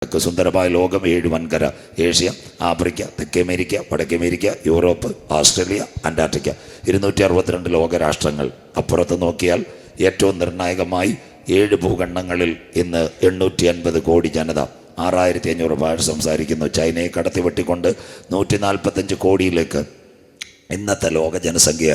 കിടക്ക്. സുന്ദരമായ ലോകം 7 വൻകര: ഏഷ്യ, ആഫ്രിക്ക, തെക്കേ അമേരിക്ക, വടക്കേ അമേരിക്ക, യൂറോപ്പ്, ഓസ്ട്രേലിയ, അന്റാർട്ടിക്ക. 262 ലോകരാഷ്ട്രങ്ങൾ. അപ്പുറത്ത് നോക്കിയാൽ ഏറ്റവും നിർണായകമായി 7 ഭൂഖണ്ഡങ്ങളിൽ ഇന്ന് 850 കോടി ജനത, 6500 ഭാഷ സംസാരിക്കുന്നു. ചൈനയെ കടത്തിവെട്ടിക്കൊണ്ട് 145 കോടിയിലേക്ക് ഇന്നത്തെ ലോക ജനസംഖ്യ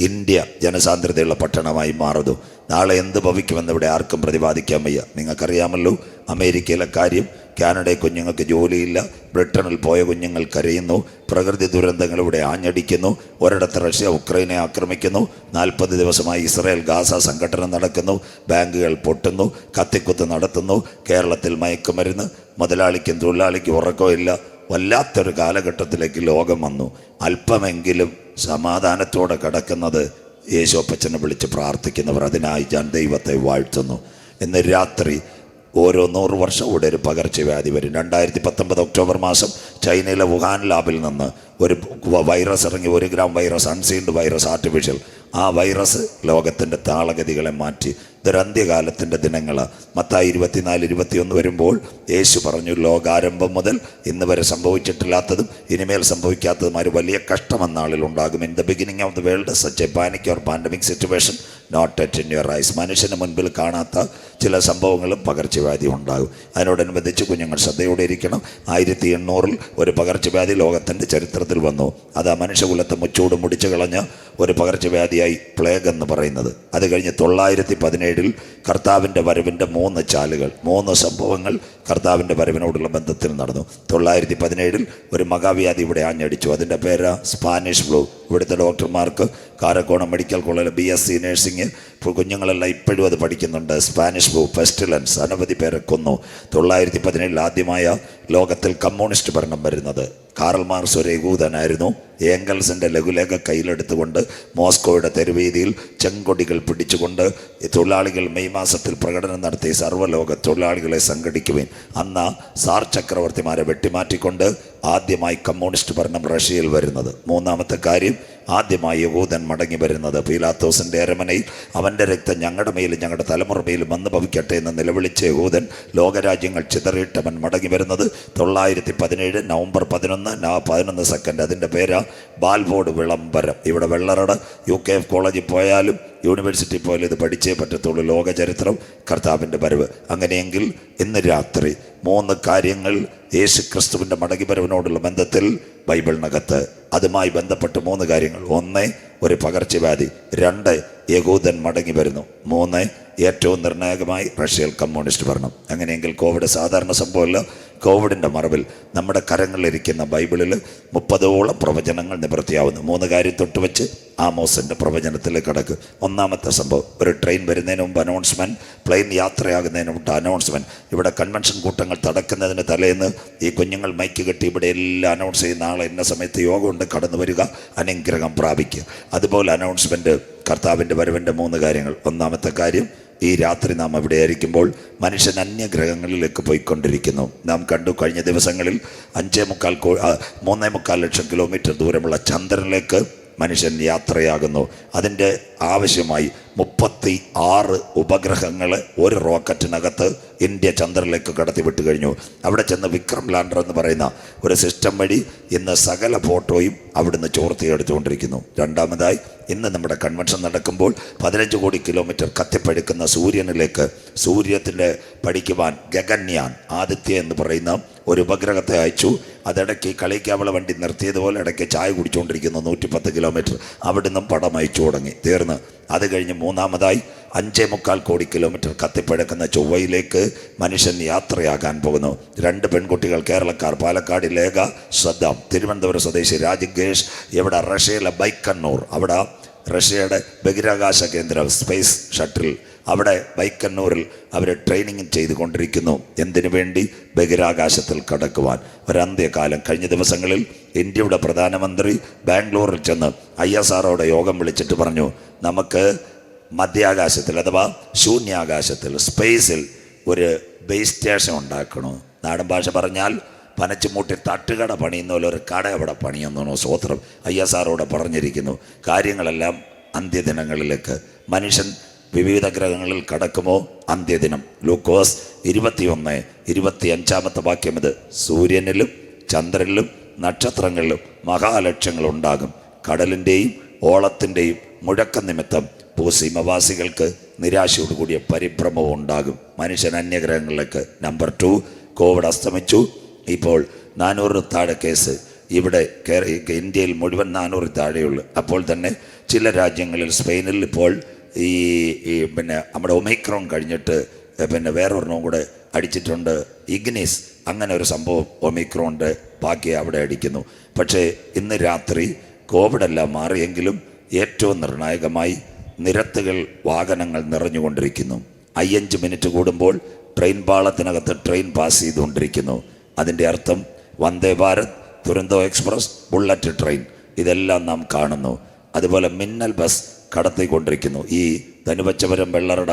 ഇന്ത്യ ജനസാന്ദ്രതയുള്ള പട്ടണമായി മാറുന്നു. നാളെ എന്ത് ഭവിക്കുമെന്ന് ഇവിടെ ആർക്കും പ്രതിപാദിക്കാൻ വയ്യ. നിങ്ങൾക്കറിയാമല്ലോ അമേരിക്കയിലെ കാര്യം. കാനഡയിൽ കുഞ്ഞുങ്ങൾക്ക് ജോലിയില്ല, ബ്രിട്ടനിൽ പോയ കുഞ്ഞുങ്ങൾ കരയുന്നു, പ്രകൃതി ദുരന്തങ്ങൾ ഇവിടെ ആഞ്ഞടിക്കുന്നു, ഒരിടത്ത് റഷ്യ ഉക്രൈനെ ആക്രമിക്കുന്നു, 40 ദിവസമായി ഇസ്രായേൽ ഗാസ സംഘടന നടക്കുന്നു, ബാങ്കുകൾ പൊട്ടുന്നു, കത്തിക്കുത്ത് നടത്തുന്നു, കേരളത്തിൽ മയക്കുമരുന്ന്, മുതലാളിക്കും തൊഴിലാളിക്കും ഉറക്കമില്ല. വല്ലാത്തൊരു കാലഘട്ടത്തിലേക്ക് ലോകം വന്നു. അല്പമെങ്കിലും സമാധാനത്തോടെ കിടക്കുന്നത് യേശുപ്പച്ചനെ വിളിച്ച് പ്രാർത്ഥിക്കുന്നവർ. അതിനായി ഞാൻ ദൈവത്തെ വാഴ്ത്തുന്നു. ഇന്ന് രാത്രി ഓരോ 100 വർഷം കൂടെ ഒരു പകർച്ചവ്യാധി വരും. 2019 ഒക്ടോബർ മാസം ചൈനയിലെ വുഹാൻ ലാബിൽ നിന്ന് ഒരു വൈറസ് ഇറങ്ങി. 1 ഗ്രാം വൈറസ്, അൺസീൻഡ് വൈറസ്, ആർട്ടിഫിഷ്യൽ. ആ വൈറസ് ലോകത്തിൻ്റെ താളഗതികളെ മാറ്റി. ഇതൊരു അന്ത്യകാലത്തിൻ്റെ ദിനങ്ങൾ. മത്തായി 24-21 വരുമ്പോൾ യേശു പറഞ്ഞു, ലോകാരംഭം മുതൽ ഇന്ന് വരെ സംഭവിച്ചിട്ടില്ലാത്തതും ഇനിമേൽ സംഭവിക്കാത്തതുമായ ഒരു വലിയ കഷ്ടം അന്നാളിൽ ഉണ്ടാകും. In the beginning of the world such a panic or pandemic situation not at in your eyes. മനുഷ്യന് മുൻപിൽ കാണാത്ത ചില സംഭവങ്ങളും പകർച്ചവ്യാധി ഉണ്ടാകും. അതിനോടനുബന്ധിച്ച് കുഞ്ഞുങ്ങൾ ശ്രദ്ധയോടെ ഇരിക്കണം. 1800 ഒരു പകർച്ചവ്യാധി ലോകത്തിൻ്റെ ചരിത്രത്തിൽ വന്നു. അത് ആ മനുഷ്യകുലത്തെ മുച്ചൂട് മുടിച്ചു കളഞ്ഞ ഒരു പകർച്ചവ്യാധിയായി പ്ലേഗ് എന്ന് പറയുന്നത്. അത് കഴിഞ്ഞ് 917 കർത്താവിൻ്റെ വരവിൻ്റെ 3 ചാലുകൾ, 3 സംഭവങ്ങൾ കർത്താവിൻ്റെ വരവിനോടുള്ള ബന്ധത്തിൽ നടന്നു. 917 ഒരു മഹാവ്യാധി ഇവിടെ ആഞ്ഞടിച്ചു. അതിൻ്റെ പേര് സ്പാനിഷ് ഫ്ലൂ. ഇവിടുത്തെ ഡോക്ടർമാർക്ക് കാരക്കോണം മെഡിക്കൽ കോളേജിൽ BSc നേഴ്സിംഗ് കുഞ്ഞുങ്ങളെല്ലാം ഇപ്പോഴും അത് പഠിക്കുന്നുണ്ട്. സ്പാനിഷ് ഫ്ലൂ, പെസ്റ്റിലൻസ്, അനവധി പേരെ കൊന്നു. 917 ആദ്യമായ ലോകത്തിൽ കമ്മ്യൂണിസ്റ്റ് ഭരണം വരുന്നത്. കാറൽ മാർക്സ് ഒരു യഹൂദനായിരുന്നു. ഏംഗൽസിൻ്റെ ലഘുലേഖ കയ്യിലെടുത്തുകൊണ്ട് മോസ്കോയുടെ തെരുവീതിയിൽ ചെങ്കൊടികൾ പിടിച്ചുകൊണ്ട് തൊഴിലാളികൾ മെയ് മാസത്തിൽ പ്രകടനം നടത്തി സർവ്വലോക തൊഴിലാളികളെ സംഘടിക്കുവാൻ. അന്ന് സാർ ചക്രവർത്തിമാരെ വെട്ടിമാറ്റിക്കൊണ്ട് ആദ്യമായി കമ്മ്യൂണിസ്റ്റ് ഭരണം റഷ്യയിൽ വരുന്നത്. 3-ാമത്തെ കാര്യം, ആദ്യമായി യഹൂദൻ മടങ്ങി വരുന്നത്. പീലാത്തോസിൻ്റെ അരമനയിൽ അവൻ്റെ രക്തം ഞങ്ങളുടെ മേലും ഞങ്ങളുടെ തലമുറ മേലും വന്ന് ഭവിക്കട്ടെ എന്ന് നിലവിളിച്ച യഹൂദൻ ലോകരാജ്യങ്ങൾ ചിതറിയിട്ടവൻ മടങ്ങി വരുന്നത് 917 നവംബർ 11 സെക്കൻഡ്. അതിൻ്റെ പേര് ബാൽബോർഡ് വിളംബരം. ഇവിടെ വെള്ളറട UKF കോളേജിൽ പോയാലും യൂണിവേഴ്സിറ്റി പോയാലും ഇത് പഠിച്ചേ പറ്റത്തുള്ളൂ. ലോക ചരിത്രം, കർത്താവിൻ്റെ വരവ്. അങ്ങനെയെങ്കിൽ ഇന്ന് രാത്രി 3 കാര്യങ്ങൾ യേശു ക്രിസ്തുവിൻ്റെ മടങ്ങിവരവിനോടുള്ള ബന്ധത്തിൽ ബൈബിളിനകത്ത്. അതുമായി ബന്ധപ്പെട്ട് 3 കാര്യങ്ങൾ. 1, ഒരു പകർച്ചവ്യാധി. 2, യഹൂദൻ മടങ്ങി വരുന്നു. 3, ഏറ്റവും നിർണായകമായി റഷ്യയിൽ കമ്മ്യൂണിസ്റ്റ് ഭരണം. അങ്ങനെയെങ്കിൽ കോവിഡ് സാധാരണ സംഭവമല്ല. കോവിഡിൻ്റെ മറവിൽ നമ്മുടെ കരങ്ങളിലിരിക്കുന്ന ബൈബിളിൽ 30ഓളം പ്രവചനങ്ങൾ നിവൃത്തിയാവുന്നു. 3 കാര്യം തൊട്ടുവെച്ച് ആമോസിൻ്റെ പ്രവചനത്തിലേക്ക് കടക്കും. 1-ാമത്തെ സംഭവം, ഒരു ട്രെയിൻ വരുന്നതിന് മുമ്പ് അനൗൺസ്മെൻറ്റ്, പ്ലെയിൻ യാത്രയാകുന്നതിന് മുമ്പ് അനൗൺസ്മെൻറ്റ്. ഇവിടെ കൺവെൻഷൻ കൂട്ടങ്ങൾ തടക്കുന്നതിന് തലേന്ന് ഈ കുഞ്ഞുങ്ങൾ മൈക്ക് കെട്ടി ഇവിടെ എല്ലാം അനൗൺസ് ചെയ്യുന്ന ആളെ ഇന്ന സമയത്ത് യോഗമുണ്ട്, കടന്നു വരിക, അനുഗ്രഹം പ്രാപിക്കുക. അതുപോലെ അനൗൺസ്മെൻറ്റ്, കർത്താവിൻ്റെ വരവിൻ്റെ 3 കാര്യങ്ങൾ. 1-ാമത്തെ കാര്യം, ഈ രാത്രി നാം അവിടെ ആയിരിക്കുമ്പോൾ മനുഷ്യൻ അന്യഗ്രഹങ്ങളിലേക്ക് പോയിക്കൊണ്ടിരിക്കുന്നു. നാം കണ്ടു കഴിഞ്ഞ ദിവസങ്ങളിൽ 3.25 ലക്ഷം കിലോമീറ്റർ ദൂരമുള്ള ചന്ദ്രനിലേക്ക് മനുഷ്യൻ യാത്രയാകുന്നു. അതിൻ്റെ ആവശ്യമായി 36 ഉപഗ്രഹങ്ങൾ ഒരു റോക്കറ്റിനകത്ത് ഇന്ത്യ ചന്ദ്രനിലേക്ക് കടത്തിവിട്ട് കഴിഞ്ഞു. അവിടെ ചെന്ന് വിക്രം ലാൻഡർ എന്ന് പറയുന്ന ഒരു സിസ്റ്റം വഴി ഇന്ന് സകല ഫോട്ടോയും അവിടുന്ന് ചോർത്തിയെടുത്തുകൊണ്ടിരിക്കുന്നു. 2-ാമതായി, ഇന്ന് നമ്മുടെ കൺവെൻഷൻ നടക്കുമ്പോൾ 15 കോടി കിലോമീറ്റർ കത്തിപ്പഴുക്കുന്ന സൂര്യനിലേക്ക് സൂര്യത്തിൻ്റെ പഠിക്കുവാൻ ഗഗൻയാൻ ആദിത്യ എന്ന് പറയുന്ന ഒരു ഉപഗ്രഹത്തെ അയച്ചു. അതിടയ്ക്ക് കളിക്കാവള വണ്ടി നിർത്തിയതുപോലെ ഇടയ്ക്ക് ചായ കുടിച്ചുകൊണ്ടിരിക്കുന്നു. 110 കിലോമീറ്റർ അവിടുന്ന് പടം അയച്ചു തുടങ്ങി. തീർന്ന്. അത് കഴിഞ്ഞ് 3-ാമതായി 5.25 കോടി കിലോമീറ്റർ കത്തിപ്പഴക്കുന്ന ചൊവ്വയിലേക്ക് മനുഷ്യൻ യാത്രയാകാൻ പോകുന്നു. 2 പെൺകുട്ടികൾ, കേരളക്കാർ, പാലക്കാട് ലേഖ സദ്ദാം, തിരുവനന്തപുരം സ്വദേശി രാജഗേഷ്, ഇവിടെ റഷ്യയിലെ ബൈക്കന്നൂർ, അവിടെ റഷ്യയുടെ ബഹിരാകാശ കേന്ദ്രം സ്പേസ് ഷട്ടിൽ, അവിടെ ബൈക്കന്നൂരിൽ അവർ ട്രെയിനിങ് ചെയ്തുകൊണ്ടിരിക്കുന്നു. എന്തിനു വേണ്ടി? ബഹിരാകാശത്തിൽ കടക്കുവാൻ. ഒരന്ത്യകാലം. കഴിഞ്ഞ ദിവസങ്ങളിൽ ഇന്ത്യയുടെ പ്രധാനമന്ത്രി ബാംഗ്ലൂരിൽ ചെന്ന് ISROയുടെ യോഗം വിളിച്ചിട്ട് പറഞ്ഞു, നമുക്ക് മധ്യാകാശത്തിൽ അഥവാ ശൂന്യാകാശത്തിൽ സ്പേസിൽ ഒരു ബേസ് സ്റ്റേഷൻ ഉണ്ടാക്കണോ. നാടൻ ഭാഷ പറഞ്ഞാൽ പനച്ചുമൂട്ടി തട്ടുകട പണിയുന്ന പോലെ ഒരു കട അവിടെ പണിയുന്നോ. സ്വോത്രം. ISROയുടെ പറഞ്ഞിരിക്കുന്നു. കാര്യങ്ങളെല്ലാം അന്ത്യദിനങ്ങളിലേക്ക്. മനുഷ്യൻ വിവിധ ഗ്രഹങ്ങളിൽ കടക്കുമോ അന്ത്യദിനം. ലൂക്കോസ് 21:25 വാക്യം. ഇത് സൂര്യനിലും ചന്ദ്രനിലും നക്ഷത്രങ്ങളിലും മഹാലക്ഷ്യങ്ങളുണ്ടാകും. കടലിൻ്റെയും ഓളത്തിൻ്റെയും മുഴക്കം നിമിത്തം ഭൂസീമവാസികൾക്ക് നിരാശയോടുകൂടിയ പരിഭ്രമവും ഉണ്ടാകും. മനുഷ്യൻ അന്യഗ്രഹങ്ങളിലേക്ക്. നമ്പർ 2, കോവിഡ് അസ്തമിച്ചു. ഇപ്പോൾ 400 താഴെ കേസ്. ഇവിടെ ഇന്ത്യയിൽ മുഴുവൻ 400 താഴെയുള്ളൂ. അപ്പോൾ തന്നെ ചില രാജ്യങ്ങളിൽ, സ്പെയിനിൽ ഇപ്പോൾ ഈ നമ്മുടെ ഒമൈക്രോൺ കഴിഞ്ഞിട്ട് വേറൊരെണ്ണം കൂടെ അടിച്ചിട്ടുണ്ട്, ഇഗ്നിസ്. അങ്ങനെ ഒരു സംഭവം ഒമൈക്രോണിൻ്റെ ബാക്കി അവിടെ അടിക്കുന്നു. പക്ഷേ ഇന്ന് രാത്രി കോവിഡെല്ലാം മാറിയെങ്കിലും ഏറ്റവും നിർണായകമായി നിരത്തുകൾ വാഹനങ്ങൾ നിറഞ്ഞുകൊണ്ടിരിക്കുന്നു. 5 മിനിറ്റ് കൂടുമ്പോൾ ട്രെയിൻ പാളത്തിനകത്ത് ട്രെയിൻ പാസ് ചെയ്തുകൊണ്ടിരിക്കുന്നു. അതിൻ്റെ അർത്ഥം Vande Bharat, Duronto express, bullet train ഇതെല്ലാം നാം കാണുന്നു. അതുപോലെ മിന്നൽ ബസ് കടത്തിക്കൊണ്ടിരിക്കുന്നു. ഈ ധനുവച്ചപുരം വെള്ളറട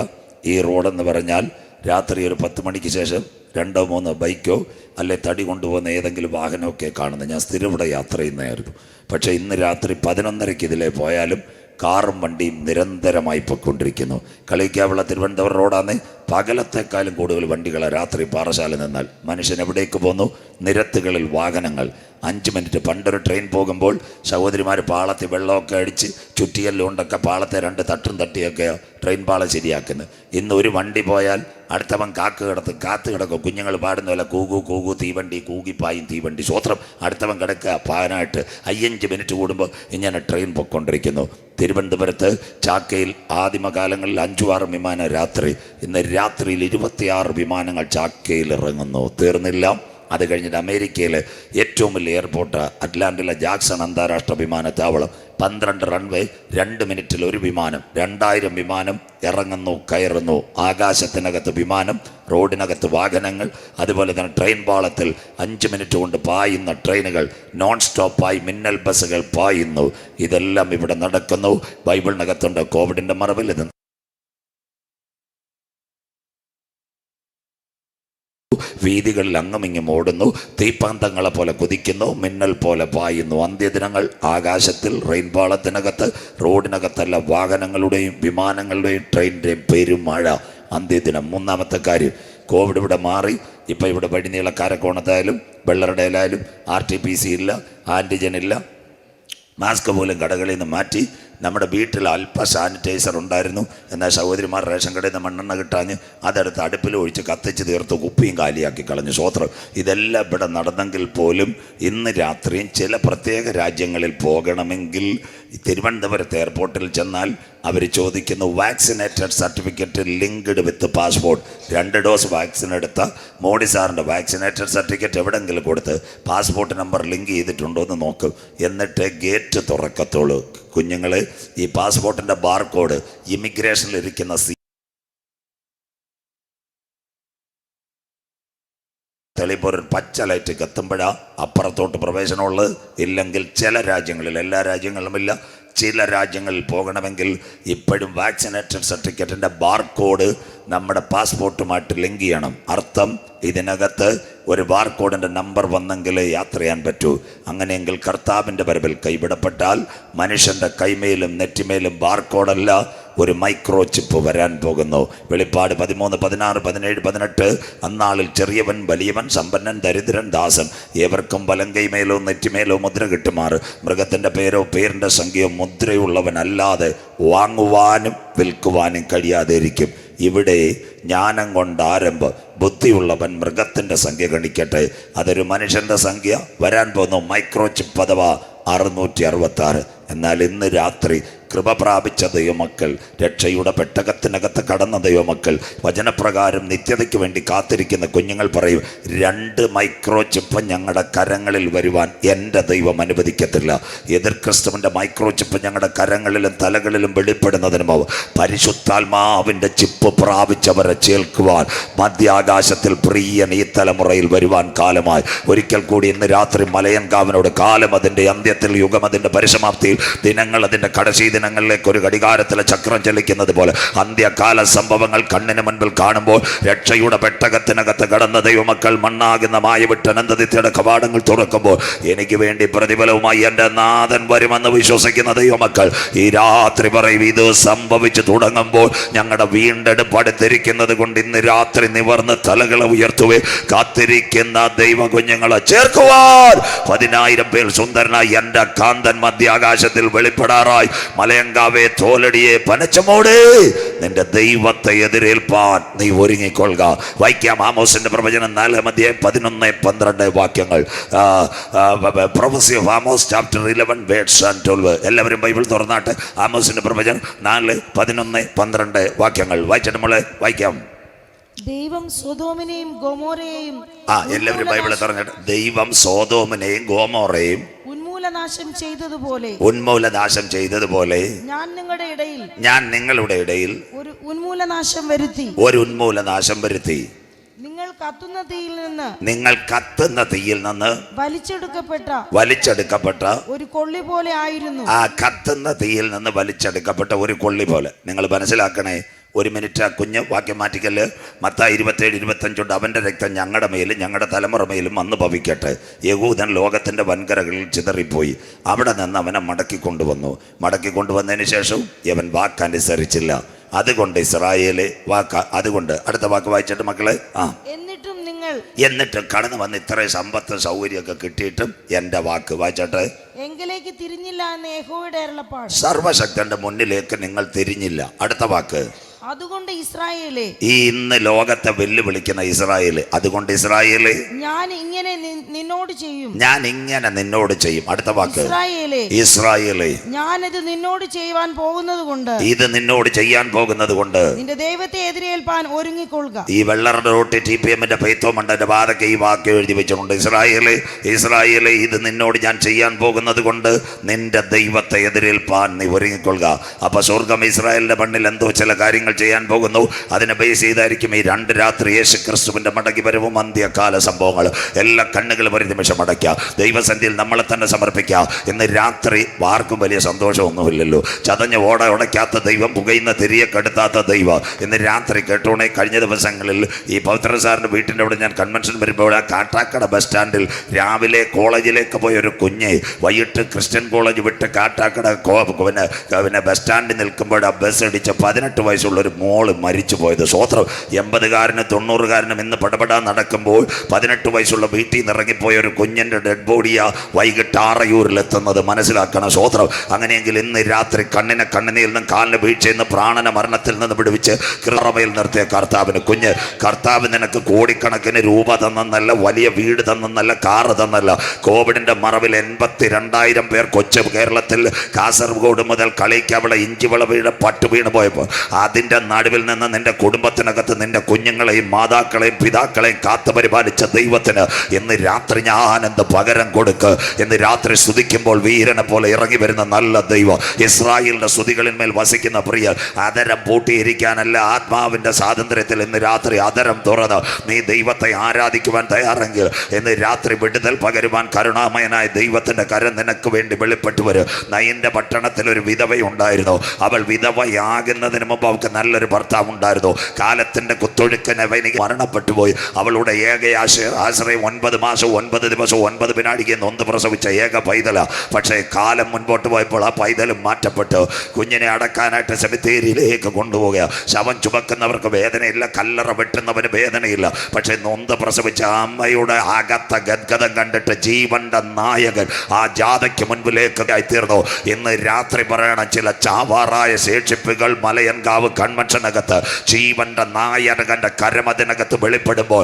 ഈ റോഡെന്ന് പറഞ്ഞാൽ രാത്രി ഒരു 10 മണിക്ക് ശേഷം 2-3 ബൈക്കോ അല്ലെ തടി കൊണ്ടുപോകുന്ന ഏതെങ്കിലും വാഹനമൊക്കെ കാണുന്നത്. ഞാൻ സ്ഥിരം ഇവിടെ യാത്ര ചെയ്യുന്നതായിരുന്നു. പക്ഷേ ഇന്ന് രാത്രി 11:30 ഇതിലേ പോയാലും കാറും വണ്ടിയും നിരന്തരമായി പൊയ്ക്കൊണ്ടിരിക്കുന്നു. കളിക്കാവുള്ള തിരുവനന്തപുരം റോഡാണ്. പകലത്തെക്കാളും കൂടുതൽ വണ്ടികളെ രാത്രി പാറശാല നിന്നാൽ. മനുഷ്യൻ എവിടേക്ക് പോന്നു? നിരത്തുകളിൽ വാഹനങ്ങൾ. 5 മിനിറ്റ്. പണ്ടൊരു ട്രെയിൻ പോകുമ്പോൾ സഹോദരിമാർ പാളത്തിൽ വെള്ളമൊക്കെ അടിച്ച് ചുറ്റിയെല്ലാം കൊണ്ടൊക്കെ പാളത്തെ 2 തട്ടും തട്ടിയൊക്കെ ട്രെയിൻ പാളം ശരിയാക്കുന്നത്. ഇന്ന് ഒരു വണ്ടി പോയാൽ അടുത്തവൻ കാത്തു കിടക്കും. കുഞ്ഞുങ്ങൾ പാടുന്ന പോലെ കൂകു കൂകു തീവണ്ടി, കൂകിപ്പായും തീവണ്ടി, സ്വത്രം. അടുത്തവൻ കിടക്കുക പാനായിട്ട്. 5 മിനിറ്റ് കൂടുമ്പോൾ ഇങ്ങനെ ട്രെയിൻ പൊയ്ക്കൊണ്ടിരിക്കുന്നു. തിരുവനന്തപുരത്ത് ചാക്കയിൽ ആദിമകാലങ്ങളിൽ 5-6 വിമാനം രാത്രി. ഇന്ന് രാത്രിയിൽ 26 വിമാനങ്ങൾ ചാക്കയിൽ ഇറങ്ങുന്നു. തീർന്നില്ല. അത് കഴിഞ്ഞിട്ട് അമേരിക്കയിലെ ഏറ്റവും വലിയ എയർപോർട്ട് അറ്റ്ലാന്റിലെ ജാക്സൺ അന്താരാഷ്ട്ര വിമാനത്താവളം. 12 റൺവേ, 2 മിനിറ്റിൽ ഒരു വിമാനം. 2000 വിമാനം ഇറങ്ങുന്നു, കയറുന്നു. ആകാശത്തിനകത്ത് വിമാനം, റോഡിനകത്ത് വാഹനങ്ങൾ. അതുപോലെ തന്നെ ട്രെയിൻ പാളത്തിൽ 5 മിനിറ്റ് കൊണ്ട് പായുന്ന ട്രെയിനുകൾ, നോൺ സ്റ്റോപ്പായി മിന്നൽ ബസ്സുകൾ പായുന്നു. ഇതെല്ലാം ഇവിടെ നടക്കുന്നു. ബൈബിളിനകത്തുണ്ട് കോവിഡിൻ്റെ മറവിൽ ഇത് വീതികളിൽ അങ്ങുമിങ്ങും ഓടുന്നു. തീപ്പാന്തങ്ങളെ പോലെ കുതിക്കുന്നു, മിന്നൽ പോലെ പായുന്നു. അന്ത്യദിനങ്ങൾ ആകാശത്തിൽ, റെയിൻപാളത്തിനകത്ത്, റോഡിനകത്തല്ല വാഹനങ്ങളുടെയും വിമാനങ്ങളുടെയും ട്രെയിനിൻ്റെയും പെരുമഴ. അന്ത്യദിനം. 3-ാമത്തെ കാര്യം, കോവിഡ് ഇവിടെ മാറി. ഇപ്പം ഇവിടെ വഴിനീളക്കാരക്കോണത്തായാലും വെള്ളറടയിലായാലും RT-PC ഇല്ല, ആൻറ്റിജൻ ഇല്ല. മാസ്ക് പോലും കടകളിൽ നിന്ന് മാറ്റി. നമ്മുടെ വീട്ടിൽ അല്പ സാനിറ്റൈസർ ഉണ്ടായിരുന്നു. എന്നാൽ സഹോദരിമാർ റേഷൻ കടയിൽ നിന്ന് മണ്ണെണ്ണ കിട്ടാഞ്ഞ് അതെടുത്ത് അടുപ്പിൽ ഒഴിച്ച് കത്തിച്ച് തീർത്ത് കുപ്പിയും കാലിയാക്കി കളഞ്ഞു. സ്വത്രം. ഇതെല്ലാം ഇവിടെ നടന്നെങ്കിൽ പോലും ഇന്ന് രാത്രിയും ചില പ്രത്യേക രാജ്യങ്ങളിൽ പോകണമെങ്കിൽ തിരുവനന്തപുരത്ത് എയർപോർട്ടിൽ ചെന്നാൽ അവർ ചോദിക്കുന്നു വാക്സിനേറ്റഡ് സർട്ടിഫിക്കറ്റ് ലിങ്ക്ഡ് വിത്ത് പാസ്പോർട്ട്. 2 ഡോസ് വാക്സിൻ എടുത്ത മോഡി സാറിൻ്റെ വാക്സിനേറ്റഡ് സർട്ടിഫിക്കറ്റ് എവിടെയെങ്കിലും കൊടുത്ത് പാസ്പോർട്ട് നമ്പർ ലിങ്ക് ചെയ്തിട്ടുണ്ടോ എന്ന് നോക്കും. എന്നിട്ട് ഗേറ്റ് തുറക്കത്തുള്ളൂ. കുഞ്ഞുങ്ങൾ, ഈ പാസ്പോർട്ടിൻ്റെ ബാർകോഡ് ഇമിഗ്രേഷനിൽ ഇരിക്കുന്ന തെളിപ്പോൾ ഒരു പച്ച ലൈറ്റ് എത്തുമ്പോഴാണ് അപ്പുറത്തോട്ട് പ്രവേശനമുള്ളത്. ഇല്ലെങ്കിൽ ചില രാജ്യങ്ങളിൽ, എല്ലാ രാജ്യങ്ങളിലുമില്ല, ചില രാജ്യങ്ങളിൽ പോകണമെങ്കിൽ ഇപ്പോഴും വാക്സിനേറ്റഡ് സർട്ടിഫിക്കറ്റിൻ്റെ ബാർകോഡ് നമ്മുടെ പാസ്പോർട്ടുമായിട്ട് ലിങ്ക് ചെയ്യണം. അർത്ഥം ഇതിനകത്ത് ഒരു ബാർകോഡിൻ്റെ നമ്പർ വന്നെങ്കിൽ യാത്ര ചെയ്യാൻ പറ്റൂ. അങ്ങനെയെങ്കിൽ കർത്താവിൻ്റെ വരവിൽ കൈവിടപ്പെട്ടാൽ മനുഷ്യൻ്റെ കൈമേലും നെറ്റിമേലും ബാർകോഡല്ല, ഒരു മൈക്രോ ചിപ്പ് വരാൻ പോകുന്നു. വെളിപ്പാട് 13, 16, 17, 18. അന്നാളിൽ ചെറിയവൻ വലിയവൻ, സമ്പന്നൻ ദരിദ്രൻ ദാസൻ ഏവർക്കും വലങ്കൈമേലോ നെറ്റിമേലോ മുദ്ര കിട്ടുമാറ് മൃഗത്തിൻ്റെ പേരോ പേരിൻ്റെ സംഖ്യയോ മുദ്രയുള്ളവനല്ലാതെ വാങ്ങുവാനും വിൽക്കുവാനും കഴിയാതെ ഇരിക്കും. ഇവിടെ ജ്ഞാനം കൊണ്ട് ആരംഭം. ബുദ്ധിയുള്ളവൻ മൃഗത്തിൻ്റെ സംഖ്യ ഗണിക്കട്ടെ. അതൊരു മനുഷ്യൻ്റെ സംഖ്യ. വരാൻ പോകുന്നു മൈക്രോ ചിപ്പ് അഥവാ 666. എന്നാൽ ഇന്ന് രാത്രി കൃപ പ്രാപിച്ച ദൈവമക്കൾ, രക്ഷയുടെ പെട്ടകത്തിനകത്ത് കടന്ന ദൈവമക്കൾ, വചനപ്രകാരം നിത്യതയ്ക്ക് വേണ്ടി കാത്തിരിക്കുന്ന കുഞ്ഞുങ്ങൾ പറയും, 2 മൈക്രോ ചിപ്പ് ഞങ്ങളുടെ കരങ്ങളിൽ വരുവാൻ എൻ്റെ ദൈവം അനുവദിക്കത്തില്ല. എതിർ ക്രിസ്തുവിൻ്റെ മൈക്രോ ചിപ്പ് ഞങ്ങളുടെ കരങ്ങളിലും തലകളിലും വെളിപ്പെടുന്നതിനുമോ പരിശുദ്ധാത്മാവിൻ്റെ ചിപ്പ് പ്രാപിച്ചവരെ ചേൽക്കുവാൻ മധ്യാകാശത്തിൽ പ്രിയൻ ഈ തലമുറയിൽ വരുവാൻ കാലമായി. ഒരിക്കൽ കൂടി ഇന്ന് രാത്രി മലയൻകാവിനോട് കാലം അതിൻ്റെ അന്ത്യത്തിൽ, യുഗം അതിൻ്റെ പരിസമാപ്തിയിൽ, ദിനങ്ങൾ അതിൻ്റെ കടശീതി ദിനങ്ങളിലേക്ക് ഒരു ഘടികാരത്തിലെ ചക്രം ചലിക്കുന്നത് പോലെ അന്ത്യകാല സംഭവങ്ങൾ കണ്ണിന് മുൻപിൽ കാണുമ്പോൾ രക്ഷയുടെ പെട്ടകത്തിനകത്ത് കടന്ന ദൈവമക്കൾ മണ്ണാകുന്ന മായവിട്ട് അനന്തതിയുടെ കവാടങ്ങൾ തുറക്കുമ്പോൾ എനിക്ക് വേണ്ടി പ്രതിഫലവുമായി എൻ്റെ നാഥൻ വരുമെന്ന് വിശ്വസിക്കുന്ന ദൈവമക്കൾ ഈ രാത്രി പറയും, ഇത് സംഭവിച്ചു തുടങ്ങുമ്പോൾ ഞങ്ങളുടെ വീണ്ടെടുപ്പ് അടുത്തിരിക്കുന്നത് കൊണ്ട് ഇന്ന് രാത്രി നിവർന്ന് തലകളെ ഉയർത്തുവേ. കാത്തിരിക്കുന്ന ദൈവ കുഞ്ഞുങ്ങളെ ചേർക്കുവാൻ 10,000 പേർ സുന്ദരനായി എൻ്റെ കാന്തൻ മധ്യാകാശത്തിൽ വെളിപ്പെടാറായി. മലയങ്കാവേ, തോലടിയെ, പനച്ചമോടെ, നിന്റെ ദൈവത്തെ എതിരേൽപ്പാൻ നീ ഒരുങ്ങിക്കൊള്ളുക. വായിക്കാം ആമോസിന്റെ പ്രവചനം 4:11-12 വാക്യങ്ങൾ. Prophecy of Amos chapter 11 words and 12. എല്ലാവരും ബൈബിൾ തുറന്നാട്ട് ആമോസിന്റെ പ്രവചനം 4:11-12 വാക്യങ്ങൾ വായിച്ചിട്ട് നമ്മളെ വായിക്കാം. ദൈവം സൊദോമിനെയും ഗൊമോറയെയും എല്ലാവരും ബൈബിളെ തുറന്നിട്ട് ദൈവം സോദോമിനെയും ഗോമോറയും ഉന്മൂലനാശം ചെയ്തതുപോലെ ഞാൻ നിങ്ങളുടെ ഇടയിൽ ഒരു ഉന്മൂലനാശം വരുത്തി. നിങ്ങൾ കത്തുന്ന തീയിൽ നിന്ന് വലിച്ചെടുക്കപ്പെട്ട ഒരു കൊള്ളി പോലെ ആയിരുന്നു. ആ കത്തുന്ന തീയിൽ നിന്ന് വലിച്ചെടുക്കപ്പെട്ട ഒരു കൊള്ളി പോലെ. നിങ്ങൾ മനസ്സിലാക്കണേ. ഒരു മിനിറ്റ് കുഞ്ഞ് വാക്യം മാറ്റിക്കല്. മത്തായി 27:25 അവൻ്റെ രക്തം ഞങ്ങളുടെ മേലും ഞങ്ങളുടെ തലമുറ മേലും വന്ന് ഭവിക്കട്ടെ. യഹൂദൻ ലോകത്തിൻ്റെ വൻകരകളിൽ ചിതറിപ്പോയി. അവിടെ നിന്ന് അവനെ മടക്കിക്കൊണ്ടുവന്നതിന് ശേഷം ഇവൻ വാക്കനുസരിച്ചില്ല. അതുകൊണ്ട് ഇസ്രായേലെ അതുകൊണ്ട് അടുത്ത വാക്ക് വായിച്ചിട്ട് മക്കളെ. എന്നിട്ടും കടന്നു വന്ന് ഇത്രയും സമ്പത്തും സൗകര്യമൊക്കെ കിട്ടിയിട്ടും എൻ്റെ വാക്ക് വായിച്ചട്ടെ, എങ്കിലേക്ക് തിരിഞ്ഞില്ല എന്ന് യഹോവയുടെ അരുളപ്പാട്. സർവശക്തന്റെ മുന്നിലേക്ക് നിങ്ങൾ തിരിഞ്ഞില്ല. അടുത്ത വാക്ക്, അതുകൊണ്ട് ഇസ്രായേലേ, ഈ ഇന്ന് ലോകത്തെ വെല്ലുവിളിക്കുന്ന ഇസ്രായേല്, അതുകൊണ്ട് ഇസ്രായേല് ഞാൻ ഇങ്ങനെ നിന്നോട് ചെയ്യും. അടുത്ത വാക്ക്, ഇസ്രായേലേ ഞാനിത് നിന്നോട് ചെയ്യാൻ പോകുന്നത് കൊണ്ട് നിന്റെ ദൈവത്തെ എതിരേൽപ്പാൻ ഒരുങ്ങിക്കൊള്ളുക. ഈ വെള്ളറുടെ റോട്ടി TPM-ന്റെ പൈത്തോമണ്ടന്റെ വാതൊക്കെ ഈ വാക്യം എഴുതി വെച്ചിട്ടുണ്ട്. ഇസ്രായേലേ ഇത് നിന്നോട് ഞാൻ ചെയ്യാൻ പോകുന്നത് കൊണ്ട് നിന്റെ ദൈവത്തെ എതിരേൽപ്പാൻ നീ ഒരുങ്ങിക്കൊള്ളുക. അപ്പൊ സ്വർഗം ഇസ്രായേലിന്റെ മണ്ണിൽ എന്തോ ചില കാര്യങ്ങൾ ചെയ്യാൻ പോകുന്നു. അതിനെ ബേസ് ചെയ്തായിരിക്കും ഈ 2 രാത്രി യേശു ക്രിസ്തുവിന്റെ മടങ്ങി വരവും അന്ത്യകാല സംഭവങ്ങൾ. എല്ലാ കണ്ണുകളും ഒരു നിമിഷം അടയ്ക്കുക, ദൈവസന്നിധിയിൽ നമ്മളെ തന്നെ സമർപ്പിക്കുക. ഇന്ന് രാത്രി ആർക്കും വലിയ സന്തോഷമൊന്നുമില്ലല്ലോ. ചതഞ്ഞ ഓട ഉടയ്ക്കാത്ത ദൈവം, പുകയുന്ന തിരിയെ കെടുത്താത്ത ദൈവം. ഇന്ന് രാത്രി കേട്ടോണേ, കഴിഞ്ഞ ദിവസങ്ങളിൽ ഈ പവിത്ര സാറിന്റെ വീട്ടിൻ്റെ അവിടെ ഞാൻ കൺവെൻഷൻ വരുമ്പോൾ ആ കാട്ടാക്കട ബസ് സ്റ്റാൻഡിൽ രാവിലെ കോളേജിലേക്ക് പോയ ഒരു കുഞ്ഞ് വൈകിട്ട് ക്രിസ്ത്യൻ കോളേജ് വിട്ട് കാട്ടാക്കട പിന്നെ ബസ് സ്റ്റാൻഡിൽ നിൽക്കുമ്പോൾ ആ ബസ് ഇടിച്ച് 18 വയസ്സുള്ള ഒരു മോള് മരിച്ചു പോയത്. സ്വോത്രം. 80-കാരനും 90-കാരനും ഇന്ന് പടപെടാൻ നടക്കുമ്പോൾ 18 വയസ്സുള്ള വീട്ടിൽ നിന്ന് ഇറങ്ങിപ്പോയ ഒരു കുഞ്ഞിൻ്റെ ഡെഡ് ബോഡിയാ വൈകിട്ട് ആറയൂരിലെത്തുന്നത്. മനസ്സിലാക്കണം. സ്വോത്രം. അങ്ങനെയെങ്കിൽ ഇന്ന് രാത്രി കണ്ണിനെ കണ്ണിനിൽ നിന്നും കാലിന് വീഴ്ചയിൽ നിന്ന് പ്രാണന മരണത്തിൽ നിന്ന് വിടുവിച്ച് കൃപയിൽ നിർത്തിയ കർത്താവിന് കുഞ്ഞ്, കർത്താവ് നിനക്ക് കോടിക്കണക്കിന് രൂപ തന്നെന്നല്ല, വലിയ വീട് തന്നെന്നല്ല, കാറ് തന്നല്ല. കോവിഡിന്റെ മറവിൽ 82,000 പേർ കൊച്ചു കേരളത്തിൽ കാസർഗോഡ് മുതൽ കളിക്കവള ഇഞ്ചിവള വീട് പട്ടു വീണ് പോയപ്പോൾ അതിൻ്റെ നടുവിൽ നിന്ന് നിന്റെ കുടുംബത്തിനകത്ത് നിന്റെ കുഞ്ഞുങ്ങളെയും മാതാക്കളെയും പിതാക്കളെയും കാത്തു പരിപാലിച്ച ദൈവത്തിന് ഇന്ന് രാത്രി ഞാൻ എന്ത് പകരം കൊടുക്ക്. ഇന്ന് രാത്രി സ്തുതിക്കുമ്പോൾ വീരനെ പോലെ ഇറങ്ങി വരുന്ന നല്ല ദൈവം, ഇസ്രായേലിന്റെ സ്തുതികളിന്മേൽ വസിക്കുന്ന പ്രിയ, അതരം പൂട്ടിയിരിക്കാനല്ല, ആത്മാവിന്റെ സ്വാതന്ത്ര്യത്തിൽ ഇന്ന് രാത്രി അതരം തുറന്ന് നീ ദൈവത്തെ ആരാധിക്കുവാൻ തയ്യാറെങ്കിൽ ഇന്ന് രാത്രി വിടുതൽ പകരുവാൻ കരുണാമയനായ ദൈവത്തിന്റെ കരം നിനക്ക് വേണ്ടി വെളിപ്പെട്ടു വരും. നയിന്റെ പട്ടണത്തിൽ ഒരു വിധവയുണ്ടായിരുന്നു. അവൾ വിധവയാകുന്നതിന് മുമ്പ് അവൾക്ക് നല്ലൊരു ഭർത്താവ് ഉണ്ടായിരുന്നു. കാലത്തിന്റെ കുത്തൊഴുക്കിന് അവനിക്ക് മരണപ്പെട്ടു പോയി. അവളുടെ ഏക ആശ്രയം 9 മാസവും 9 ദിവസവും 9 വിനാടിക്ക് നൊന്ത് പ്രസവിച്ച ഏക പൈതല. പക്ഷേ കാലം മുൻപോട്ട് പോയപ്പോൾ ആ പൈതലും മാറ്റപ്പെട്ടു. കുഞ്ഞിനെ അടക്കാനായിട്ട് സെമിത്തേരിയിലേക്ക് കൊണ്ടുപോവുക. ശവം ചുമക്കുന്നവർക്ക് വേദനയില്ല, കല്ലറ വെട്ടുന്നവന് വേദനയില്ല. പക്ഷേ നൊന്ത് പ്രസവിച്ച അമ്മയുടെ അകത്ത ഗദ്ഗതം കണ്ടിട്ട് ജീവന്റെ നായകൻ ആ ജാഥയ്ക്ക് മുൻപിലേക്ക് തീർന്നു. ഇന്ന് രാത്രി പറയണം, ചില ചാവാറായ ശേഷിപ്പുകൾ മലയൻകാവ് കൺവെൻഷനകത്ത് ജീവന്റെ നായകന്റെ കരമതിനകത്ത് വെളിപ്പെടുമ്പോൾ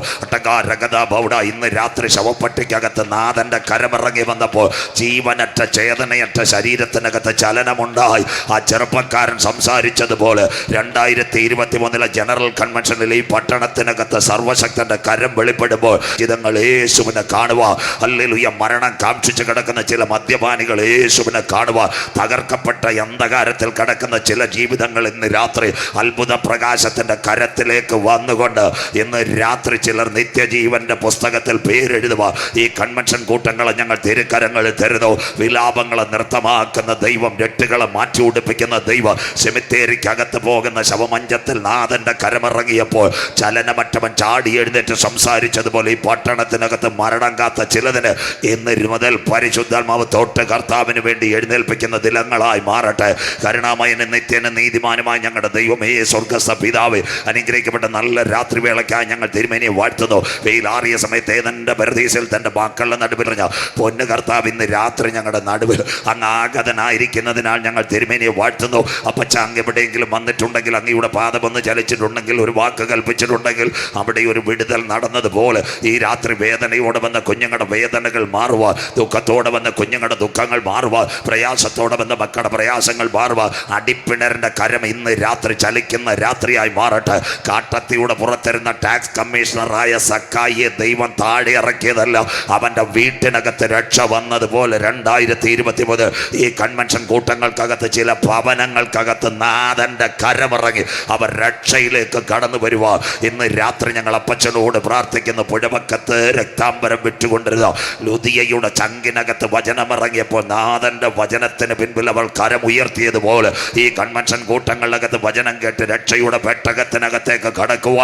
ഇന്ന് രാത്രി ശവപ്പട്ടിക്കകത്ത് നാഥന്റെ കരമിറങ്ങി വന്നപ്പോൾ ജീവനറ്റ ചേതനയറ്റ ശരീരത്തിനകത്ത് ചലനമുണ്ടായി. ആ ചെറുപ്പക്കാരൻ സംസാരിച്ചതുപോലെ 2023 ജനറൽ കൺവെൻഷനിൽ ഈ പട്ടണത്തിനകത്ത് സർവശക്തന്റെ കരം വെളിപ്പെടുമ്പോൾ ഇതങ്ങൾ യേശുവിനെ കാണുക. ഹല്ലേലൂയ. മരണം കാക്ഷിച്ച് കിടക്കുന്ന ചില മദ്യപാനികൾ യേശുവിനെ കാണുക. തകർക്കപ്പെട്ട അന്ധകാരത്തിൽ കിടക്കുന്ന ചില ജീവിതങ്ങൾ ഇന്ന് രാത്രി അത്ഭുത പ്രകാശത്തിന്റെ കരത്തിലേക്ക് വന്നുകൊണ്ട് ഇന്ന് രാത്രി ചിലർ നിത്യജീവന്റെ പുസ്തകത്തിൽ പേരെഴുതുക. ഈ കൺവെൻഷൻ കൂട്ടങ്ങളെ ഞങ്ങൾ തിരുക്കരങ്ങളിൽ തരുന്നു. വിലാപങ്ങളെ നൃത്തമാക്കുന്ന ദൈവം, രട്ടുകളെ മാറ്റി ഉടിപ്പിക്കുന്ന ദൈവം, സെമിത്തേരിക്കകത്ത് പോകുന്ന ശവമഞ്ചത്തിൽ നാഥന്റെ കരമിറങ്ങിയപ്പോൾ ചലനമറ്റവൻ ചാടി എഴുന്നേറ്റ് സംസാരിച്ചതുപോലെ ഈ പട്ടണത്തിനകത്ത് മരണം കാത്ത ചിലതിന് ഇന്ന് മുതൽ പരിശുദ്ധാത്മാവ് തൊട്ട് കർത്താവിന് വേണ്ടി എഴുന്നേൽപ്പിക്കുന്ന ദിനങ്ങളായി മാറട്ടെ. കരുണാമയനും നിത്യനും നീതിമാനുമായി ഞങ്ങളുടെ ദൈവമേ, സ്വർഗസ്ഥ പിതാവേ, അനുഗ്രഹിക്കപ്പെട്ട നല്ല രാത്രി വേളയ്ക്കായി ഞങ്ങൾ തിരുമേനിയെ വാഴ്ത്തുന്നു. വെയിലാറിയ സമയത്ത് ഏതെൻ്റെ പരദീസിൽ തൻ്റെ മക്കളുടെ നടുവിൽ പൊന്നു കർത്താവ് ഇന്ന് രാത്രി ഞങ്ങളുടെ നടുവിൽ അങ്ങ് ആഗതനായിരിക്കുന്നതിനാൽ ഞങ്ങൾ തിരുമേനിയെ വാഴ്ത്തുന്നു. അപ്പച്ച, അങ്ങ് എവിടെയെങ്കിലും വന്നിട്ടുണ്ടെങ്കിൽ, അങ്ങയുടെ പാദമൊന്ന് ചലിച്ചിട്ടുണ്ടെങ്കിൽ, ഒരു വാക്ക് കൽപ്പിച്ചിട്ടുണ്ടെങ്കിൽ അവിടെ ഒരു വിടുതൽ നടന്നതുപോലെ ഈ രാത്രി വേദനയോടെ വന്ന കുഞ്ഞുങ്ങളുടെ വേദനകൾ മാറുക, ദുഃഖത്തോടെ വന്ന കുഞ്ഞുങ്ങളുടെ ദുഃഖങ്ങൾ മാറുക, പ്രയാസത്തോടെ വന്ന മക്കളുടെ പ്രയാസങ്ങൾ മാറുക. അടിപ്പിണറിൻ്റെ കരം ഇന്ന് രാത്രി ചലിക്കുന്ന രാത്രിയായി മാറട്ടെ. കാട്ടത്തിയുടെ പുറത്തിരുന്ന ടാക്സ് കമ്മീഷണറായ സക്കായിയെ ദൈവം താഴെ ഇറക്കിയതല്ല, അവൻ്റെ വീട്ടിനകത്ത് രക്ഷ വന്നതുപോലെ 2023 ഈ കൺവെൻഷൻ കൂട്ടങ്ങൾക്കകത്ത് ചില ഭവനങ്ങൾക്കകത്ത് നാഥൻ്റെ കരമിറങ്ങി അവർ രക്ഷയിലേക്ക് കടന്നു വരുക. ഇന്ന് രാത്രി ഞങ്ങൾ അപ്പച്ചനോട് പ്രാർത്ഥിക്കുന്നു. പുഴവക്കത്ത് രക്താംബരം വിട്ടുകൊണ്ടിരുന്ന ലുദിയയുടെ ചങ്കിനകത്ത് വചനമിറങ്ങിയപ്പോൾ നാഥൻ്റെ വചനത്തിന് പിൻപിൽ അവൾ കരമുയർത്തിയതുപോലെ ഈ കൺവെൻഷൻ കൂട്ടങ്ങളിനകത്ത് വചനം കേട്ട് രക്ഷയുടെ പെട്ടകത്തിനകത്തേക്ക് കടക്കുക.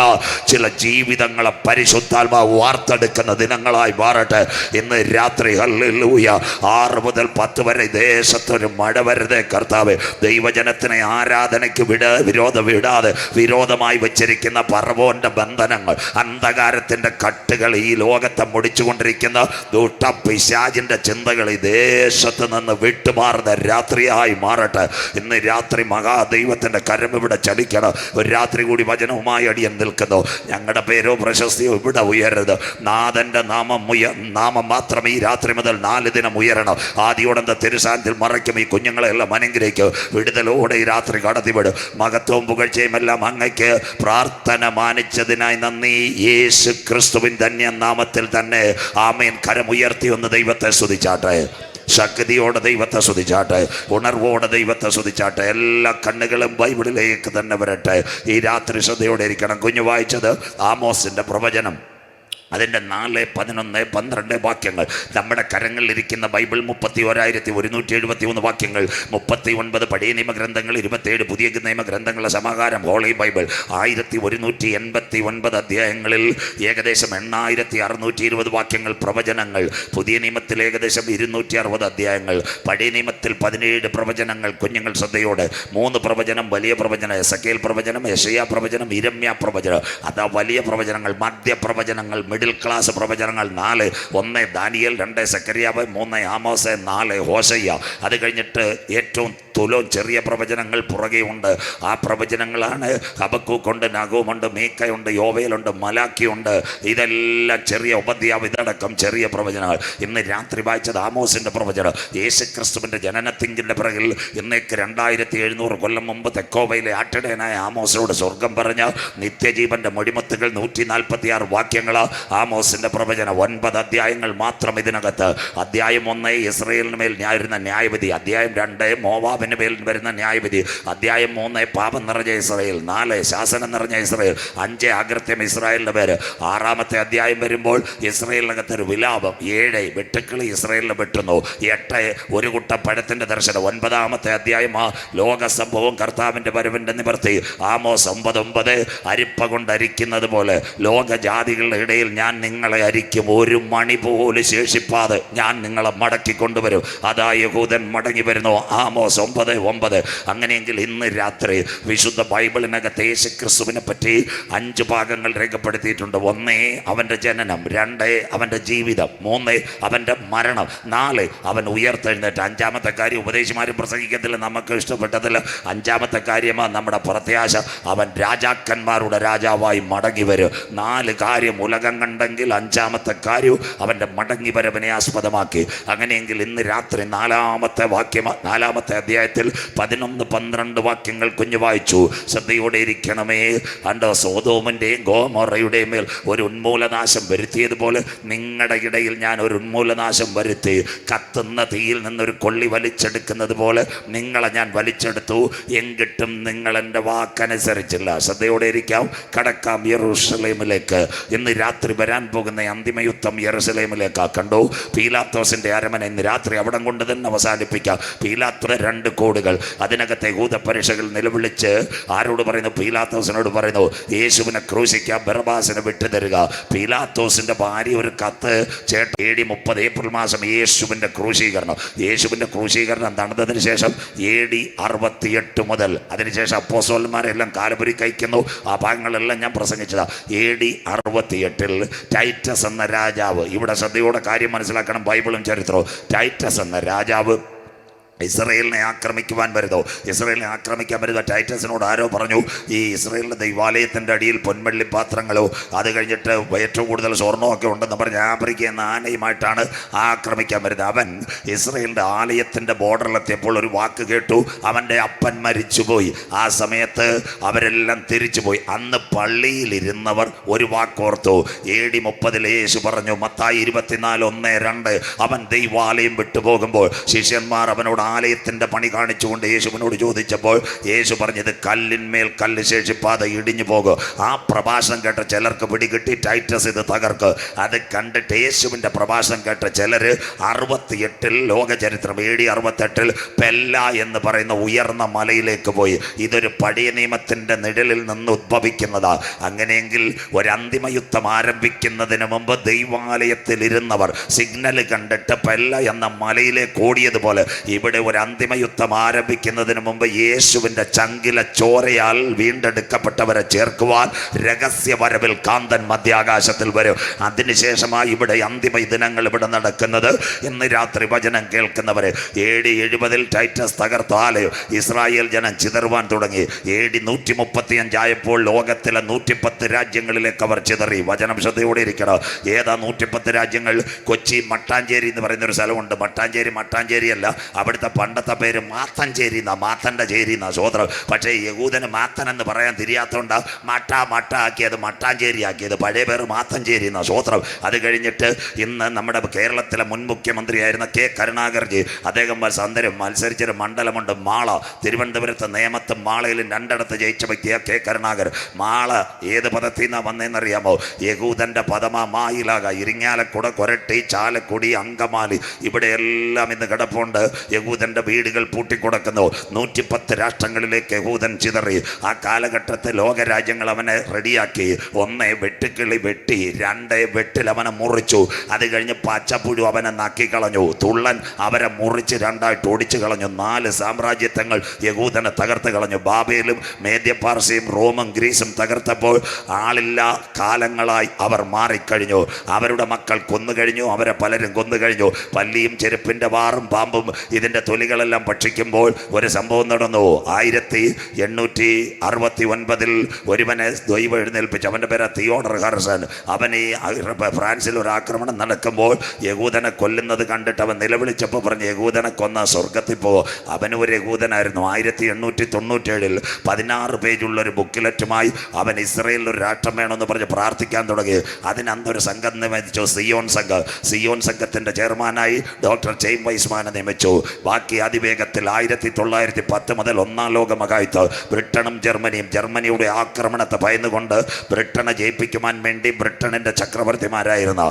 ചില ജീവിതങ്ങളെ പരിശുദ്ധാത്മാവ് വാർത്തെടുക്കുന്ന ദിനങ്ങളായി മാറട്ടെ. ഇന്ന് രാത്രി ഹല്ലേലൂയ 6 മുതൽ 10 വരെ ദേശത്തൊരു മഴ വരുതേ കർത്താവേ. ദൈവജനത്തിനെ ആരാധനയ്ക്ക് വിരോധം വിടാതെ വിരോധമായി വെച്ചിരിക്കുന്ന പറവോന്റെ ബന്ധനങ്ങൾ, അന്ധകാരത്തിന്റെ കട്ടുകൾ, ഈ ലോകത്തെ മുടിച്ചുകൊണ്ടിരിക്കുന്ന ദുഷ്ട പിശാചിന്റെ ചിന്തകൾ ഈ ദേശത്ത് നിന്ന് വിട്ടുമാറുന്ന രാത്രിയായി മാറട്ടെ. ഇന്ന് രാത്രി മഹാദൈവത്തിന്റെ കരം ഇവിടെ ചലിക്കണം. ഒരു രാത്രി കൂടി വചനവുമായി അടിയൻ നിൽക്കുന്നു. ഞങ്ങളുടെ പേരോ പ്രശസ്തിയോ ഇവിടെ ഉയരരുത്. നാഥന്റെ നാമം മാത്രം ഈ രാത്രി മുതൽ 4 ദിനം ഉയരണം. ആദിയോടന്ത തിരുസാന്നിധ്യത്തിൽ മറയ്ക്കും ഈ കുഞ്ഞുങ്ങളെല്ലാം അനുഗ്രഹിക്കും. വിടുതലോടെ ഈ രാത്രി കടത്തിവിടും. മഹത്വവും പുകഴ്ചയും എല്ലാം അങ്ങയ്ക്ക്. പ്രാർത്ഥന മാനിച്ചതിനായി നന്ദി. യേശു ക്രിസ്തുവിൻ ധന്യ നാമത്തിൽ തന്നെ ആമേൻ. കരമുയർത്തി ഒന്ന് ദൈവത്തെ സ്തുതിച്ചാട്ടെ. ശക്തിയോടെ ദൈവത്തെ സ്തുതിച്ചാട്ടെ. ഉണർവോടെ ദൈവത്തെ സ്തുതിച്ചാട്ടെ. എല്ലാ കണ്ണുകളും ബൈബിളിലേക്ക് തന്നെ വരട്ടെ. ഈ രാത്രി ശ്രദ്ധയോടെ ഇരിക്കണം. കുഞ്ഞു വായിച്ചത് ആമോസിന്റെ പ്രവചനം, അതിൻ്റെ 4, 11, 12 വാക്യങ്ങൾ. നമ്മുടെ കരങ്ങളിലിരിക്കുന്ന ബൈബിൾ 31,173 വാക്യങ്ങൾ, 39 പഴയ നിയമഗ്രന്ഥങ്ങൾ, 27 പുതിയ നിയമഗ്രന്ഥങ്ങളുടെ സമാഹാരം ഹോളി ബൈബിൾ, 1189 അധ്യായങ്ങളിൽ ഏകദേശം 8620 വാക്യങ്ങൾ പ്രവചനങ്ങൾ. പുതിയ നിയമത്തിൽ ഏകദേശം 260 അധ്യായങ്ങൾ. പഴയ നിയമത്തിൽ 17 പ്രവചനങ്ങൾ. കുഞ്ഞുങ്ങൾ ശ്രദ്ധയോടെ. 3 പ്രവചനം വലിയ പ്രവചനം, എസക്കേൽ പ്രവചനം, യെശയ്യാ പ്രവചനം, യിരെമ്യാ പ്രവചനം. അതാ വലിയ പ്രവചനങ്ങൾ. മധ്യ പ്രവചനങ്ങൾ, മിഡിൽ ക്ലാസ് പ്രവചനങ്ങൾ 4. 1 ദാനിയേൽ, 2 സെക്കറിയാവ്, 3 ആമോസ്, 4 ഹോശയ്യ. അത് കഴിഞ്ഞിട്ട് ഏറ്റവും തുലോം ചെറിയ പ്രവചനങ്ങൾ പുറകെ ഉണ്ട്. ആ പ്രവചനങ്ങളാണ് ഹബക്കൂക്കുണ്ട്, നഹൂമുണ്ട്, മീക്കയുണ്ട്, യോവേലുണ്ട്, മലാക്കിയുണ്ട്. ഇതെല്ലാം ചെറിയ ഉപദ്യാവ്, ഇതടക്കം ചെറിയ പ്രവചനങ്ങൾ. ഇന്ന് രാത്രി വായിച്ചത് ആമോസിൻ്റെ പ്രവചനം. യേശുക്രിസ്തുവിൻ്റെ ജനനത്തിങ്കിൻ്റെ പിറകിൽ ഇന്നേക്ക് 2700 കൊല്ലം മുമ്പ് തെക്കോവയിലെ ആട്ടിടയനായ ആമോസിനോട് സ്വർഗം പറഞ്ഞ നിത്യജീവന്റെ മൊഴിമുത്തുകൾ 146 വാക്യങ്ങൾ. ആമോസിൻ്റെ പ്രവചനം 9 അധ്യായങ്ങൾ മാത്രം ഇതിനകത്ത്. അധ്യായം 1 ഇസ്രായേലിന് മേൽ വരുന്ന ന്യായവിധി. അധ്യായം 2 മോവാബിന് മേൽ വരുന്ന ന്യായവിധി. അധ്യായം 3 പാപം നിറഞ്ഞ ഇസ്രായേൽ. 4 ശാസനം നിറഞ്ഞ ഇസ്രായേൽ. 5 അകൃത്യം ഇസ്രായേലിൻ്റെ പേര്. 6-ാമത്തെ അധ്യായം വരുമ്പോൾ ഇസ്രായേലിനകത്തൊരു വിലാപം. 7 വെട്ടുക്കിളി ഇസ്രായേലിനെ വെട്ടുന്നു. 8 ഒരു കുട്ട പഴത്തിൻ്റെ ദർശനം. 9-ാമത്തെ അധ്യായം ലോക സംഭവം, കർത്താവിൻ്റെ വരവിൻ്റെ നിവർത്തി. ആമോസ് 9:9 അരിപ്പ കൊണ്ട് അരിക്കുന്നത് പോലെ ലോകജാതികളുടെ ഇടയിൽ ഞാൻ നിങ്ങളെ അരിക്കും, ഒരു മണി പോലും ശേഷിപ്പാതെ ഞാൻ നിങ്ങളെ മടക്കി കൊണ്ടുവരും. അതാ യഹൂദൻ മടങ്ങി വരുന്നു. ആമോസ് 9:9. അങ്ങനെയെങ്കിൽ ഇന്ന് രാത്രി വിശുദ്ധ ബൈബിളിനകത്ത് യേശുക്രിസ്തുവിനെ പറ്റി 5 ഭാഗങ്ങൾ രേഖപ്പെടുത്തിയിട്ടുണ്ട്. 1 അവൻ്റെ ജനനം, 2 അവൻ്റെ ജീവിതം, 3 അവൻ്റെ മരണം, 4 അവൻ ഉയർത്തെഴുന്നേറ്റ്. 5-ാമത്തെ കാര്യം ഉപദേശിമാരും പ്രസംഗിക്കത്തില്ല, നമുക്ക് ഇഷ്ടപ്പെട്ടതില്ല. 5-ാമത്തെ കാര്യമാണ് നമ്മുടെ പ്രത്യാശ. അവൻ രാജാക്കന്മാരുടെ രാജാവായി മടങ്ങി വരും. 4 കാര്യം ഉലകം കണ്ടെങ്കിൽ 5-ാമത്തെ കാര്യവും അവൻ്റെ മടങ്ങി വരവിനെ ആസ്പദമാക്കി. അങ്ങനെയെങ്കിൽ ഇന്ന് രാത്രി 4-ാമത്തെ വാക്യം, 4-ാമത്തെ അധ്യായം അധ്യായത്തിൽ 11-12 വാക്യങ്ങൾ കുഞ്ഞു വായിച്ചു. ശ്രദ്ധയോടെ ഇരിക്കണമേ. സോദോമിൻ്റെയും ഗോമോറയുടെയും മേൽ ഒരു ഉന്മൂലനാശം വരുത്തിയതുപോലെ നിങ്ങളുടെ ഇടയിൽ ഞാൻ ഒരു ഉന്മൂലനാശം വരുത്തി. കത്തുന്ന തീയിൽ നിന്നൊരു കൊള്ളി വലിച്ചെടുക്കുന്നത് പോലെ നിങ്ങളെ ഞാൻ വലിച്ചെടുത്തു. എങ്കിട്ടും നിങ്ങൾ എൻ്റെ വാക്കനുസരിച്ചില്ല. ശ്രദ്ധയോടെ ഇരിക്കാം. കടക്കാം യെരൂശലേമിലേക്ക്. ഇന്ന് രാത്രി വരാൻ പോകുന്ന അന്തിമയുദ്ധം യെരൂശലേമിലേക്കാ. കണ്ടു, പീലാത്തോസിൻ്റെ അരമന ഇന്ന് രാത്രി അവിടം കൊണ്ട് തന്നെ അവസാനിപ്പിക്കാം. പീലാത്തോസ് 2 കോടുകൾ, അതിനകത്തെ യൂദപരീക്ഷകൾ നിലവിളിച്ച് ആരോട് പറയുന്നു? പീലാത്തോസിനോട് പറയുന്നു, യേശുവിനെ ക്രൂശിക്കാൻ, ബറബ്ബാസിനെ വിട്ടുതരിക. പീലാത്തോസിന്റെ ഭാര്യ ഒരു കത്ത് ചേട്ടൻ AD 30 ഏപ്രിൽ മാസം യേശുവിന്റെ ക്രൂശീകരണം നടന്നതിന് ശേഷം AD 68 മുതൽ അതിനുശേഷം അപ്പോസ്തലന്മാരെല്ലാം കാലപുരി കഴിക്കുന്നു. ആ ഭാഗങ്ങളെല്ലാം ഞാൻ പ്രസംഗിച്ചതാ. AD 68 ടൈറ്റസ് എന്ന രാജാവ്, ഇവിടെ ശ്രദ്ധയോടെ കാര്യം മനസ്സിലാക്കണം, ബൈബിളും ചരിത്രവും. ടൈറ്റസ് എന്ന രാജാവ് ഇസ്രയേലിനെ ആക്രമിക്കുവാൻ വരുന്നു. ടൈറ്റസിനോട് ആരോ പറഞ്ഞു, ഈ ഇസ്രയേലിൻ്റെ ദൈവാലയത്തിൻ്റെ അടിയിൽ പൊൻവെള്ളി പാത്രങ്ങളോ അത് കഴിഞ്ഞിട്ട് ഏറ്റവും കൂടുതൽ സ്വർണ്ണമൊക്കെ ഉണ്ടെന്ന് പറഞ്ഞ് ആഫ്രിക്ക എന്ന ആനയുമായിട്ടാണ് ആക്രമിക്കാൻ വരുന്നത്. അവൻ ഇസ്രയേലിൻ്റെ ആലയത്തിൻ്റെ ബോർഡറിലെത്തിയപ്പോൾ ഒരു വാക്ക് കേട്ടു, അവൻ്റെ അപ്പൻ മരിച്ചുപോയി. ആ സമയത്ത് അവരെല്ലാം തിരിച്ചുപോയി. അന്ന് പള്ളിയിലിരുന്നവർ ഒരു വാക്കോർത്തു. AD 30 യേശു പറഞ്ഞു, മത്തായി 24:1-2, അവൻ ദൈവാലയം വിട്ടുപോകുമ്പോൾ ശിഷ്യന്മാർ അവനോട് ആലയത്തിൻ്റെ പണി കാണിച്ചുകൊണ്ട് യേശുവിനോട് ചോദിച്ചപ്പോൾ യേശു പറഞ്ഞത്, കല്ലിന്മേൽ കല്ല് ശേഷിപ്പാതെ ഇടിഞ്ഞു പോകും. ആ പ്രഭാഷണം കേട്ട ചിലർക്ക് പിടികിട്ടി, ടൈറ്റസ് ഇത് തകർക്ക്. അത് കണ്ടിട്ട് യേശുവിൻ്റെ പ്രഭാഷണം കേട്ട ചിലർ 68 ലോകചരിത്രം AD 68 പെല്ല എന്ന് പറയുന്ന ഉയർന്ന മലയിലേക്ക് പോയി. ഇതൊരു പഴയ നിയമത്തിൻ്റെ നിഴലിൽ നിന്ന് ഉദ്ഭവിക്കുന്നതാ. അങ്ങനെയെങ്കിൽ ഒരു അന്തിമയുദ്ധം ആരംഭിക്കുന്നതിന് മുമ്പ് ദൈവാലയത്തിൽ ഇരുന്നവർ സിഗ്നൽ കണ്ടിട്ട് പെല്ല എന്ന മലയിലേക്ക് ഓടിയതുപോലെ ഇവിടെ ഒരു അന്തിമയുദ്ധം ആരംഭിക്കുന്നതിന് മുമ്പ് യേശുവിൻ്റെ ചങ്കില ചോരയാൽ വീണ്ടെടുക്കപ്പെട്ടവരെ ചേർക്കുവാൻ രഹസ്യ വരവിൽ കാന്തൻ മധ്യാകാശത്തിൽ വരും. അതിനുശേഷമായി ഇവിടെ അന്തിമ ദിനങ്ങൾ ഇവിടെ നടക്കുന്നത്. ഇന്ന് രാത്രി വചനം കേൾക്കുന്നവരെ, AD 70 ടൈറ്റസ് തകർത്ത ആലയം ഇസ്രായേൽ ജനം ചിതറുവാൻ തുടങ്ങി. AD 135 ആയപ്പോൾ ലോകത്തിലെ 110 രാജ്യങ്ങളിലേക്ക് അവർ ചിതറി. വചനം ശ്രദ്ധയോടെ ഇരിക്കണം. ഏതാ 110 രാജ്യങ്ങൾ? കൊച്ചി മട്ടാഞ്ചേരി എന്ന് പറയുന്നൊരു സ്ഥലമുണ്ട്. മട്ടാഞ്ചേരിയല്ല, അവിടുത്തെ പണ്ടത്തെ പേര് മാത്തഞ്ചേരി എന്നാ, മാത്തൻ്റെ ചേരി എന്നാ സ്വോത്രം. പക്ഷേ യഹൂദന് മാത്തൻ എന്ന് പറയാൻ തിരിയാത്തോണ്ടാ മട്ട ആക്കിയത് മട്ടാഞ്ചേരി ആക്കിയത്. പഴയ പേര് മാത്തഞ്ചേരി എന്നാ സ്വോത്രം. അത് കഴിഞ്ഞിട്ട് ഇന്ന് നമ്മുടെ കേരളത്തിലെ മുൻ മുഖ്യമന്ത്രിയായിരുന്ന K. കരുണാകർജി, അദ്ദേഹം മത്സരിച്ചൊരു മണ്ഡലമുണ്ട് മാള. തിരുവനന്തപുരത്ത് നേമത്തും മാളയിലും 2 ജയിച്ച വ്യക്തിയാണ് K. കരുണാകർ. മാള ഏത് പദത്തിൽ നിന്നാണ് വന്നതെന്നറിയാമോ? യഹൂദൻ്റെ പദമാ മായിലാക. ഇരിങ്ങാലക്കുട, കൊരട്ടി, ചാലക്കുടി, അങ്കമാലി ഇവിടെയെല്ലാം ഇന്ന് കിടപ്പുണ്ട്. യഹൂദൻ്റെ വീടുകൾ പൂട്ടിക്കൊടുക്കുന്നു. 110 രാഷ്ട്രങ്ങളിലേക്ക് യഹൂദൻ ചിതറി. ആ കാലഘട്ടത്തിൽ ലോകരാജ്യങ്ങൾ അവനെ റെഡിയാക്കി. 1 വെട്ടുക്കിളി വെട്ടി, 2 വെട്ടിൽ അവനെ മുറിച്ചു. അത് കഴിഞ്ഞ് പച്ചപ്പുഴു അവനെ നക്കിക്കളഞ്ഞു. തുള്ളൻ അവരെ മുറിച്ച് 2ആയിട്ട് ഓടിച്ചു കളഞ്ഞു. 4 സാമ്രാജ്യത്വങ്ങൾ യഹൂദനെ തകർത്ത് കളഞ്ഞു. ബാബേലും മേദ്യപാർസിയും റോമും ഗ്രീസും തകർത്തപ്പോൾ ആളില്ലാ കാലങ്ങളായി അവർ മാറിക്കഴിഞ്ഞു. അവരുടെ മക്കൾ കൊന്നുകഴിഞ്ഞു. അവരെ പലരും കൊന്നുകഴിഞ്ഞു. പല്ലിയും ചെരുപ്പിൻ്റെ വാറും പാമ്പും ഇതിൻ്റെ തൊലികളെല്ലാം ഭക്ഷിക്കുമ്പോൾ ഒരു സംഭവം നടന്നു. 1869 ഒരുവനെ ദൈവം എഴുന്നേൽപ്പിച്ചു. അവൻ്റെ പേര് തിയോഡർ ഹർസൺ. അവൻ ഈ ഫ്രാൻസിൽ ഒരു ആക്രമണം നടക്കുമ്പോൾ യഹൂദനെ കൊല്ലുന്നത് കണ്ടിട്ട് അവൻ നിലവിളിച്ചപ്പോൾ പറഞ്ഞു, യഹൂദനെ കൊന്ന സ്വർഗത്തിൽ പോകും. അവനും ഒരു യഹൂദനായിരുന്നു. 1897 16 പേജുള്ളൊരു ബുക്കിലറ്റുമായി അവൻ ഇസ്രയേലിൽ ഒരു രാഷ്ട്രം വേണമെന്ന് പറഞ്ഞ് പ്രാർത്ഥിക്കാൻ തുടങ്ങി. അതിനന്നൊരു സംഘം നിയമിച്ചു, സിയോൺ സംഘത്തിൻ്റെ ചെയർമാനായി ഡോക്ടർ ജെയിം വൈസ്മാനെ നിയമിച്ചു. ബാക്കി അതിവേഗത്തിൽ 1910 മുതൽ 1-ാം ലോക മഹായുദ്ധം ബ്രിട്ടനും ജർമ്മനിയുടെ ആക്രമണത്തെ ഭയന്നുകൊണ്ട് ബ്രിട്ടനെ ജയിപ്പിക്കുവാൻ വേണ്ടി ബ്രിട്ടനിൻ്റെ ചക്രവർത്തിമാരായിരുന്ന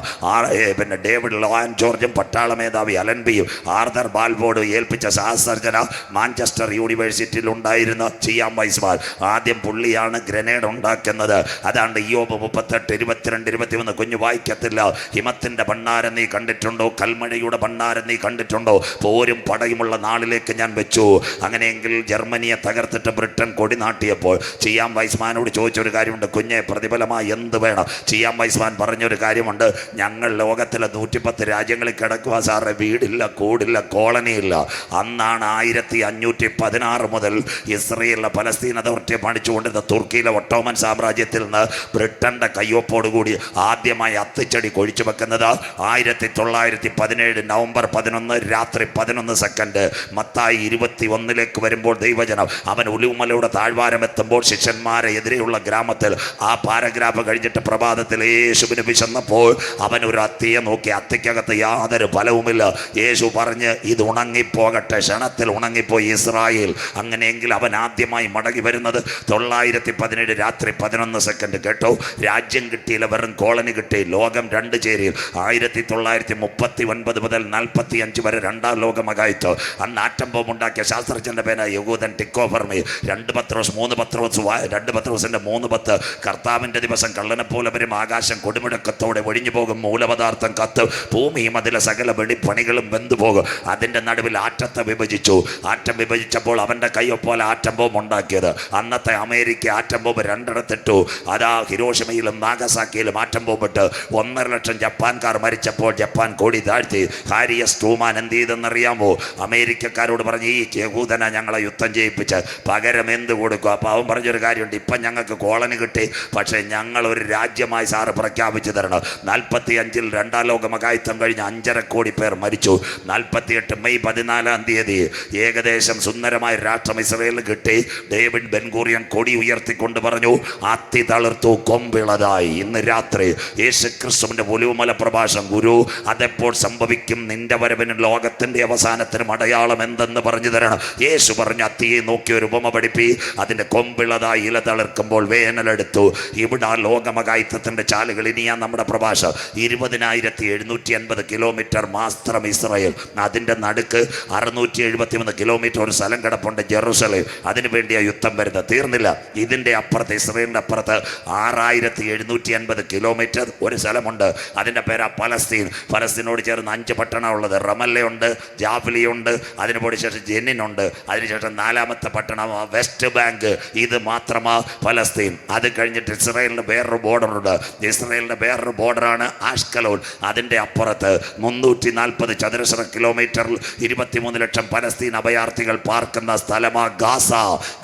പിന്നെ ഡേവിഡ് ലോയൻ ജോർജും പട്ടാള മേധാവി അലൻബിയും ആർതർ ബാൽബോർഡ് ഏൽപ്പിച്ച ശാസ്ത്രജ്ഞന മാഞ്ചസ്റ്റർ യൂണിവേഴ്സിറ്റിയിൽ ഉണ്ടായിരുന്ന ചിയാം വൈസ്മാൻ. ആദ്യം പുള്ളിയാണ് ഗ്രനേഡ് ഉണ്ടാക്കുന്നത്. അതാണ്ട് ഇയ്യോബ് 38, 22, 21 കുഞ്ഞു വായിക്കത്തില്ല. ഹിമത്തിൻ്റെ ഭണ്ഡാരം നീ കണ്ടിട്ടുണ്ടോ? കൽമഴയുടെ ഭണ്ഡാരം നീ കണ്ടിട്ടുണ്ടോ? പോരും പടയുമുള്ള നാളിലേക്ക് ഞാൻ വെച്ചു. അങ്ങനെയെങ്കിൽ ജർമ്മനിയെ തകർത്തിട്ട് ബ്രിട്ടൻ കൊടി നാട്ടിയപ്പോൾ ചിയാം വൈസ്മാനോട് ചോദിച്ചൊരു കാര്യമുണ്ട്, കുഞ്ഞെ പ്രതിഫലമായി എന്ത് വേണം? ചിയാം വൈസ്മാൻ പറഞ്ഞൊരു കാര്യമുണ്ട്, ഞങ്ങൾ ലോകത്തിലെ 110 രാജ്യങ്ങളിൽ കിടക്കുക സാറേ, വീടില്ല, കൂടില്ല, കോളനിയില്ല. അന്നാണ് 1516 മുതൽ ഇസ്രയേലിലെ പലസ്തീൻ അതോറിറ്റിയെ പണിച്ചുകൊണ്ടിരുന്ന തുർക്കിയിലെ ഒട്ടോമൻ സാമ്രാജ്യത്തിൽ നിന്ന് ബ്രിട്ടൻ്റെ കയ്യൊപ്പോടുകൂടി ആദ്യമായി അത്തിച്ചടി കൊഴിച്ചു വെക്കുന്നത് 1917 നവംബർ 11 രാത്രി 11 സെക്കൻഡ് സെക്കൻഡ്. മത്തായി 21 വരുമ്പോൾ ദൈവജനം അവൻ ഒലിവുമലയുടെ താഴ്വാരം എത്തുമ്പോൾ ശിഷ്യന്മാരെ എതിരെയുള്ള ഗ്രാമത്തിൽ ആ പാരഗ്രാഫ് കഴിഞ്ഞിട്ട് പ്രഭാതത്തിൽ യേശുവിന് വിശന്നപ്പോൾ അവൻ ഒരു അത്തിയെ നോക്കി. അത്തിക്കകത്ത് യാതൊരു ഫലവുമില്ല. യേശു പറഞ്ഞ് ഇത് ഉണങ്ങിപ്പോകട്ടെ. ക്ഷണത്തിൽ ഉണങ്ങിപ്പോയി ഇസ്രായേൽ. അങ്ങനെയെങ്കിൽ അവൻ ആദ്യമായി മടങ്ങി വരുന്നത് 917 രാത്രി 11 സെക്കൻഡ്. കേട്ടോ, രാജ്യം കിട്ടിയില്ല, വെറും കോളനി കിട്ടി. ലോകം 2 ചേരിയിൽ 1939 മുതൽ 45 വരെ 2ാം ലോകമഹായുദ്ധം. അന്ന് ആറ്റം ബോംബ് ഉണ്ടാക്കിയ ശാസ്ത്രജ്ഞന്റെ പേര് യഹൂദൻ ടിക്കോ ഫെർമി. 2 പത്രോസ് 3 പത്രോസ് 2 പത്രോസിന്റെ 3:10 കർത്താവിന്റെ ദിവസം കള്ളനെ പോലെ വരും. ആകാശം കൊടുമുഴക്കത്തോടെ ഒഴിഞ്ഞു പോകും. മൂലപദാർത്ഥം കത്ത്. ഭൂമിയും അതിലെ സകല വെളിപ്പണികളും വെന്തുപോകും. അതിന്റെ നടുവിൽ ആറ്റത്തെ വിഭജിച്ചു. ആറ്റം വിഭജിച്ചപ്പോൾ അവന്റെ കൈയൊപ്പോലെ ആറ്റം ബോംബ് ഉണ്ടാക്കിയത്. അന്നത്തെ അമേരിക്ക ആറ്റം ബോംബ് 2 അതാ ഹിരോഷിമയിലും നാഗസാക്കിയിലും ആറ്റം ബോംബിട്ട് 1.5 ലക്ഷം ജപ്പാൻകാർ മരിച്ചപ്പോൾ ജപ്പാൻ കോടി താഴ്ത്തി. ഹാരി എസ് ട്രൂമാൻ എന്ത് ചെയ്തെന്നറിയാമോ? അമേരിക്കക്കാരോട് പറഞ്ഞ് ഈ യഹൂദനെ ഞങ്ങളെ യുദ്ധം ചെയ്യിപ്പിച്ച് പകരം എന്ത് കൊടുക്കും? അപ്പോൾ അവൻ പറഞ്ഞൊരു കാര്യമുണ്ട്, ഇപ്പം ഞങ്ങൾക്ക് കോളനി കിട്ടി, പക്ഷേ ഞങ്ങൾ ഒരു രാജ്യമായി സാറ് പ്രഖ്യാപിച്ചു തരണം. 45-ൽ 2ാം ലോകമഹായുദ്ധം കഴിഞ്ഞ് 5.5 കോടി പേർ മരിച്ചു. 48 മെയ് 14 ഏകദേശം സുന്ദരമായ രാഷ്ട്രം ഇസ്രയേലിന് കിട്ടി. ഡേവിഡ് ബെൻഗൂറിയൻ കൊടി ഉയർത്തിക്കൊണ്ട് പറഞ്ഞു, അത്തി തളിർത്തു, കൊമ്പിളതായി. ഇന്ന് രാത്രി യേശുക്രിസ്തുവിന്റെ ഒലിവുമല പ്രഭാഷണം. ഗുരു, അതെപ്പോൾ സംഭവിക്കും? നിന്റെ വരവിനും ലോകത്തിന്റെ അവസാനത്തിനും അടയാളം എന്തെന്ന് പറഞ്ഞു തരണം. യേശു പറഞ്ഞു, അത്തിയെ നോക്കി ഒരു ഉപമ പഠിപ്പി. അതിന്റെ കൊമ്പിളതായി ഇല തളിർക്കുമ്പോൾ വേനലെടുത്തു. ഇവിടെ ആ ലോകമഹായുദ്ധത്തിന്റെ ചാലുകൾ. ഇനിയാ നമ്മുടെ പ്രഭാഷണം. 20,780 കിലോമീറ്റർ മാത്രം ഇസ്രായേൽ. അതിന്റെ നടുക്ക് 673 കിലോമീറ്റർ ഒരു സ്ഥലം കിടപ്പുണ്ട്, ജെറുസലേം. അതിനു വേണ്ടിയാ യുദ്ധം വരുന്നത്. തീർന്നില്ല. ഇതിന്റെ അപ്പുറത്ത്, ഇസ്രായേലിന്റെ അപ്പുറത്ത് 6,780 കിലോമീറ്റർ ഒരു സ്ഥലമുണ്ട്. അതിന്റെ പേരാ പലസ്തീൻ. പലസ്തീനോട് ചേർന്ന് 5 പട്ടണമുള്ളത്. റമല്ലയുണ്ട്, ജാഫ്ലിയുണ്ട്, അതിനുപോടി ശേഷം ജെന്നിനുണ്ട്, അതിനുശേഷം 4ാമത്തെ പട്ടണം വെസ്റ്റ് ബാങ്ക്. ഇത് മാത്രമാ പലസ്തീൻ. അത് കഴിഞ്ഞിട്ട് ഇസ്രായേലിന് വേറൊരു ബോർഡറുണ്ട്. ഇസ്രായേലിന്റെ വേറൊരു ബോർഡറാണ് ആഷ്കലോൺ. അതിന്റെ അപ്പുറത്ത് 340 ചതുരശ്ര കിലോമീറ്ററിൽ 23 ലക്ഷം പലസ്തീൻ അഭയാർത്ഥികൾ പാർക്കുന്ന സ്ഥലമാ ഗാസ.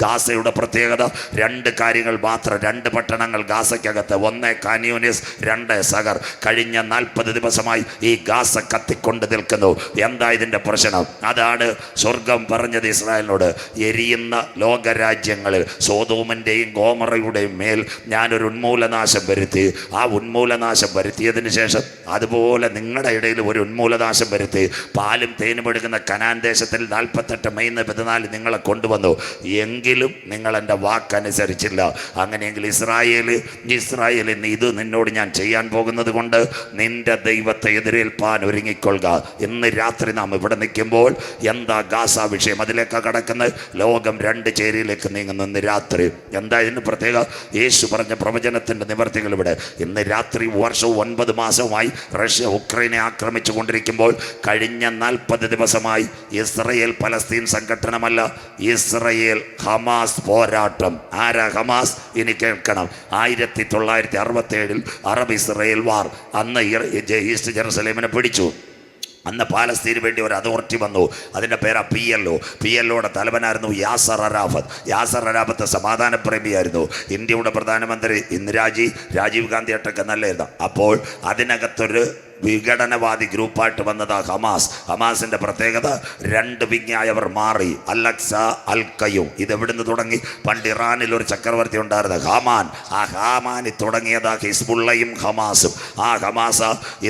ഗാസയുടെ പ്രത്യേകത 2 കാര്യങ്ങൾ മാത്രം. 2 പട്ടണങ്ങൾ ഗാസയ്ക്കകത്ത്. 1 കാനിയോനിസ്, 2 സഗർ. കഴിഞ്ഞ 40 ദിവസമായി ഈ ഗാസ കത്തിക്കൊണ്ട് നിൽക്കുന്നു. എന്താ ഇതിന്റെ പ്രശ്നം? അതാണ് സ്വർഗം പറഞ്ഞത് ഇസ്രായേലിനോട്. എരിയുന്ന ലോകരാജ്യങ്ങളിൽ സോദോമിന്റെയും ഗോമറയുടെയും മേൽ ഞാനൊരു ഉന്മൂലനാശം വരുത്തി. ആ ഉന്മൂലനാശം വരുത്തിയതിന് ശേഷം അതുപോലെ നിങ്ങളുടെ ഇടയിൽ ഒരു ഉന്മൂലനാശം വരുത്തി. പാലും തേനും എടുക്കുന്ന കനാൻ ദേശത്തിൽ 48 മെയ് 14 നിങ്ങളെ കൊണ്ടുവന്നു. എങ്കിലും നിങ്ങൾ എൻ്റെ വാക്കനുസരിച്ചില്ല. അങ്ങനെയെങ്കിൽ ഇസ്രായേലിന് ഇത് നിന്നോട് ഞാൻ ചെയ്യാൻ പോകുന്നത് കൊണ്ട് നിന്റെ ദൈവത്തെ എതിരേൽപ്പാൻ ഒരുങ്ങിക്കൊള്ളുക. ഇന്ന് രാത്രി നാം ഇവിടെ നിൽക്കുമ്പോൾ എന്താ ഗാസ വിഷയം? അതിലേക്ക് കടക്കുന്നത്. ലോകം 2 ചേരിയിലേക്ക് നീങ്ങുന്നു. ഇന്ന് രാത്രി എന്താ ഇതിന് പ്രത്യേക? യേശു പറഞ്ഞ പ്രവചനത്തിൻ്റെ നിവർത്തികൾ ഇവിടെ. ഇന്ന് രാത്രി വർഷവും 9 മാസവുമായി റഷ്യ ഉക്രൈനെ ആക്രമിച്ചു കൊണ്ടിരിക്കുമ്പോൾ കഴിഞ്ഞ 40 ദിവസമായി ഇസ്രയേൽ പലസ്തീൻ സംഘടനമല്ല, ഇസ്രയേൽ ഹമാസ് പോരാട്ടം. ആരാ ഹമാസ്? ഇനി കേൾക്കണം. 1967 അറബ് ഇസ്രയേൽ വാർ. അന്ന് ഈസ്റ്റ് ജെറുസലേമിനെ പിടിച്ചു. അന്ന് പാലസ്തീന് വേണ്ടി ഒരു അതോറിറ്റി വന്നു. അതിൻ്റെ പേരാ PLO. PLOയുടെ തലവനായിരുന്നു യാസർ അറാഫത്ത്. സമാധാനപ്രേമിയായിരുന്നു. ഇന്ത്യയുടെ പ്രധാനമന്ത്രി ഇന്ദിരാജി, രാജീവ് ഗാന്ധി അട്ടൊക്കെ നല്ലായിരുന്നു. അപ്പോൾ അതിനകത്തൊരു വിഘടനവാദി ഗ്രൂപ്പായിട്ട് വന്നതാ ഹമാസിന്റെ പ്രത്യേകത 2 വിങ്ങായി അവർ മാറി. അലക്സ അൽ കയ്യൂം. ഇത് എവിടുന്ന് തുടങ്ങി? പണ്ട് ഇറാനിൽ ഒരു ചക്രവർത്തി ഉണ്ടായിരുന്ന ഹാമാൻ. ആ ഹാമാനി തുടങ്ങിയതാ ഹിസ്ബുള്ളയും ഹമാസും. ആ ഹമാസ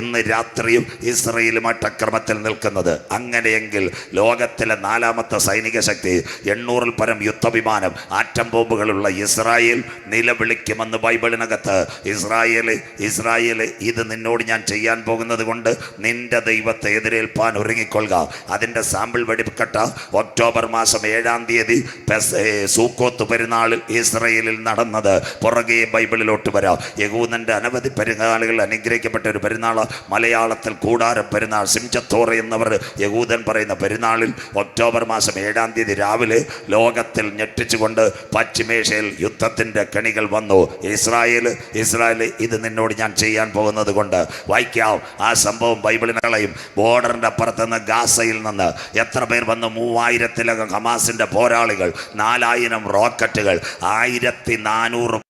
ഇന്ന് രാത്രിയും ഇസ്രയേലുമായിട്ട് അക്രമത്തിൽ നിൽക്കുന്നത്. അങ്ങനെയെങ്കിൽ ലോകത്തിലെ 4ാമത്തെ സൈനിക ശക്തി, 800-ൽ പരം യുദ്ധവിമാനം, ആറ്റം ബോംബുകളുള്ള ഇസ്രായേൽ നിലവിളിക്കുമെന്ന് ബൈബിളിനകത്ത്. ഇസ്രായേൽ ഇത് നിന്നോട് ഞാൻ ചെയ്യാൻ പോകുന്നത് കൊണ്ട് നിന്റെ ദൈവത്തെ എതിരേൽപ്പാൻ ഒരുങ്ങിക്കൊള്ളുക. അതിൻ്റെ സാമ്പിൾ വെടിക്കെട്ട ഒക്ടോബർ മാസം 7-ാം തീയതി സൂക്കോത്ത് പെരുന്നാളിൽ ഇസ്രയേലിൽ നടന്നത്. പുറകെ ബൈബിളിലോട്ട് വരാം. യഹൂദന്റെ അനവധി പെരുന്നാളുകൾ അനുഗ്രഹിക്കപ്പെട്ട ഒരു പെരുന്നാൾ. മലയാളത്തിൽ കൂടാരം പെരുന്നാൾ, സിംചത്തോറ എന്നവർ യഹൂദൻ പറയുന്ന പെരുന്നാളിൽ ഒക്ടോബർ മാസം 7-ാം തീയതി രാവിലെ ലോകത്തിൽ ഞെട്ടിച്ചുകൊണ്ട് പശ്ചിമേഷ്യയിൽ യുദ്ധത്തിൻ്റെ കണികൾ വന്നു. ഇസ്രായേൽ ഇത് നിന്നോട് ഞാൻ ചെയ്യാൻ പോകുന്നത് കൊണ്ട്. വായിക്കാം ആ സംഭവം ബൈബിളിനകളെയും. ബോർഡറിൻ്റെ അപ്പുറത്തുനിന്ന് ഗാസയിൽ നിന്ന് എത്ര പേർ വന്നു? 3000-ലകം ഹമാസിൻ്റെ പോരാളികൾ, 4000 റോക്കറ്റുകൾ, 1400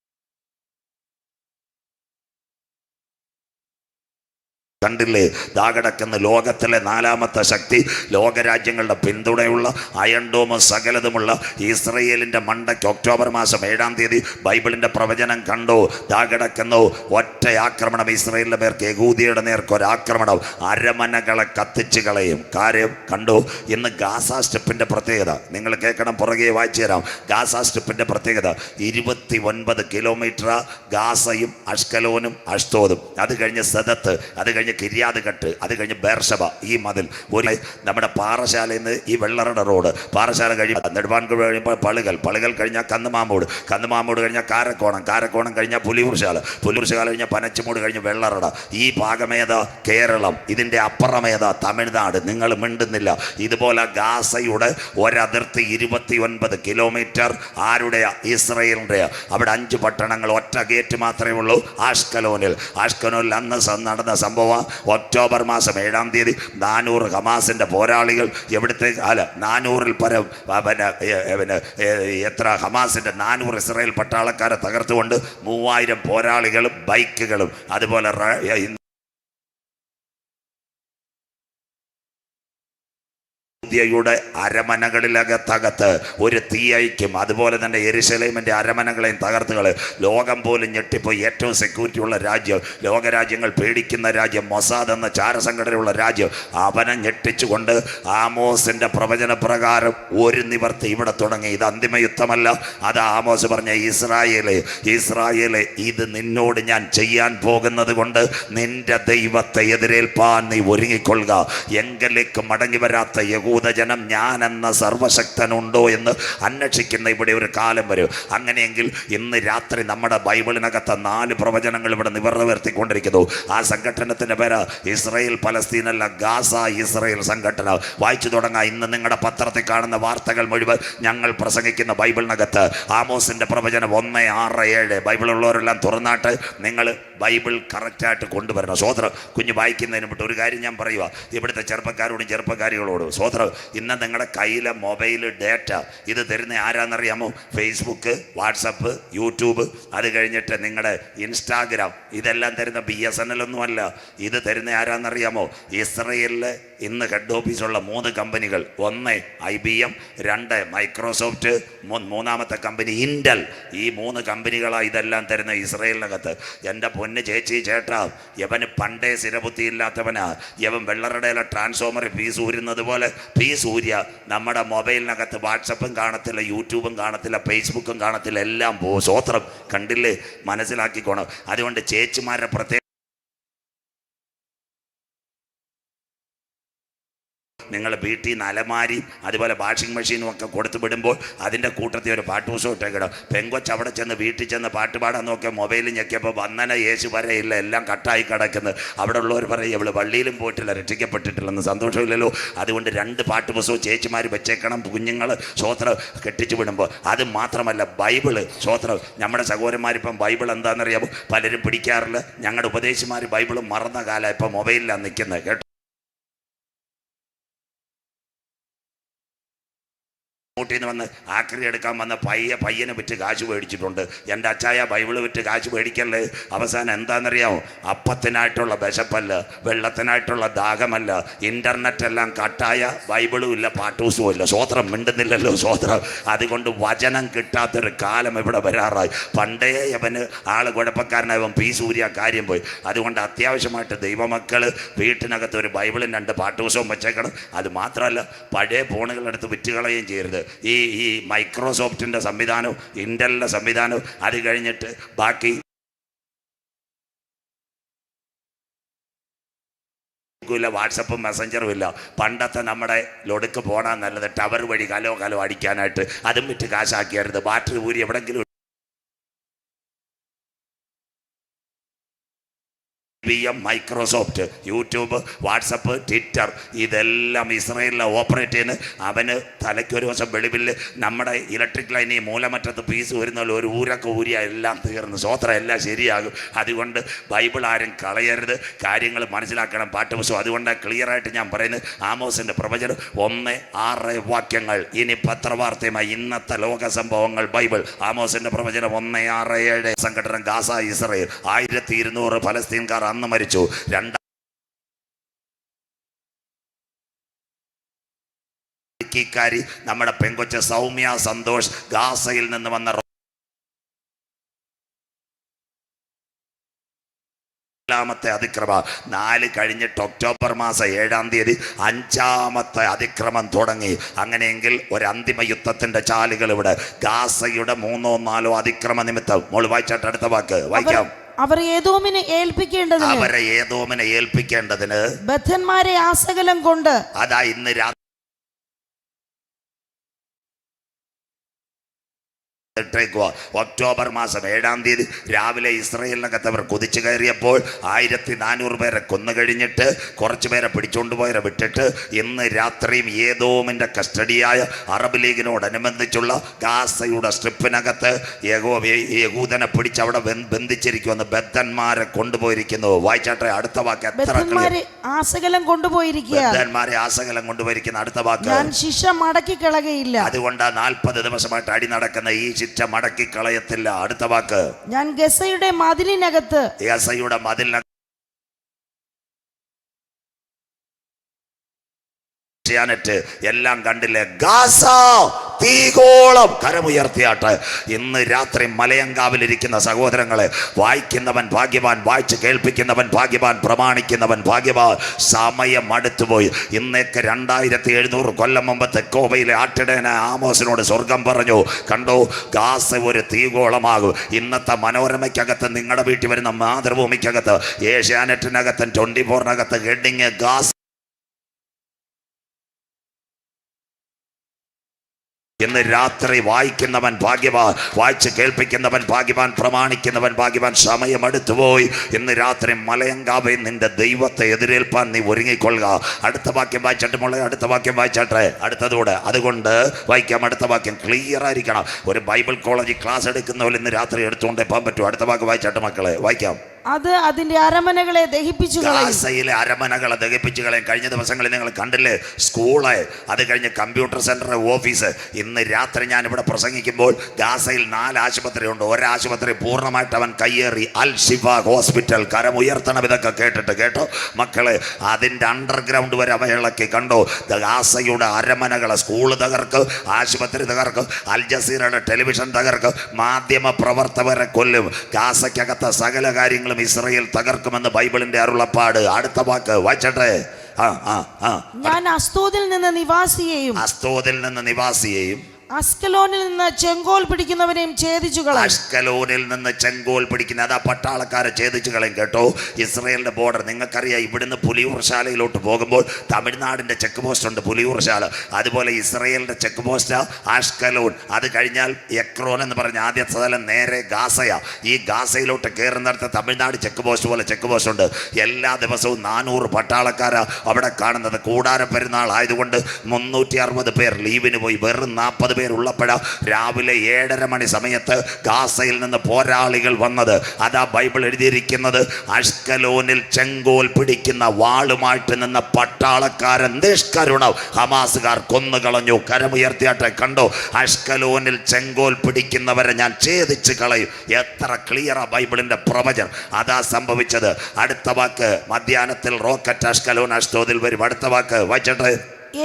കണ്ടില്ലേ? ദാ കിടക്കുന്ന ലോകത്തിലെ 4ാമത്തെ ശക്തി, ലോകരാജ്യങ്ങളുടെ പിന്തുണയുള്ള അയൺഡോമും സകലതുമുള്ള ഇസ്രയേലിൻ്റെ മണ്ടയ്ക്ക് ഒക്ടോബർ മാസം 7-ാം തീയതി ബൈബിളിൻ്റെ പ്രവചനം കണ്ടു. ദാ കിടക്കുന്നു ഒറ്റ ആക്രമണം ഇസ്രയേലിൻ്റെ പേർക്ക്, യഹൂദിയുടെ നേർക്കൊരാക്രമണം, അരമനകളെ കത്തിച്ച് കളയും. കാര്യം കണ്ടു. ഇന്ന് ഗാസ സ്ട്രിപ്പിൻ്റെ പ്രത്യേകത നിങ്ങൾ കേൾക്കണം, പുറകെ വായിച്ചു തരാം. ഗാസ സ്ട്രിപ്പിൻ്റെ പ്രത്യേകത 29 കിലോമീറ്റർ ഗാസയും അഷ്കലോനും അഷ്തോദും, അത് കഴിഞ്ഞ് സദത്ത്, അത് കഴിഞ്ഞ് കിര്യാത് കട്ട്, അത് കഴിഞ്ഞ് ബേർഷബ. ഈ മതിൽ ഒരു നമ്മുടെ പാറശാലയിൽ നിന്ന് ഈ വെള്ളറട റോഡ്, പാറശാല കഴിയുമ്പോൾ നെടുവാൻകുഴ കഴിയുമ്പോൾ പളുകൾ കഴിഞ്ഞാൽ കന്നുമാമൂട് കഴിഞ്ഞാൽ കാരക്കോണം കഴിഞ്ഞാൽ പുലിയൂർശാല കഴിഞ്ഞാൽ പനച്ചുമൂട് കഴിഞ്ഞ് വെള്ളറട. ഈ ഭാഗമേതാ? കേരളം. ഇതിൻ്റെ അപ്പുറമേതാ? തമിഴ്നാട്. നിങ്ങൾ മിണ്ടുന്നില്ല. ഇതുപോലെ ഗാസയുടെ ഒരതിർത്തി 29 കിലോമീറ്റർ. ആരുടെയാ? ഇസ്രയേലിൻ്റെ. അവിടെ 5 പട്ടണങ്ങൾ, ഒറ്റ ഗേറ്റ് മാത്രമേ ഉള്ളൂ. ആഷ്കലോനിൽ അന്ന് നടന്ന സംഭവം ഒക്ടോബർ മാസം 7-ാം തീയതി 400 ഹമാസിൻ്റെ പോരാളികൾ, എവിടുത്തെ 400-ൽ പരം എത്ര ഹമാസിൻ്റെ 400 ഇസ്രായേൽ പട്ടാളക്കാരെ തകർത്തുകൊണ്ട് 3000 പോരാളികളും ബൈക്കുകളും അതുപോലെ യുടെ അരമനകളിലകത്തകത്ത് ഒരു തീയയ്ക്കും. അതുപോലെ തന്നെ യെരുശലേമിൻ്റെ അരമനകളെയും തകർത്തുകൾ. ലോകം പോലും ഞെട്ടിപ്പോയി. ഏറ്റവും സെക്യൂരിറ്റി ഉള്ള രാജ്യം, ലോകരാജ്യങ്ങൾ പേടിക്കുന്ന രാജ്യം, മൊസാദ് എന്ന ചാരസംഘടനയുള്ള രാജ്യം, അവനെ ഞെട്ടിച്ചുകൊണ്ട് ആമോസിൻ്റെ പ്രവചന പ്രകാരം ഒരു നിവർത്തി ഇവിടെ തുടങ്ങി. ഇത് അന്തിമ യുദ്ധമല്ല. അത് ആമോസ് പറഞ്ഞ, ഇസ്രായേലെ ഇത് നിന്നോട് ഞാൻ ചെയ്യാൻ പോകുന്നത് കൊണ്ട് നിന്റെ ദൈവത്തെ എതിരേൽപ്പാൻ നീ ഒരുങ്ങിക്കൊള്ളുക. എങ്കിലേക്ക് മടങ്ങി വരാത്ത യഹൂദജനം ഞാൻ എന്ന സർവശക്തനുണ്ടോ എന്ന് അന്വേഷിക്കുന്ന ഇവിടെ ഒരു കാലം വരും. അങ്ങനെയെങ്കിൽ ഇന്ന് രാത്രി നമ്മുടെ ബൈബിളിനകത്ത് 4 പ്രവചനങ്ങൾ ഇവിടെ നിവർത്തിക്കൊണ്ടിരിക്കുന്നു. ആ സംഘടനത്തിൻ്റെ പേര് ഇസ്രായേൽ പലസ്തീനല്ല, ഗാസ ഇസ്രായേൽ സംഘടന. വായിച്ചു തുടങ്ങാം. ഇന്ന് നിങ്ങളുടെ പത്രത്തിൽ കാണുന്ന വാർത്തകൾ മുഴുവൻ ഞങ്ങൾ പ്രസംഗിക്കുന്ന ബൈബിളിനകത്ത് ആമോസിൻ്റെ പ്രവചനം 1:6-7. ബൈബിളുള്ളവരെല്ലാം തുറന്നാട്ട് നിങ്ങൾ ബൈബിൾ കറക്റ്റായിട്ട് കൊണ്ടുവരണം. സ്വോത്രം. കുഞ്ഞ് വായിക്കുന്നതിന് വിട്ട് ഒരു കാര്യം ഞാൻ പറയുക, ഇവിടുത്തെ ചെറുപ്പക്കാരോടും ചെറുപ്പക്കാരികളോടും സ്വോത്രം. ഇന്ന് നിങ്ങളുടെ കയ്യിലെ മൊബൈൽ ഡേറ്റ ഇത് തരുന്ന ആരാന്നറിയാമോ? ഫേസ്ബുക്ക്, വാട്സപ്പ്, യൂട്യൂബ്, അത് കഴിഞ്ഞിട്ട് നിങ്ങളുടെ ഇൻസ്റ്റാഗ്രാം, ഇതെല്ലാം തരുന്ന BSNL ഒന്നുമല്ല. ഇത് തരുന്ന ആരാന്നറിയാമോ? ഇസ്രയേലിലെ ഇന്ന് ഹെഡ് ഓഫീസുള്ള 3 കമ്പനികൾ. 1 IBM, 2 മൈക്രോസോഫ്റ്റ്, 3ാമത്തെ കമ്പനി ഇൻഡൽ. ഈ 3 കമ്പനികളാണ് ഇതെല്ലാം തരുന്ന ഇസ്രയേലിനകത്ത്. എൻ്റെ പൊന്ന് ചേച്ചി ചേട്ടാ, യവന് പണ്ടേ സ്ഥിരബുദ്ധിയില്ലാത്തവനാ. യവൻ വെള്ളറടയിലെ ട്രാൻസ്ഫോമർ ഫീസ് ഊരുന്നത് പോലെ ഫീസ് ഊരിയ നമ്മുടെ മൊബൈലിനകത്ത് വാട്സപ്പും കാണത്തില്ല, യൂട്യൂബും കാണത്തില്ല, ഫേസ്ബുക്കും കാണത്തില്ല, എല്ലാം പോകും. സ്വോത്രം. കണ്ടില്ലേ? മനസ്സിലാക്കിക്കോണം. അതുകൊണ്ട് ചേച്ചിമാരുടെ പ്രത്യേക നിങ്ങൾ വീട്ടിൽ നിന്ന് അലമാരി അതുപോലെ വാഷിംഗ് മെഷീനും ഒക്കെ കൊടുത്തു വിടുമ്പോൾ അതിൻ്റെ കൂട്ടത്തിൽ ഒരു പാട്ട് പുസ്തകം ഇട്ടേക്കണം. പെങ്കൊച്ച് അവിടെ ചെന്ന് വീട്ടിൽ ചെന്ന് പാട്ട് പാടാൻ നോക്കിയാൽ മൊബൈലിൽ ഞെക്കിയപ്പോൾ വന്നന യേശു വരെയില്ല, എല്ലാം കട്ടായി കിടക്കുന്നത്. അവിടെ ഉള്ളവർ പറയും ഇവള് പള്ളിയിലും പോയിട്ടില്ല, രക്ഷിക്കപ്പെട്ടിട്ടില്ലെന്ന്. സന്തോഷമില്ലല്ലോ. അതുകൊണ്ട് 2 പാട്ട് പുസ്തകം ചേച്ചിമാർ വെച്ചേക്കണം. കുഞ്ഞുങ്ങൾ സ്വോത്രം കെട്ടിച്ചു വിടുമ്പോൾ. അത് മാത്രമല്ല ബൈബിള്. സ്വോത്രം. നമ്മുടെ സഹോദരന്മാരിപ്പം ബൈബിൾ എന്താണെന്നറിയാമോ? പലരും പിടിക്കാറില്ല. ഞങ്ങളുടെ ഉപദേശിമാർ ബൈബിള് മറന്ന കാലം ഇപ്പം മൊബൈലിലാണ് നിൽക്കുന്നത് കേട്ടോ. ൂട്ടിന്ന് വന്ന് ആക്രി എടുക്കാൻ വന്ന പയ്യനെ വിറ്റ് കാശ് മേടിച്ചിട്ടുണ്ട്. എൻ്റെ അച്ചായ ബൈബിള് വിറ്റ് കാശ് മേടിക്കല്ലേ. അവസാനം എന്താണെന്നറിയാമോ? അപ്പത്തിനായിട്ടുള്ള വിശപ്പല്ല, വെള്ളത്തിനായിട്ടുള്ള ദാഹമല്ല, ഇൻ്റർനെറ്റ് എല്ലാം കട്ടായ ബൈബിളും ഇല്ല, പാട്ടൂസും ഇല്ല. സ്വോത്രം. മിണ്ടുന്നില്ലല്ലോ. സ്വോത്രം. അതുകൊണ്ട് വചനം കിട്ടാത്തൊരു കാലം ഇവിടെ വരാറായി. പണ്ടേ അവന് ആൾ കുഴപ്പക്കാരനായവൻ സൂര്യ കാര്യം പോയി. അതുകൊണ്ട് അത്യാവശ്യമായിട്ട് ദൈവമക്കൾ വീട്ടിനകത്ത് ഒരു ബൈബിളും 2 പാട്ടൂസവും വെച്ചേക്കണം. അത് മാത്രമല്ല പഴയ ഫോണുകളെടുത്ത് വിറ്റുകളയുകയും ചെയ്യരുത്. ഈ മൈക്രോസോഫ്റ്റിൻ്റെ സംവിധാനവും ഇൻ്റലിൻ്റെ സംവിധാനവും അത് കഴിഞ്ഞിട്ട് ബാക്കി വാട്സപ്പും മെസ്സഞ്ചറും ഇല്ല. പണ്ടത്തെ നമ്മുടെ ലൊടുക്ക് പോണാൻ നല്ലത് ടവർ വഴി കലോ അടിക്കാനായിട്ട്. അതും വിറ്റ് കാശാക്കിയായിരുന്നു. ബാറ്ററി ഊരി എവിടെങ്കിലും മൈക്രോസോഫ്റ്റ്, യൂട്യൂബ്, വാട്സപ്പ്, ട്വിറ്റർ, ഇതെല്ലാം ഇസ്രയേലിലെ ഓപ്പറേറ്റ് ചെയ്യുന്ന അവന് തലയ്ക്കൊരു വശം വെളിവിൽ നമ്മുടെ ഇലക്ട്രിക് ലൈനിൽ മൂലമറ്റത്ത് പീസ് വരുന്നല്ലോ. ഒരു ഊരൊക്കെ ഊരിയ എല്ലാം തീർന്നു. സ്വോത്രം. എല്ലാം ശരിയാകും. അതുകൊണ്ട് ബൈബിൾ ആരും കളയരുത്. കാര്യങ്ങൾ മനസ്സിലാക്കണം. പാഠ്യപുസ്തകം. അതുകൊണ്ട് ക്ലിയറായിട്ട് ഞാൻ പറയുന്നത് ആമോസിൻ്റെ പ്രവചനം 1:6 വാക്യങ്ങൾ. ഇനി പത്രവാർത്തയുമായി ഇന്നത്തെ ലോക സംഭവങ്ങൾ ബൈബിൾ. ആമോസിൻ്റെ പ്രവചനം 1:6-7. സംഘടന ഗാസ ഇസ്രയേൽ 1200 ഫലസ്തീൻകാർ അന്ന് മരിച്ചു. ഇടുക്കിക്കാരി നമ്മുടെ പെങ്കൊച്ച സൗമ്യ സന്തോഷ് ഗാസയിൽ നിന്ന് വന്ന ാമത്തെ അതിക്രമം 4 കഴിഞ്ഞിട്ട് ഒക്ടോബർ മാസം 7-ാം തീയതി 5ാമത്തെ അതിക്രമം തുടങ്ങി. അങ്ങനെയെങ്കിൽ ഒരു അന്തിമ യുദ്ധത്തിന്റെ ചാലുകൾ ഇവിടെ ഗാസയുടെ 3-4 അതിക്രമ നിമിത്തം. മോള് വായിച്ചാട്ട് അടുത്ത വാക്ക് വായിക്കാം. അവരെ ഏദോമിനെ ഏൽപ്പിക്കേണ്ടതിന് ബദ്ധന്മാരെ ആസകലം കൊണ്ട്. അതാ ഇന്ന് ഒക്ടോബർ മാസം 7-ാം തീയതി രാവിലെ ഇസ്രയേലിനകത്ത് അവർ കുതിച്ചു കയറിയപ്പോൾ 1400 പേരെ കൊന്നു കഴിഞ്ഞിട്ട് കുറച്ചു പേരെ പിടിച്ചുകൊണ്ടുപോയവരെ വിട്ടിട്ട് ഇന്ന് രാത്രിയും ഏദോമിന്റെ കസ്റ്റഡിയായ അറബ് ലീഗിനോടനുബന്ധിച്ചുള്ള ഗാസയുടെ സ്ട്രിപ്പിനകത്ത് യഹൂദനെ പിടിച്ച് അവിടെ ബന്ധിച്ചിരിക്കുമെന്ന് ബദ്ധന്മാരെ കൊണ്ടുപോയിരിക്കുന്നു. വായിച്ചാട്ടെ അടുത്ത വാക്ക്. ബദ്ധന്മാരെ ആസകലം കൊണ്ടുപോയിരിക്കുന്ന അടുത്ത വാക്ക്. ഞാൻ ശിക്ഷ മടക്കി കളകയില്ല. അതുകൊണ്ടാ 40 ദിവസമായിട്ട് അടി നടക്കുന്ന ഈ ശിക്ഷ മടക്കി കളയത്തില്ല. അടുത്ത വാക്ക്. ഞാൻ ഗസയുടെ മതിലിനകത്ത് എല്ലാം കണ്ടില്ലേ? ഗാസ തീകോളം കരമുയർത്തിയാട്ട്. ഇന്ന് രാത്രി മലയങ്കാവിലിരിക്കുന്ന സഹോദരങ്ങളെ, വായിക്കുന്നവൻ ഭാഗ്യവാൻ, വായിച്ച് കേൾപ്പിക്കുന്നവൻ ഭാഗ്യവാൻ, പ്രമാണിക്കുന്നവൻ ഭാഗ്യവാൻ. സമയം അടുത്തുപോയി. ഇന്നേക്ക് 2700 കൊല്ലം മുമ്പ് തെക്കോവയിലെ ആട്ടിടയന ആമോസിനോട് സ്വർഗം പറഞ്ഞു, കണ്ടോ ഗാസ ഒരു തീകോളമാകും. ഇന്നത്തെ മനോരമയ്ക്കകത്ത്, നിങ്ങളുടെ വീട്ടിൽ വരുന്ന മാതൃഭൂമിക്കകത്ത്, ഏഷ്യാനെറ്റിനകത്തും 24-നകത്ത് ഹെഡിങ് ഗാസ. ഇന്ന് രാത്രി വായിക്കുന്നവൻ ഭാഗ്യവാൻ, വായിച്ച് കേൾപ്പിക്കുന്നവൻ ഭാഗ്യവാൻ, പ്രമാണിക്കുന്നവൻ ഭാഗ്യവാൻ. സമയം അടുത്തുപോയി. ഇന്ന് രാത്രി മലയങ്കാവേ നിന്റെ ദൈവത്തെ എതിരേൽപ്പാൻ നീ ഒരുങ്ങിക്കൊള്ളുക. അടുത്ത വാക്യം വായിച്ചിട്ട് മോളെ, അടുത്ത വാക്യം വായിച്ചാട്ടെ. അടുത്തതോടെ അതുകൊണ്ട് വായിക്കാം. അടുത്ത വാക്യം ക്ലിയർ ആയിരിക്കണം. ഒരു ബൈബിൾ കോളേജിൽ ക്ലാസ് എടുക്കുന്നവർ ഇന്ന് രാത്രി എടുത്തുകൊണ്ടേ പോകാൻ പറ്റും. അടുത്ത വാക്ക് വായിച്ചാട്ടെ മക്കളെ, വായിക്കാം. അത് അതിന്റെ അരമനകളെ ദഹിപ്പിച്ചു കളയും. ഗാസയിലെ അരമനകളെ ദഹിപ്പിച്ചു കളയും. കഴിഞ്ഞ ദിവസങ്ങളിൽ നിങ്ങൾ കണ്ടില്ലേ? സ്കൂള്, അത് കഴിഞ്ഞ് കമ്പ്യൂട്ടർ സെന്റർ, ഓഫീസ്. ഇന്ന് രാത്രി ഞാൻ ഇവിടെ പ്രസംഗിക്കുമ്പോൾ ഗാസയിൽ 4 ആശുപത്രിയുണ്ട്. ഒരാശുപത്രി പൂർണ്ണമായിട്ട് അവൻ കയ്യേറി. അൽ ഷിഫ ഹോസ്പിറ്റൽ. കരമുയർത്തണം. ഇതൊക്കെ കേട്ടോ മക്കളെ? അതിൻ്റെ അണ്ടർഗ്രൗണ്ട് വരെ അവയിളക്കി. കണ്ടോ? ഗാസയുടെ അരമനകളെ, സ്കൂള് തകർക്ക്, ആശുപത്രി തകർക്ക്, അൽ ജസീറയുടെ ടെലിവിഷൻ തകർക്ക്, മാധ്യമ പ്രവർത്തകരെ കൊല്ലും. ഗാസയ്ക്കകത്ത് സകല കാര്യങ്ങളും ഇസ്രയേൽ തകർക്കുമെന്ന് ബൈബിളിന്റെ അരുളപ്പാട്. അടുത്ത വാക്ക് വായിച്ചട്ടെ. ഞാൻ അസ്തോദിൽ നിന്ന് നിവാസിയെയും അസ്കലോനിൽ നിന്ന് ചെങ്കോൽ പിടിക്കുന്നവനെയും ഛേദിച്ചു കളയും. അസ്കലോനിൽ നിന്ന് ചെങ്കോൽ പിടിക്കുന്ന അതാ പട്ടാളക്കാരെ ഛേദിച്ചു കളയും. കേട്ടോ? ഇസ്രയേലിന്റെ ബോർഡർ നിങ്ങൾക്കറിയാം. ഇവിടുന്ന് പുലിയൂർശാലയിലോട്ട് പോകുമ്പോൾ തമിഴ്നാടിന്റെ ചെക്ക് പോസ്റ്റ് ഉണ്ട്, പുലിയൂർശാല. അതുപോലെ ഇസ്രയേലിന്റെ ചെക്ക് പോസ്റ്റ് അസ്കലോൻ. അത് കഴിഞ്ഞാൽ എക്രോൻ എന്ന് പറഞ്ഞ ആദ്യ സ്ഥലം നേരെ ഗാസയാ. ഈ ഗാസയിലോട്ട് കയറുന്നിടത്ത് തമിഴ്നാട് ചെക്ക് പോസ്റ്റ് പോലെ ചെക്ക് പോസ്റ്റ് ഉണ്ട്. എല്ലാ ദിവസവും 400 പട്ടാളക്കാരാ അവിടെ കാണുന്നത്. കൂടാര പെരുന്നാൾ ആയതുകൊണ്ട് 360 പേർ ലീവിന് പോയി. വെറും 40 പേരുള്ളപ്പോഴ രാവിലെ 7:30 മണി സമയത്ത് ഗാസയിൽ നിന്ന് പോരാളികൾ വന്നത്. അതാ ബൈബിൾ എഴുതിയിരിക്കുന്നത്. അഷ്കലോനിൽ ചെങ്കോൽ പിടിക്കുന്ന വാളുമായിട്ട് നിന്ന പട്ടാളക്കാരൻ നിഷ്കരുണം ഹമാസുകാർ കൊന്നുകളഞ്ഞു. കരമുയർത്തിയാട്ടെ. കണ്ടോ? അഷ്കലോനിൽ ചെങ്കോൽ പിടിക്കുന്നവരെ ഞാൻ ഛേദിച്ച് കളയും. എത്ര ക്ലിയറാ ബൈബിളിന്റെ പ്രവചനം. അതാ സംഭവിച്ചത്. അടുത്ത വാക്ക്. മധ്യാഹ്നത്തിൽ റോക്കറ്റ് അഷ്കലോൻ അഷ്തോദിൽ വരും. അടുത്ത വാക്ക് വായിച്ചട്ടെ.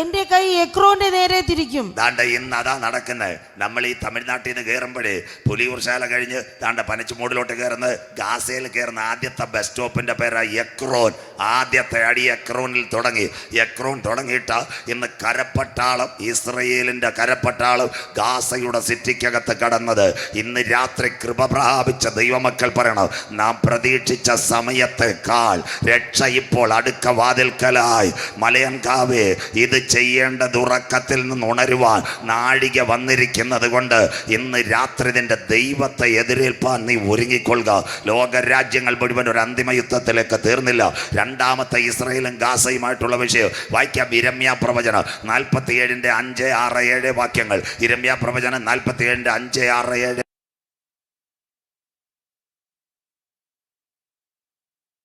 എന്റെ കൈ എക്രോന്റെ നേരെ തിരിക്കും. ദാണ്ട ഇന്ന് അതാ നടക്കുന്നത്. നമ്മൾ ഈ തമിഴ്നാട്ടിൽ നിന്ന് കയറുമ്പോഴേ പുലിയൂർശാല കഴിഞ്ഞ് ദാണ്ട പനച്ചുമൂടിലോട്ട് കയറുന്നത്, ഗാസയിൽ കയറുന്ന ആദ്യത്തെ ബസ് സ്റ്റോപ്പിന്റെ പേരാ എക്രോൻ. ആദ്യത്തെ അടി എക്രോനിൽ തുടങ്ങി. എക്രോൻ തുടങ്ങിയിട്ട ഇന്ന് കരപ്പട്ടാളം, ഇസ്രയേലിന്റെ കരപ്പട്ടാളം ഗാസയുടെ സിറ്റിക്കകത്ത് കടന്നത്. ഇന്ന് രാത്രി കൃപ പ്രാപിച്ച ദൈവമക്കൾ പറയണം, നാം പ്രതീക്ഷിച്ച സമയത്തെക്കാൾ രക്ഷ ഇപ്പോൾ അടുക്ക വാതിൽക്കലായി. മലയൻകാവേ, ഇത് ചെയ്യേണ്ടത് ഉറക്കത്തിൽ നിന്ന് ഉണരുവാൻ നാഴിക വന്നിരിക്കുന്നത് കൊണ്ട് ഇന്ന് രാത്രി നിന്റെ ദൈവത്തെ എതിരേൽപ്പാൻ നീ ഒരുങ്ങിക്കൊള്ളുക. ലോകരാജ്യങ്ങൾ മുഴുവൻ ഒരു അന്തിമ യുദ്ധത്തിലേക്ക് തീർന്നില്ല. രണ്ടാമത്തെ ഇസ്രയേലും ഗാസയുമായിട്ടുള്ള വിഷയം വായിക്കാം. യിരെമ്യാ പ്രവചനം 47-ന്റെ 5, 6, 7 വാക്യങ്ങൾ. യിരെമ്യാ പ്രവചനം 47-ന്റെ 5, 6, 7.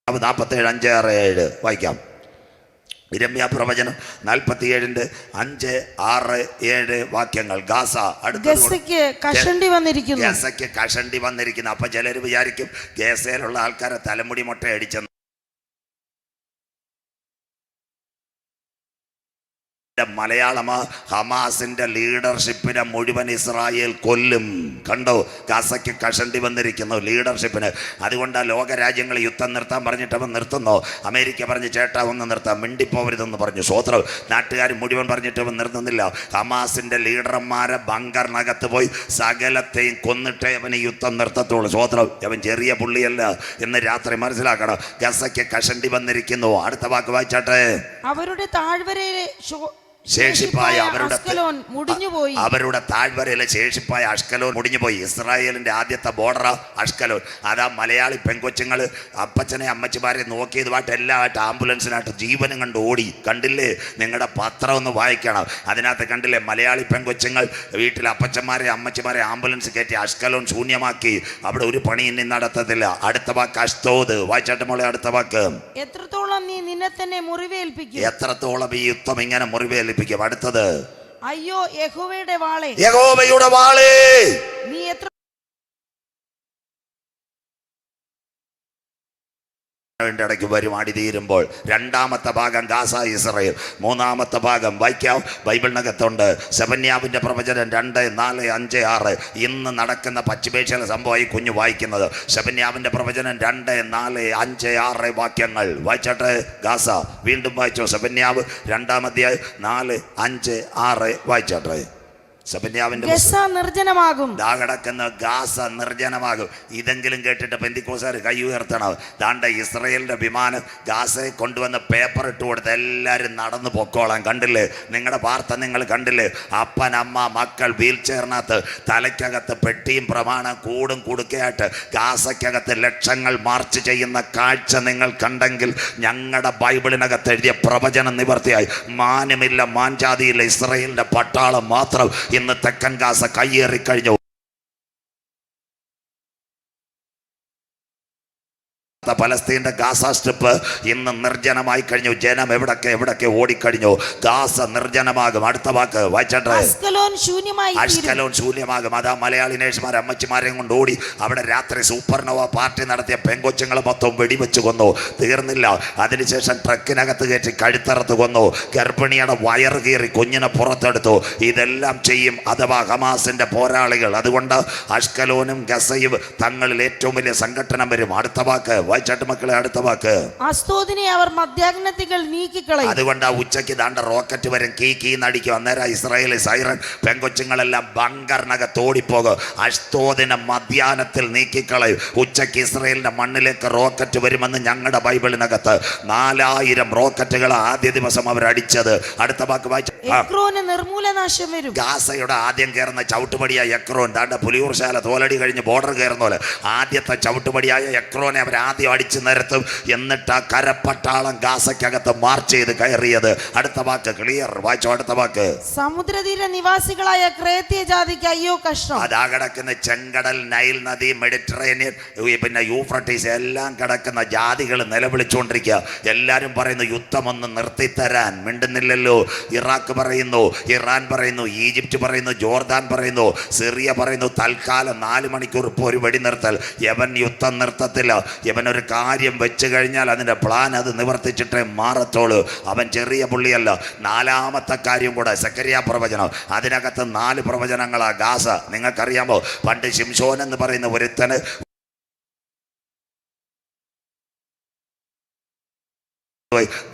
47, 5, 6, 7 വായിക്കാം. യിരെമ്യാ പ്രവചനം 47-ന്റെ 5, 6, 7 വാക്യങ്ങൾ. ഗാസ ഗസയ്ക്ക് കഷണ്ടി വന്നിരിക്കുന്നു. അപ്പൊ ചിലർ വിചാരിക്കും ഗസയിലുള്ള ആൾക്കാരെ തലമുടി മുട്ട അടിച്ചെന്ന്. മലയാളമ ഹമാസിന്റെ ലീഡർഷിപ്പിനെ മുഴുവൻ ഇസ്രായേൽ കൊല്ലും. കണ്ടോ, ഗസയ്ക്ക് കഷണ്ടി വന്നിരിക്കുന്നു ലീഡർഷിപ്പിന്. അതുകൊണ്ട് ലോകരാജ്യങ്ങൾ യുദ്ധം നിർത്താൻ പറഞ്ഞിട്ട് അവൻ നിർത്തുന്നു. അമേരിക്ക പറഞ്ഞ് ചേട്ടാ ഒന്ന് നിർത്താം, മിണ്ടിപ്പോവരുതെന്ന് പറഞ്ഞു. സ്വോത്രം. നാട്ടുകാർ മുഴുവൻ പറഞ്ഞിട്ട് അവൻ നിർത്തുന്നില്ല. ഹമാസിന്റെ ലീഡർമാരെ ബങ്കറിനകത്ത് പോയി സകലത്തെയും കൊന്നിട്ടേ അവന് യുദ്ധം നിർത്തത്തുള്ളൂ. സ്വോത്രം. അവൻ ചെറിയ പുള്ളിയല്ല എന്ന് രാത്രി മനസ്സിലാക്കണം. ഗസയ്ക്ക് കഷണ്ടി വന്നിരിക്കുന്നു. അടുത്ത വാക്ക് വായിച്ചാട്ടെ. അവരുടെ താഴ്വരയിലെ ശേഷിപ്പായ അവരുടെ താഴ്വരയിലെ ശേഷിപ്പായ അഷ്കലോൻ മുടിഞ്ഞുപോയി. ഇസ്രായേലിന്റെ ആദ്യത്തെ ബോർഡർ അഷ്കലോൻ. അതാ മലയാളി പെൺകൊച്ചുങ്ങൾ അപ്പച്ചനെ അമ്മച്ചിമാരെ നോക്കിയതുമായിട്ട് എല്ലാമായിട്ട് ആംബുലൻസിനായിട്ട് ജീവനും കണ്ട് ഓടി. കണ്ടില്ലേ? നിങ്ങളുടെ പത്രം ഒന്ന് വായിക്കണം. അതിനകത്ത് കണ്ടില്ലേ? മലയാളി പെൺകൊച്ചുങ്ങൾ വീട്ടിൽ അപ്പച്ചന്മാരെ അമ്മച്ചിമാരെ ആംബുലൻസ് കയറ്റി അഷ്കലോൻ ശൂന്യമാക്കി. അവിടെ ഒരു പണി ഇനി നടത്തത്തില്ല. അടുത്ത വാക്ക് അഷ്തോദ്. വായിച്ചാട്ട് മോളെ അടുത്ത വാക്ക്. എത്രത്തോളം നീ നിന്നെ തന്നെ മുറിവേൽപ്പിക്കും. എത്രത്തോളം ഈ യുദ്ധം ഇങ്ങനെ മുറിവേൽപ്പിക്കും. അടുത്തത് അയ്യോ യഹോവയുടെ വാളേ, യഹോവയുടെ വാളേ, നീ എത്ര ഇടയ്ക്ക് വരും അടി തീരുമ്പോൾ. രണ്ടാമത്തെ ഭാഗം ഗാസ ഇസ്രായേൽ. മൂന്നാമത്തെ ഭാഗം വായിക്കാം. ബൈബിളിനകത്തുണ്ട് സെഫന്യാവിന്റെ പ്രവചനം 2, 4, 5, 6. ഇന്ന് നടക്കുന്ന പശ്ചിമേഷ്യയിലെ സംഭവമായി കുഞ്ഞു വായിക്കുന്നത്. സെഫന്യാവിന്റെ പ്രവചനം 2, 4, 5, 6 വാക്യങ്ങൾ വായിച്ചാട്ടെ. ഗാസ വീണ്ടും വായിച്ചോ. സെഫന്യാവ് 2-ാം അധ്യായം 4, 5, 6 വായിച്ചാട്ടെ. നിർജ്ജനമാകും. കിടക്കുന്ന ഗാസ നിർജ്ജനമാകും. ഇതെങ്കിലും കേട്ടിട്ട് പെന്തിക്കോസുകാർ കൈ ഉയർത്തണം. ദാണ്ട ഇസ്രായേലിന്റെ വിമാനം ഗാസയെ കൊണ്ടുവന്ന് പേപ്പർ ഇട്ട് കൊടുത്ത് എല്ലാവരും നടന്നു പൊക്കോളാം. കണ്ടില്ലേ? നിങ്ങളുടെ വാർത്ത നിങ്ങൾ കണ്ടില്ലേ? അപ്പൻ, അമ്മ, മക്കൾ വീൽ ചെയറിനകത്ത്, തലയ്ക്കകത്ത് പെട്ടിയും പ്രമാണം കൂടും കുടുക്കയായിട്ട് ഗാസയ്ക്കകത്ത് ലക്ഷങ്ങൾ മാർച്ച് ചെയ്യുന്ന കാഴ്ച നിങ്ങൾ കണ്ടെങ്കിൽ ഞങ്ങളുടെ ബൈബിളിനകത്ത് എഴുതിയ പ്രവചനം നിവർത്തിയായി. മാനുമില്ല, മാൻജാതിയില്ല, ഇസ്രായേലിന്റെ പട്ടാളം മാത്രം ഇന്ന് തെക്കൻ ഗാസ കയ്യേറിക്കഴിഞ്ഞു. പലസ്തീന്റെ ഗാസ സ്ട്രിപ്പ് ഇന്ന് നിർജ്ജനമായി കഴിഞ്ഞു. ജനം എവിടൊക്കെ ഓടിക്കഴിഞ്ഞു. ഗാസ നിർജ്ജനമാകും. അടുത്ത വാക്ക് വായിച്ചാട്ടെ. അഷ്കലോൻ ശൂന്യമാകും. അതാ മലയാളി നേഴ്സുമാർ അമ്മച്ചിമാരെയും കൊണ്ട് ഓടി. അവിടെ രാത്രി സൂപ്പർനോവ പാർട്ടി നടത്തിയ പെങ്കൊച്ചുങ്ങളെ മൊത്തം വെടിവെച്ച് കൊന്നു. തീർന്നില്ല. അതിനുശേഷം ട്രക്കിനകത്ത് കയറ്റി കഴുത്തറത്ത് കൊന്നു. ഗർഭിണിയുടെ വയറ് കീറി കുഞ്ഞിനെ പുറത്തെടുത്തു. ഇതെല്ലാം ചെയ്യും അഥവാ ഹമാസിന്റെ പോരാളികൾ. അതുകൊണ്ട് അഷ്കലോനും ഗസയും തങ്ങളിൽ ഏറ്റവും വലിയ സംഘടന വരും. അടുത്ത വാക്ക് മക്കളെ. അടുത്ത വാക്ക്. അസ്തോദിനെ അവർ മധ്യാഹ്നത്തിൽ നീക്കിക്കളയും. അതുകൊണ്ട് ആ ഉച്ചയ്ക്ക് ദാണ്ട റോക്കറ്റ് വരും. കീ നടിക്കും. അന്നേരം ഇസ്രായേലി സൈറൻ പെങ്കൊച്ചുങ്ങളെല്ലാം ബങ്കറിനകത്ത് ഓടിപ്പോകും. അസ്തോദിനെ മധ്യാഹ്നത്തിൽ നീക്കിക്കളയും. ഉച്ചയ്ക്ക് ഇസ്രായേലിന്റെ മണ്ണിലേക്ക് റോക്കറ്റ് വരുമെന്ന് ഞങ്ങളുടെ ബൈബിളിനകത്ത് 4000 റോക്കറ്റുകൾ ആദ്യ ദിവസം അവർ അടിച്ചത്. അടുത്ത വാക്ക് വായിച്ചു. നിർമൂലനാശം വരും. ഗാസയുടെ ആദ്യം കയറുന്ന ചവിട്ടുപടിയായ എക്രോൻ. ദാണ്ട പുലിയൂർശാല തോലടി കഴിഞ്ഞ് ബോർഡർ കയറുന്ന പോലെ ആദ്യത്തെ ചവിട്ടുപടിയായ എക്രോനെ അവർ ആദ്യം അടിച്ചു നിരത്തും. എന്നിട്ട് ആ കരപ്പട്ടാളം ഗാസയ്ക്കകത്ത് മാർച്ച് ചെയ്ത് കയറിയത്. അടുത്ത വാക്ക് ക്ലിയർ വായിച്ചോ. അടുത്ത വാക്ക്. സമുദ്രതീര നിവാസികളായ ക്രേത്യ ജാതിക്ക് അയ്യോ കഷ്ടം. അതാ കിടക്കുന്ന ചെങ്കടൽ, നൈൽ നദി, മെഡിറ്ററേനിയൻ, പിന്നെ യൂഫ്രട്ടീസ് എല്ലാം കിടക്കുന്ന ജാതികൾ നിലവിളിച്ചുകൊണ്ടിരിക്കുക. എല്ലാവരും പറയുന്നു യുദ്ധമൊന്ന് നിർത്തിത്തരാൻ. മിണ്ടുന്നില്ലല്ലോ. ഇറാഖ് പറയുന്നു, ഇറാൻ പറയുന്നു, ഈജിപ്റ്റ് പറയുന്നു, ജോർദാൻ പറയുന്നു, സിറിയ പറയുന്നു തൽക്കാലം 4 മണിക്കൂർ ഇപ്പോൾ ഒരു വെടിനിർത്തൽ. യവൻ യുദ്ധം നിർത്തത്തില്ല. യവനൊരു കാര്യം വെച്ച് കഴിഞ്ഞാൽ അതിൻ്റെ പ്ലാൻ അത് നിവർത്തിച്ചിട്ടേ മാറത്തോളൂ. അവൻ ചെറിയ പുള്ളിയല്ല. 4-ാമത്തെ കാര്യം കൂടെ സക്കറിയ പ്രവചനം. അതിനകത്ത് 4 പ്രവചനങ്ങളാ ഗാസ. നിങ്ങൾക്കറിയാമോ? പണ്ട് ശിംശോൻ എന്ന് പറയുന്ന ഒരുത്തന്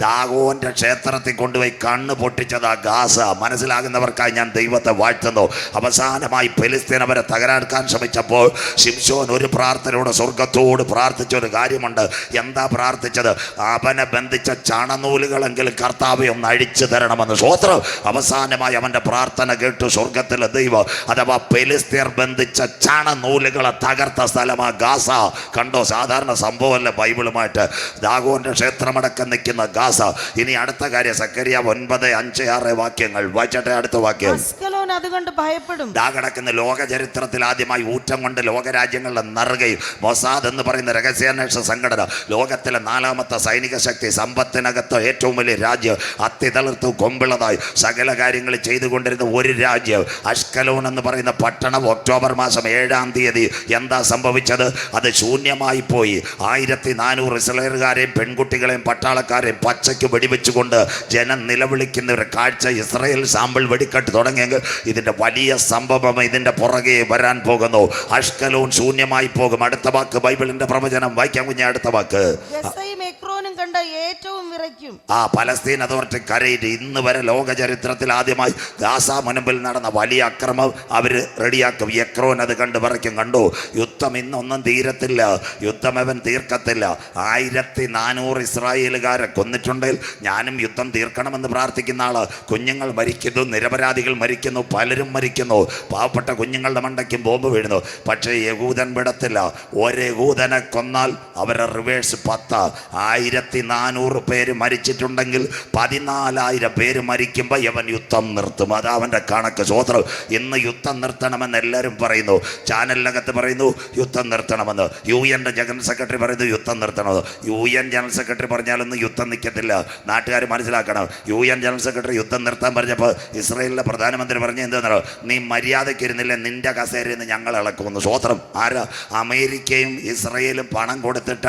ദാഗോന്റെ ക്ഷേത്രത്തിൽ കൊണ്ടുപോയി കണ്ണ് പൊട്ടിച്ചതാ ഗാസ. മനസ്സിലാകുന്നവർക്കായി ഞാൻ ദൈവത്തെ വാഴ്ത്തുന്നു. അവസാനമായി ഫെലിസ്തീൻ അവരെ തകരാക്കാൻ ശ്രമിച്ചപ്പോൾ ശിംശോൻ ഒരു പ്രാർത്ഥനയോടെ സ്വർഗത്തോട് പ്രാർത്ഥിച്ച ഒരു കാര്യമുണ്ട്. എന്താ പ്രാർത്ഥിച്ചത്? അവനെ ബന്ധിച്ച ചണനൂലുകളെങ്കിലും കർത്താവെ ഒന്ന് അഴിച്ചു തരണമെന്ന്. സ്വോത്രം. അവസാനമായി അവന്റെ പ്രാർത്ഥന കേട്ടു സ്വർഗത്തിലെ ദൈവം. അഥവാ ഫെലിസ്തീർ ബന്ധിച്ച ചണനൂലുകളെ തകർത്ത സ്ഥലമാ ഗാസ. കണ്ടോ? സാധാരണ സംഭവമല്ല ബൈബിളുമായിട്ട്. ദാഗോന്റെ ക്ഷേത്രമടക്കം നിൽക്കുന്ന ഗാസ. ഇനി അടുത്ത കാര്യം സക്കറിയ 9, 5, 6 വാക്യങ്ങൾ വായിച്ചട്ടെ. അടുത്ത വാക്യം. അസ്കലോൻ അത് കണ്ട് ഭയപ്പെടും. ദാ കിടക്കുന്ന ലോക ചരിത്രത്തിൽ ആദ്യമായി ഊറ്റം കൊണ്ട് ലോകരാജ്യങ്ങളുടെ നിറുകയും മൊസാദ് എന്ന് പറയുന്ന രഹസ്യാന്വേഷണ സംഘടന, ലോകത്തിലെ 4ാമത്തെ സൈനിക ശക്തി, സമ്പത്തിനകത്ത് ഏറ്റവും വലിയ രാജ്യം, അത്തിതളിർത്തു കൊമ്പിളതായി സകല കാര്യങ്ങൾ ചെയ്തുകൊണ്ടിരുന്ന ഒരു രാജ്യം അഷ്കലോൺ എന്ന് പറയുന്ന പട്ടണം ഒക്ടോബർ മാസം 7-ാം തീയതി എന്താ സംഭവിച്ചത്? അത് ശൂന്യമായി പോയി. 1400 ഇസ്രായേലുകാരെയും പെൺകുട്ടികളെയും പട്ടാളക്കാരെയും പച്ചയ്ക്ക് വെടിവെച്ചുകൊണ്ട് ജനം നിലവിളിക്കുന്ന ഒരു കാഴ്ച ഇസ്രായേൽ സാമ്പിൾ വെടിക്കെട്ട് തുടങ്ങിയെങ്കിൽ ഇതിൻ്റെ വലിയ സംഭവം ഇതിൻ്റെ പുറകെ വരാൻ പോകുന്നു. അഷ്കലോൺ ശൂന്യമായി പോകും. അടുത്ത വാക്ക് ബൈബിളിന്റെ പ്രവചനം വായിക്കാൻ കുഞ്ഞ. അടുത്ത വാക്ക് ഗസയും എക്രോനും കണ്ട ഏറ്റവും വിറയ്ക്കും. പലസ്തീൻ അതോറിറ്റി കരയിട്ട് ഇന്ന് വരെ ലോക ചരിത്രത്തിൽ ആദ്യമായി ഗാസ മുനമ്പിൽ നടന്ന വലിയ അക്രമം അവർ റെഡിയാക്കും. എക്രോൻ അത് കണ്ട് വിറയ്ക്കും. കണ്ടു, യുദ്ധം ഇന്നൊന്നും തീരത്തില്ല, യുദ്ധം അവൻ തീർക്കത്തില്ല. 1400 ഇസ്രായേലുകാരെ കൊന്നിട്ടുണ്ടെങ്കിൽ ഞാനും യുദ്ധം തീർക്കണമെന്ന് പ്രാർത്ഥിക്കുന്ന ആള്. കുഞ്ഞുങ്ങൾ മരിക്കുന്നു, നിരപരാധികൾ മരിക്കുന്നു, പലരും മരിക്കുന്നു, പാവപ്പെട്ട കുഞ്ഞുങ്ങളുടെ മണ്ടയ്ക്കും ബോംബ് വീഴുന്നു. പക്ഷേ യഹൂദൻ വിടത്തില്ല. ഒരഹൂദനെ കൊന്നാൽ അവരെ റിവേഴ്സ് 10. 1400 പേര് മരിച്ചിട്ടുണ്ടെങ്കിൽ 14,000 പേര് മരിക്കുമ്പോൾ അവൻ യുദ്ധം നിർത്തും. അതാ അവൻ്റെ കണക്ക്. സ്വോത്രം. ഇന്ന് യുദ്ധം നിർത്തണമെന്ന് എല്ലാവരും പറയുന്നു. ചാനലിനകത്ത് പറയുന്നു യുദ്ധം നിർത്തണമെന്ന്. UN ജനറൽ സെക്രട്ടറി പറയുന്നു യുദ്ധം നിർത്തണമെന്ന്. UN ജനറൽ സെക്രട്ടറി പറഞ്ഞാലൊന്നും യുദ്ധം നിൽക്കത്തില്ല. നാട്ടുകാർ മനസ്സിലാക്കണം. UN ജനറൽ സെക്രട്ടറി യുദ്ധം നിർത്താൻ പറഞ്ഞപ്പോൾ ഇസ്രായേലിലെ പ്രധാനമന്ത്രി പറഞ്ഞു എന്താണെന്നോ, നീ മര്യാദയ്ക്ക് ഇരുന്നില്ല, നിന്റെ കസേരയിൽ നിന്ന് ഞങ്ങൾ ഇളക്കുമെന്ന്. സ്വോത്രം. ആരാ? അമേരിക്കയും ഇസ്രായേലും പണം കൊടുത്തിട്ട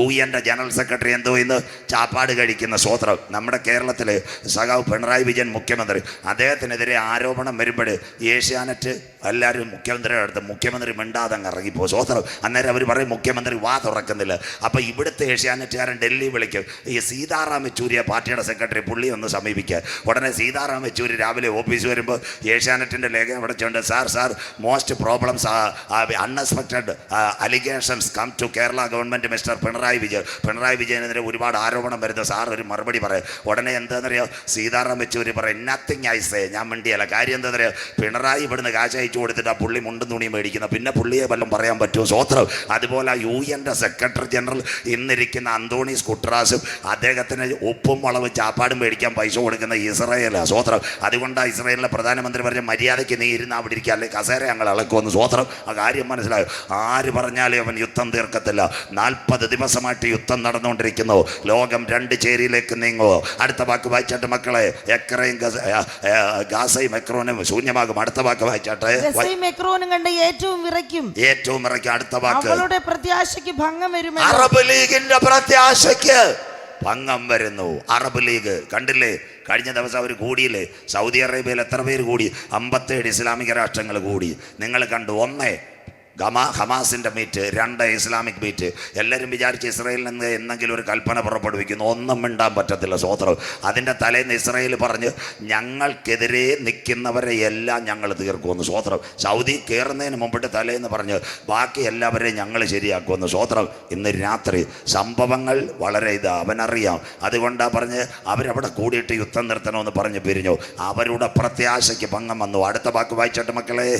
UN ജനറൽ സെക്രട്ടറി എന്തോ ഇന്ന് ചാപ്പാട് കഴിക്കുന്ന. സ്വോത്രം. നമ്മുടെ കേരളത്തിലെ സഖാവ് പിണറായി വിജയൻ മുഖ്യമന്ത്രി, അദ്ദേഹത്തിനെതിരെ ആരോപണം വരുമ്പോൾ ഏഷ്യാനെറ്റ് എല്ലാവരും മുഖ്യമന്ത്രിയുടെ അടുത്ത് മുഖ്യമന്ത്രി മിണ്ടാതെ അങ്ങ് ഇറങ്ങിപ്പോ. സ്വോത്രം. അന്നേരം അവർ പറയും മുഖ്യമന്ത്രി വാ തുറക്കുന്നില്ല. അപ്പോൾ ഇവിടുത്തെ ഏഷ്യാനെറ്റുകാരൻ ഡൽഹി വിളിക്കും, ഈ സീതാറാം യെച്ചൂരിയെ പാർട്ടിയുടെ സെക്രട്ടറി പുള്ളി ഒന്ന് സമീപിക്കുക. ഉടനെ സീതാറാം യെച്ചൂരി രാവിലെ ഓഫീസ് വരുമ്പോൾ ഏഷ്യാനെറ്റിൻ്റെ ലേഖനം വിളിച്ചുകൊണ്ട് sir most problems unexpected allegations come to Kerala government mister Pinarayi വിജയനെതിരെ ഒരുപാട് ആരോപണം വരുന്നു, സാർ ഒരു മറുപടി പറയും. ഉടനെ എന്താണെന്നറിയോ, സീതാറാം യെച്ചൂരി പറയും നത്തിങ് ഐ സേ. ഞാൻ മിണ്ടിയല്ല. കാര്യം എന്താണെന്നറിയോ, പിണറായി ഇവിടുന്ന് കാശ് അയച്ചു കൊടുത്തിട്ട് ആ പുള്ളി മുണ്ടും തുണിയും മേടിക്കുന്ന, പിന്നെ പുള്ളിയെ വല്ലതും പറയാൻ പറ്റുമോ? സ്വോത്രം. അതുപോലെ UN സെക്രട്ടറി ജനറൽ ഇന്നിരിക്കുന്ന അന്തോണീസ് കുട്രാസും അദ്ദേഹത്തിന് ഉപ്പും മുളകും ചാപ്പാടും മേടിക്കാൻ പൈസ കൊടുക്കുന്ന ഇസ്രായേലാണ്. സ്വോത്രം. അതുകൊണ്ടാണ് ഇസ്രായേലിലെ പ്രധാനമന്ത്രി പറഞ്ഞ മര്യാദയ്ക്ക് നീ ഇരുന്ന് അവിടെ ഇരിക്കുക, അല്ലെങ്കിൽ കസേര ഞങ്ങൾ ഇളക്കുമെന്ന്. സ്വോത്രം. ആ കാര്യം മനസ്സിലായോ? ആര് പറഞ്ഞാലും അവൻ യുദ്ധം തീർക്കത്തില്ല. 40 ദിവസമായിട്ട് യുദ്ധം നടന്നുകൊണ്ടിരിക്കുന്നു. ലോകം 2 ചേരിയിലേക്ക് നീങ്ങുമോ? അടുത്ത വാക്ക് വായിച്ചാട്ട് മക്കളെ. എക്രയും ഗാസയും എക്രോനും ശൂന്യമാകും. അടുത്ത വാക്ക് വായിച്ചാട്ടെ. എക്രോനും കണ്ട ഏറ്റവും വിറയ്ക്കും. ഏറ്റവും വിറയ്ക്കും. അടുത്ത വാക്ക്. അവളുടെ പ്രത്യാശയ്ക്ക് ഭംഗം വരും. അറബ് ലീഗിന്റെ പ്രത്യാശയ്ക്ക് ഭംഗം വരുന്നു. അറബ് ലീഗ് കണ്ടില്ലേ? കഴിഞ്ഞ ദിവസം അവർ കൂടിയില്ലേ? സൗദി അറേബ്യയിൽ എത്ര പേര് കൂടി? 57 ഇസ്ലാമിക രാഷ്ട്രങ്ങൾ കൂടി. നിങ്ങൾ കണ്ടു. 1 ഹമാസിൻ്റെ മീറ്റ്, 2 ഇസ്ലാമിക് മീറ്റ്. എല്ലാവരും വിചാരിച്ച് ഇസ്രായേലിൽ നിന്ന് എന്തെങ്കിലും ഒരു കൽപ്പന പുറപ്പെടുവിക്കുന്നു. ഒന്നും മിണ്ടാൻ പറ്റത്തില്ല. സ്വോത്രം. അതിൻ്റെ തലേന്ന് ഇസ്രായേൽ പറഞ്ഞ് ഞങ്ങൾക്കെതിരെ നിൽക്കുന്നവരെ എല്ലാം ഞങ്ങൾ തീർക്കുമെന്ന്. സ്വോത്രം. സൗദി കയറുന്നതിന് മുമ്പിട്ട് തലേന്ന് പറഞ്ഞ് ബാക്കി എല്ലാവരെയും ഞങ്ങൾ ശരിയാക്കുമെന്ന്. സ്വോത്രം. ഇന്ന് രാത്രി സംഭവങ്ങൾ വളരെ അവനറിയാം. അതുകൊണ്ടാണ് പറഞ്ഞ് അവരവിടെ കൂടിയിട്ട് യുദ്ധം നിർത്തണമെന്ന് പറഞ്ഞ് പിരിഞ്ഞു. അവരുടെ പ്രത്യാശയ്ക്ക് ഭംഗം വന്നു. അടുത്ത വാക്ക് വായിച്ചോട്ടെ മക്കളെ.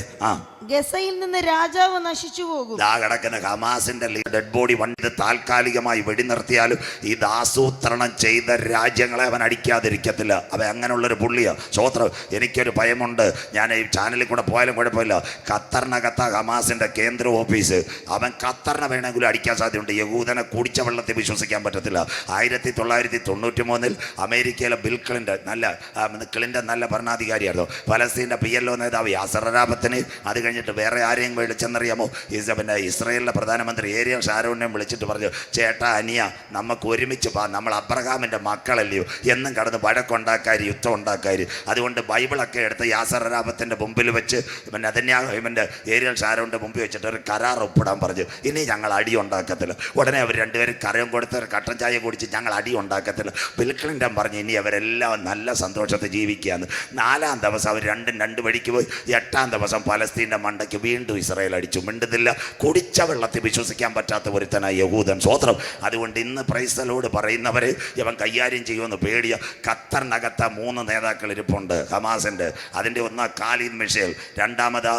ഗസയിൽ നിന്ന് രാജാവ് നശിച്ചു പോകും. ദാ കിടക്കുന്ന ഹമാസിന്റെ ഡെഡ് ബോഡി വണ്ടി താൽക്കാലികമായി വെടിനിർത്തിയാലും ഇത് ആസൂത്രണം ചെയ്ത രാജ്യങ്ങളെ അവൻ അടിക്കാതിരിക്കത്തില്ല. അവൻ അങ്ങനെയുള്ളൊരു പുള്ളിയാണ്. സ്വോത്രം. എനിക്കൊരു ഭയമുണ്ട്. ഞാൻ ഈ ചാനലിൽ കൂടെ പോയാലും കുഴപ്പമില്ല. ഖത്തറിനകത്ത ഹമാസിന്റെ കേന്ദ്ര ഓഫീസ്. അവൻ ഖത്തറിനെ വേണമെങ്കിലും അടിക്കാൻ സാധ്യതയുണ്ട്. യഹൂദനെ കുടിച്ച വെള്ളത്തിൽ വിശ്വസിക്കാൻ പറ്റത്തില്ല. 1993 അമേരിക്കയിലെ ബിൽ ക്ലിന്റൺ നല്ല ഭരണാധികാരിയായിരുന്നു. ഫലസ്തീൻ്റെ PLO നേതാവ് യാസർ അറാഫത്തിനെ, അത് കഴിഞ്ഞിട്ട് വേറെ ആരെയും വിളിച്ചെന്നറിയാമോ? പിന്നെ ഇസ്രായേലിലെ പ്രധാനമന്ത്രി ഏരിയൽ ഷാരോണിനെ വിളിച്ചിട്ട് പറഞ്ഞു, ചേട്ടാ അനിയ നമുക്ക് ഒരുമിച്ച് നമ്മൾ അബ്രഹാമിൻ്റെ മക്കളല്ലയോ എന്നും കടന്ന് വഴക്കുണ്ടാക്കാരി, യുദ്ധം ഉണ്ടാക്കാരി. അതുകൊണ്ട് ബൈബിളൊക്കെ എടുത്ത് യാസർ അറാഫത്തിൻ്റെ മുമ്പിൽ വെച്ച് പിന്നെ ഇവൻ്റെ ഏരിയൽ ഷാരോണിൻ്റെ മുമ്പിൽ വെച്ചിട്ട് ഒരു കരാർ ഒപ്പിടാൻ പറഞ്ഞു. ഇനി ഞങ്ങൾ അടി ഉണ്ടാക്കത്തില്ല. ഉടനെ അവർ രണ്ടുപേരും കരയും കൊടുത്ത് ഒരു കട്ടൻ ചായ കുടിച്ച് ഞങ്ങൾ അടി ഉണ്ടാക്കത്തില്ല. ബിൽ ക്ലിന്റൺ പറഞ്ഞു ഇനി അവരെല്ലാം നല്ല സന്തോഷത്തിൽ ജീവിക്കുകയാണ്. 4-ാം ദിവസം അവർ 2 വഴിക്ക് പോയി. 8-ാം ദിവസം പലസ്തീൻ്റെ മണ്ടയ്ക്ക് വീണ്ടും ഇസ്രായേൽ അടിച്ചു. മിണ്ടുന്നില്ല. കുടിച്ച വെള്ളത്തിൽ വിശ്വസിക്കാൻ പറ്റാത്ത ഒരുത്തനായ യഹൂദൻ. സ്വോത്രം. അതുകൊണ്ട് ഇന്ന് പ്രൈസ്തലോട് പറയുന്നവരെ ഇവൻ കൈകാര്യം ചെയ്യുമെന്ന് പേടിയ. ഖത്തറിനകത്ത 3 നേതാക്കൾ ഇരിപ്പുണ്ട് ഹമാസിൻ്റെ. അതിൻ്റെ ഒന്നാ ഖാലിദ് മിഷേൽ, രണ്ടാമത്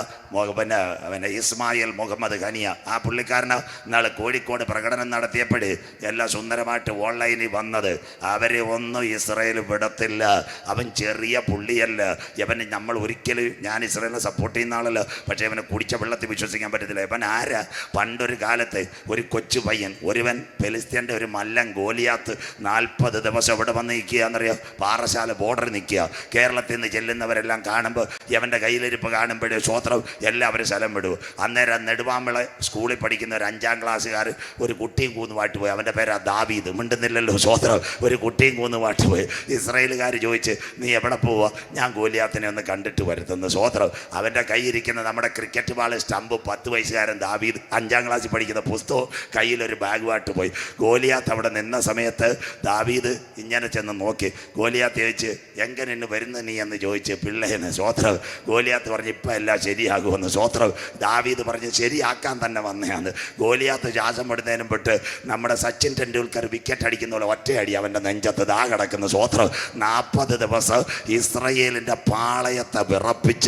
പിന്നെ ഇസ്മായിൽ മുഹമ്മദ് ഖനിയ. ആ പുള്ളിക്കാരന് ഇന്നാൾ കോഴിക്കോട് പ്രകടനം നടത്തിയപ്പോഴേ എല്ലാം സുന്ദരമായിട്ട് ഓൺലൈനിൽ വന്നത്. അവരെ ഒന്നും ഇസ്രായേൽ വിടത്തില്ല. അവൻ ചെറിയ പുള്ളിയല്ല. ഇവന് നമ്മൾ ഒരിക്കലും, ഞാൻ ഇസ്രായേലിനെ സപ്പോർട്ട് ചെയ്യുന്ന ആളല്ല, പക്ഷേ ഇവനെ കുടിച്ച വെള്ളത്തിൽ വിശ്വസിക്കാൻ പറ്റത്തില്ല. ഇവൻ ആരാ? പണ്ടൊരു കാലത്ത് ഒരു കൊച്ചു പയ്യൻ, ഒരുവൻ ഫെലിസ്ത്യൻ്റെ ഒരു മല്ലൻ ഗോലിയാത്ത് 40 ദിവസം എവിടെ വന്ന് നിൽക്കുക എന്നറിയാം? പാറശാല ബോർഡറിൽ നിൽക്കുക. കേരളത്തിൽ നിന്ന് ചെല്ലുന്നവരെല്ലാം കാണുമ്പോൾ ഇവൻ്റെ കയ്യിലിരിപ്പ് കാണുമ്പോഴേ സ്വോത്രം എല്ലാവരും സ്ഥലം വിടും. അന്നേരം നെടുവാമ്പള സ്കൂളിൽ പഠിക്കുന്ന ഒരു 5ാം ക്ലാസ്സുകാർ ഒരു കുട്ടിയും കൂന്നുമായിട്ട് പോയി. അവൻ്റെ പേരാ ദാവീദ്. മിണ്ടുന്നില്ലല്ലോ സ്വോത്രം. ഒരു കുട്ടിയും കൂന്നുമായിട്ട് പോയി. ഇസ്രായേലുകാർ ചോദിച്ച് നീ എവിടെ പോവുക? ഞാൻ ഗോലിയാത്തിനെ ഒന്ന് കണ്ടിട്ട് വരുത്തുന്നു. സ്വോത്രം. അവൻ്റെ കയ്യിരിക്കുന്ന നമ്മുടെ ക്രിക്കറ്റ് ബാൾ സ്റ്റമ്പ് 10 വയസ്സുകാരൻ ദാവീദ് 5ാം ക്ലാസ്സിൽ പഠിക്കുന്ന പുസ്തകവും കയ്യിലൊരു ബാഗുമായിട്ട് പോയി. ഗോലിയാത്ത് അവിടെ നിന്ന സമയത്ത് ദാവീദ് ഇങ്ങനെ ചെന്ന് നോക്കി. ഗോലിയാത്ത് ചോദിച്ച് എങ്ങനെ ഇന്ന് വരുന്ന നീ എന്ന് ചോദിച്ച് പിള്ളേന്. സ്വോത്രം. ഗോലിയാത്ത് പറഞ്ഞ് ഇപ്പം എല്ലാം ശരിയാകുമെന്ന്. സ്വോത്രം. ദാവീദ് പറഞ്ഞ് ശരിയാക്കാൻ തന്നെ വന്നതാണ്. ഗോലിയാത്ത് ശ്വാസം പെടുന്നതിനും പെട്ട് നമ്മുടെ സച്ചിൻ ടെണ്ടുൽക്കർ വിക്കറ്റ് അടിക്കുന്ന പോലെ ഒറ്റയടി അവൻ്റെ നെഞ്ചത്ത് ദാ കിടക്കുന്ന. സ്വോത്രം. 40 ദിവസം ഇസ്രയേലിൻ്റെ പാളയത്തെ വിറപ്പിച്ച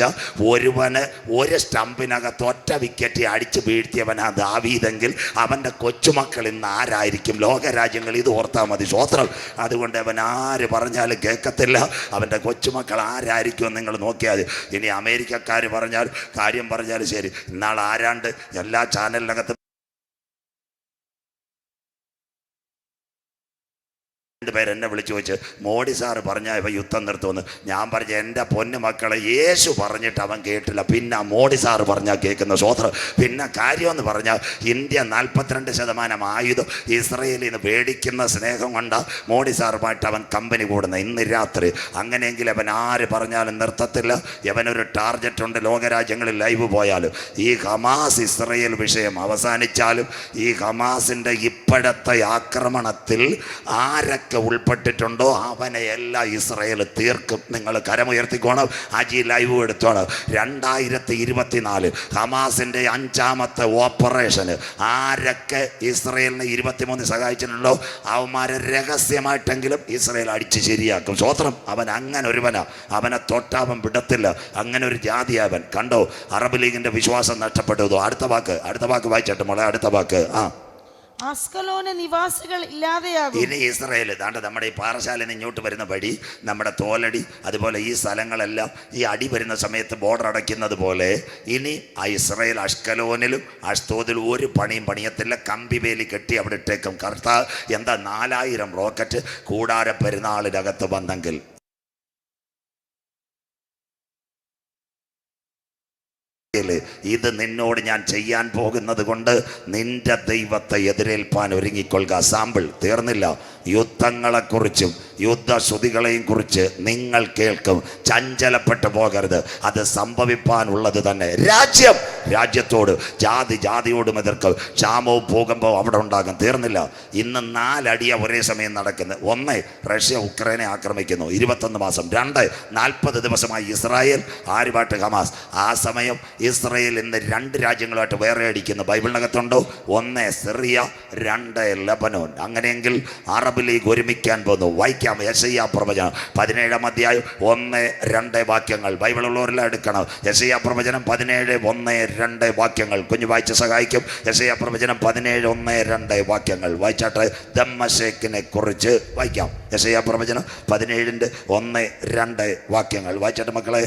ഒരുവന് ഒരു സ്റ്റമ്പിനകത്ത് ഒറ്റ വിക്കറ്റ് അടിച്ച് വീഴ്ത്തിയവനാ ദാവീദെങ്കിൽ അവൻ്റെ കൊച്ചുമക്കൾ ഇന്ന് ആരായിരിക്കും? ലോകരാജ്യങ്ങൾ ഇത് ഓർത്താൽ മതി. സ്വോത്രം. അതുകൊണ്ട് അവൻ ആര് പറഞ്ഞാലും കേൾക്കത്തില്ല. അവൻ്റെ കൊച്ചുമക്കൾ ആരായിരിക്കും നിങ്ങൾ നോക്കിയാൽ. ഇനി അമേരിക്കക്കാർ പറഞ്ഞാൽ കാര്യം പറഞ്ഞാൽ ശരി. ഇന്നാൾ ആരാണ്ട് എല്ലാ ചാനലിനകത്ത് പേര് എന്നെ വിളിച്ചു വെച്ച് മോഡി സാറ് പറഞ്ഞാൽ ഇവ യുദ്ധം നിർത്തുമെന്ന്. ഞാൻ പറഞ്ഞ എൻ്റെ പൊന്നു മക്കളെ, യേശു പറഞ്ഞിട്ട് അവൻ കേട്ടില്ല, പിന്നെ മോഡി സാറ് പറഞ്ഞാൽ കേൾക്കുന്ന. സ്വോത്രം. പിന്നെ കാര്യമെന്ന് പറഞ്ഞാൽ ഇന്ത്യ 42% ആയുധം ഇസ്രയേലിൽ നിന്ന് മേടിക്കുന്ന സ്നേഹം കൊണ്ട് മോഡി സാറുമായിട്ട് അവൻ കമ്പനി കൂടുന്ന ഇന്ന് രാത്രി. അങ്ങനെയെങ്കിൽ അവൻ ആര് പറഞ്ഞാലും നിർത്തത്തില്ല. ഇവനൊരു ടാർഗറ്റ് ഉണ്ട്. ലോകരാജ്യങ്ങളിൽ ലൈവ് പോയാലും ഈ ഹമാസ് ഇസ്രയേൽ വിഷയം അവസാനിച്ചാലും ഈ ഹമാസിൻ്റെ ഇപ്പോഴത്തെ ആക്രമണത്തിൽ ആരൊക്കെ ഉൾപ്പെട്ടിട്ടുണ്ടോ അവനെ എല്ലാം ഇസ്രയേൽ തീർക്കും. നിങ്ങൾ കരമുയർത്തിക്കോണം. അജി ലൈവ് എടുത്തോണം. 2024 ഹമാസിൻ്റെ 5ാമത്തെ ഓപ്പറേഷന് ആരൊക്കെ ഇസ്രയേലിനെ 23 സഹായിച്ചിട്ടുണ്ടോ അവന്മാരെ രഹസ്യമായിട്ടെങ്കിലും ഇസ്രയേൽ അടിച്ച് ശരിയാക്കും. സ്വോത്രം. അവൻ അങ്ങനെ ഒരുവനാ. അവനെ തൊട്ടാവൻ വിടത്തില്ല. അങ്ങനെ ഒരു ജാതിയാവൻ. കണ്ടോ അറബ് ലീഗിൻ്റെ വിശ്വാസം നഷ്ടപ്പെട്ടതോ? അടുത്ത വാക്ക് വായിച്ചിട്ട് മോളെ. അടുത്ത വാക്ക്. അസ്കലോന് നിവാസികൾ ഇല്ലാതെയാകും. ഇനി ഇസ്രായേൽ ദാണ്ട് നമ്മുടെ ഈ പാറശാലയിൽ ഇങ്ങോട്ട് വരുന്ന വഴി, നമ്മുടെ തോലടി, അതുപോലെ ഈ സ്ഥലങ്ങളെല്ലാം ഈ അടി വരുന്ന സമയത്ത് ബോർഡർ അടയ്ക്കുന്നത് പോലെ ഇനി ആ ഇസ്രായേൽ അഷ്കലോനിലും അഷ്തോദിലും ഒരു പണിയും പണിയത്തില്ല. കമ്പിവേലി കെട്ടി അവിടെ ഇട്ടേക്കും. കർത്താവ് എന്താ 4000 റോക്കറ്റ് കൂടാര പെരുന്നാളിനകത്ത് വന്നെങ്കിൽ ഇത് നിന്നോട് ഞാൻ ചെയ്യാൻ പോകുന്നത് കൊണ്ട് നിന്റെ ദൈവത്തെ എതിരേൽപ്പാൻ ഒരുങ്ങിക്കൊള്ളുക. സാമ്പിൾ തീർന്നില്ല. യുദ്ധങ്ങളെക്കുറിച്ചും യുദ്ധശ്രുതികളെയും കുറിച്ച് നിങ്ങൾ കേൾക്കും. ചഞ്ചലപ്പെട്ടു പോകരുത്. അത് സംഭവിപ്പാനുള്ളത് തന്നെ. രാജ്യത്തോട്, ജാതിയോടും എതിർക്കും. ക്ഷാമവും ഭൂകമ്പവും അവിടെ ഉണ്ടാകും. തീർന്നില്ല. ഇന്ന് 4 അടിയ ഒരേ സമയം നടക്കുന്നത്. 1 റഷ്യ ഉക്രൈനെ ആക്രമിക്കുന്നു. 21 മാസം. 2 40 ദിവസമായി ഇസ്രായേൽ ആരുമായിട്ട് ഹമാസ്. ആ സമയം ഇസ്രായേൽ ഇന്ന് 2 രാജ്യങ്ങളുമായിട്ട് വേറെ അടിക്കുന്നു. ബൈബിളിനകത്തുണ്ടോ? 1 സിറിയ, 2 ലെബനോൻ. അങ്ങനെയെങ്കിൽ അറബ് ലീഗ് ഒരുമിക്കാൻ പോകുന്നു. വായിക്കാം. യെശയ്യാ പ്രവചനം 17-ാം അധ്യായം 1-2 വാക്യങ്ങൾ. ബൈബിളുള്ളവരെല്ലാം എടുക്കണം. യെശയ്യാ പ്രവചനം 17:1-2 വാക്യങ്ങൾ. കുഞ്ഞു വായിച്ച് സഹായിക്കും. യെശയ്യാ പ്രവചനം 17:1-2 വാക്യങ്ങൾ വായിച്ചാട്ടെ. ദമ്മശേക്കിനെ കുറിച്ച് വായിക്കാം. യെശയ്യാ പ്രവചനം 17:1-2 വാക്യങ്ങൾ വായിച്ചാട്ടെ മക്കളെ.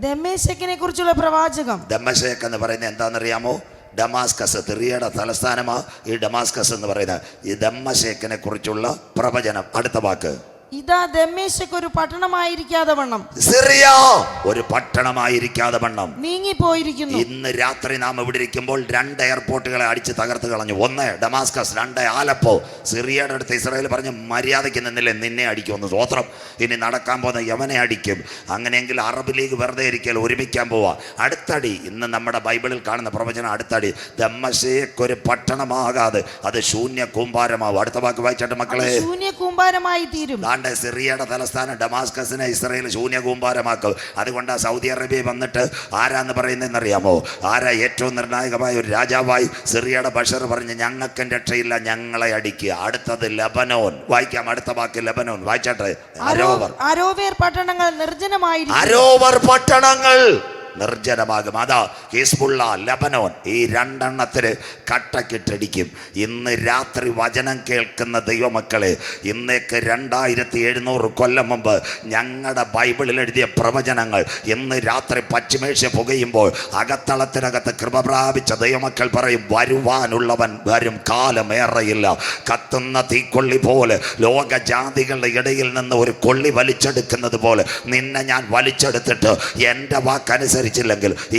ദമ്മേശക്കിനെ കുറിച്ചുള്ള പ്രവാചകം. ദമ്മശേക്ക് എന്ന് പറയുന്നത് എന്താണെന്നറിയാമോ? ഡമാസ്കസ്, സിറിയയുടെ തലസ്ഥാനമാ ഈ ഡമാസ്കസ് എന്ന് പറയുന്നത്. ഈ ദമ്മശേക്കിനെ കുറിച്ചുള്ള പ്രവചനം. അടുത്ത വാക്ക്. ഇതാ ദമ്മേശക്ക് ഒരു പട്ടണമായിരിക്കാതെ വണ്ണം, സിറിയ ഒരു പട്ടണമായിരിക്കാതെ വണ്ണം നീങ്ങിപ്പോയിരിക്കുന്നു. ഇന്ന് രാത്രി നാം ഇവിടെ ഇരിക്കുമ്പോൾ 2 എയർപോർട്ടുകളെ അടിച്ച് തകർത്ത് കളഞ്ഞു. 1 ഡമാസ്കസ്, 2 ആലപ്പോ. സിറിയയുടെ അടുത്ത് ഇസ്രായേൽ പറഞ്ഞ് മര്യാദയ്ക്ക് നിന്നില്ലേ നിന്നെ അടിക്കുമെന്ന്. സ്വോത്രം. ഇനി നടക്കാൻ പോകുന്ന യവനെ അടിക്കും. അങ്ങനെയെങ്കിൽ അറബ് ലീഗ് വെറുതെ ഇരിക്കൽ ഒരുമിക്കാൻ പോവാ. അടുത്തടി ഇന്ന് നമ്മുടെ ബൈബിളിൽ കാണുന്ന പ്രവചനം. അടുത്തടി ദമ്മശേക്ക് ഒരു പട്ടണമാകാതെ അത് ശൂന്യ കൂമ്പാരമാവും. അടുത്ത വാക്ക് വായിച്ചാട്ട് മക്കളെ. ശൂന്യ കൂമ്പാരമായി തീരും. ആണ്ട് സിറിയയുടെ തലസ്ഥാനം ഡമാസ്കസിനെ ഇസ്രായേൽ ശൂന്യകൂമ്പാരമാക്കും. അതുകൊണ്ട് സൗദി അറേബ്യ വന്നിട്ട് ആരാന്ന് പറയുന്നതെന്നറിയാമോ? ആരാ ഏറ്റവും നിർണായകമായ ഒരു രാജാവായി സിറിയയുടെ ബഷർ പറഞ്ഞ് ഞങ്ങൾക്കും രക്ഷയില്ല, ഞങ്ങളെ അടിക്കുക. അടുത്തത് ലെബനോൻ. വായിക്കാം അടുത്ത വാക്ക്, ലെബനോൻ വായിച്ചാട്ടെ. അരോവേർ പട്ടണങ്ങൾ നിർജ്ജനമായിരിക്കും. അരോവർ പട്ടണങ്ങൾ നിർജ്ജനമാകും. അതാ ഹിസ്ബുള്ള, ലബനോൻ, ഈ രണ്ടെണ്ണത്തിന് കട്ടക്കിട്ടടിക്കും. ഇന്ന് രാത്രി വചനം കേൾക്കുന്ന ദൈവമക്കളെ, ഇന്നേക്ക് 2700 കൊല്ലം മുമ്പ് ഞങ്ങളുടെ ബൈബിളിൽ എഴുതിയ പ്രവചനങ്ങൾ ഇന്ന് രാത്രി പശ്ചിമേഷ്യ പുകയുമ്പോൾ അകത്തളത്തിനകത്ത് കൃപ പ്രാപിച്ച ദൈവമക്കൾ പറയും, വരുവാനുള്ളവൻ വരും, കാലമേറെയില്ല. കത്തുന്ന തീക്കൊള്ളി പോലെ ലോകജാതികളുടെ ഇടയിൽ നിന്ന് ഒരു കൊള്ളി വലിച്ചെടുക്കുന്നത് പോലെ നിന്നെ ഞാൻ വലിച്ചെടുത്തിട്ട് എൻ്റെ വാക്കനുസരിച്ച്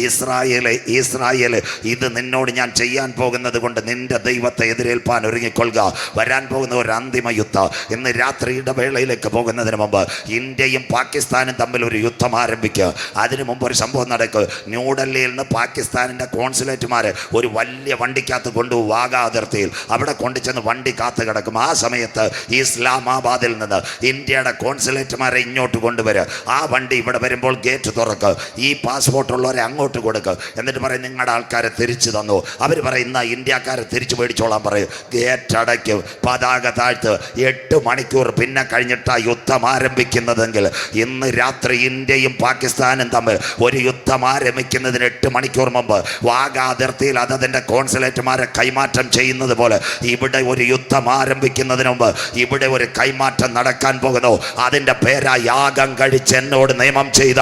ഇസ്രായേല് ഇത് നിന്നോട് ഞാൻ ചെയ്യാൻ പോകുന്നത് കൊണ്ട് നിന്റെ ദൈവത്തെ എതിരേൽപ്പാൻ ഒരുങ്ങിക്കൊള്ളുക. വരാൻ പോകുന്ന ഒരു അന്തിമ യുദ്ധം. ഇന്ന് രാത്രി ഇടവേളയിലേക്ക് പോകുന്നതിന് മുമ്പ് ഇന്ത്യയും പാകിസ്ഥാനും തമ്മിൽ ഒരു യുദ്ധം ആരംഭിക്കുക. അതിനു മുമ്പ് ഒരു സംഭവം നടക്കുക. ന്യൂഡൽഹിയിൽ നിന്ന് പാകിസ്ഥാനിൻ്റെ കോൺസുലേറ്റുമാർ ഒരു വലിയ വണ്ടിക്കകത്ത് കൊണ്ടുപോകും. വാഗ അതിർത്തിയിൽ അവിടെ കൊണ്ടുചെന്ന് വണ്ടി കാത്തു കിടക്കും. ആ സമയത്ത് ഇസ്ലാമാബാദിൽ നിന്ന് ഇന്ത്യയുടെ കോൺസുലേറ്റുമാരെ ഇങ്ങോട്ട് കൊണ്ടുവരിക. ആ വണ്ടി ഇവിടെ വരുമ്പോൾ ഗേറ്റ് തുറക്കുക. ഈ പാസ്പോർട്ടുള്ളവരെ അങ്ങോട്ട് കൊടുക്കുക. എന്നിട്ട് പറയും, നിങ്ങളുടെ ആൾക്കാരെ തിരിച്ചു തന്നു. അവർ പറയും, ഇന്ന് ഇന്ത്യക്കാരെ തിരിച്ചു മേടിച്ചോളാൻ പറയും. ഗേറ്റ് അടയ്ക്കും, പതാക താഴ്ത്ത്. 8 മണിക്കൂർ പിന്നെ കഴിഞ്ഞിട്ടാണ് യുദ്ധം ആരംഭിക്കുന്നതെങ്കിൽ ഇന്ന് രാത്രി ഇന്ത്യയും പാകിസ്ഥാനും തമ്മിൽ ഒരു യുദ്ധം ആരംഭിക്കുന്നതിന് 8 മണിക്കൂർ മുമ്പ് വാഗ അതിർത്തിയിൽ അതതിൻ്റെ കോൺസുലേറ്റുമാരെ കൈമാറ്റം ചെയ്യുന്നത് പോലെ ഇവിടെ ഒരു യുദ്ധം ആരംഭിക്കുന്നതിന് മുമ്പ് ഇവിടെ ഒരു കൈമാറ്റം നടക്കാൻ പോകുന്നു. അതിൻ്റെ പേരാ യാഗം കഴിച്ച് എന്നോട് നിയമം ചെയ്ത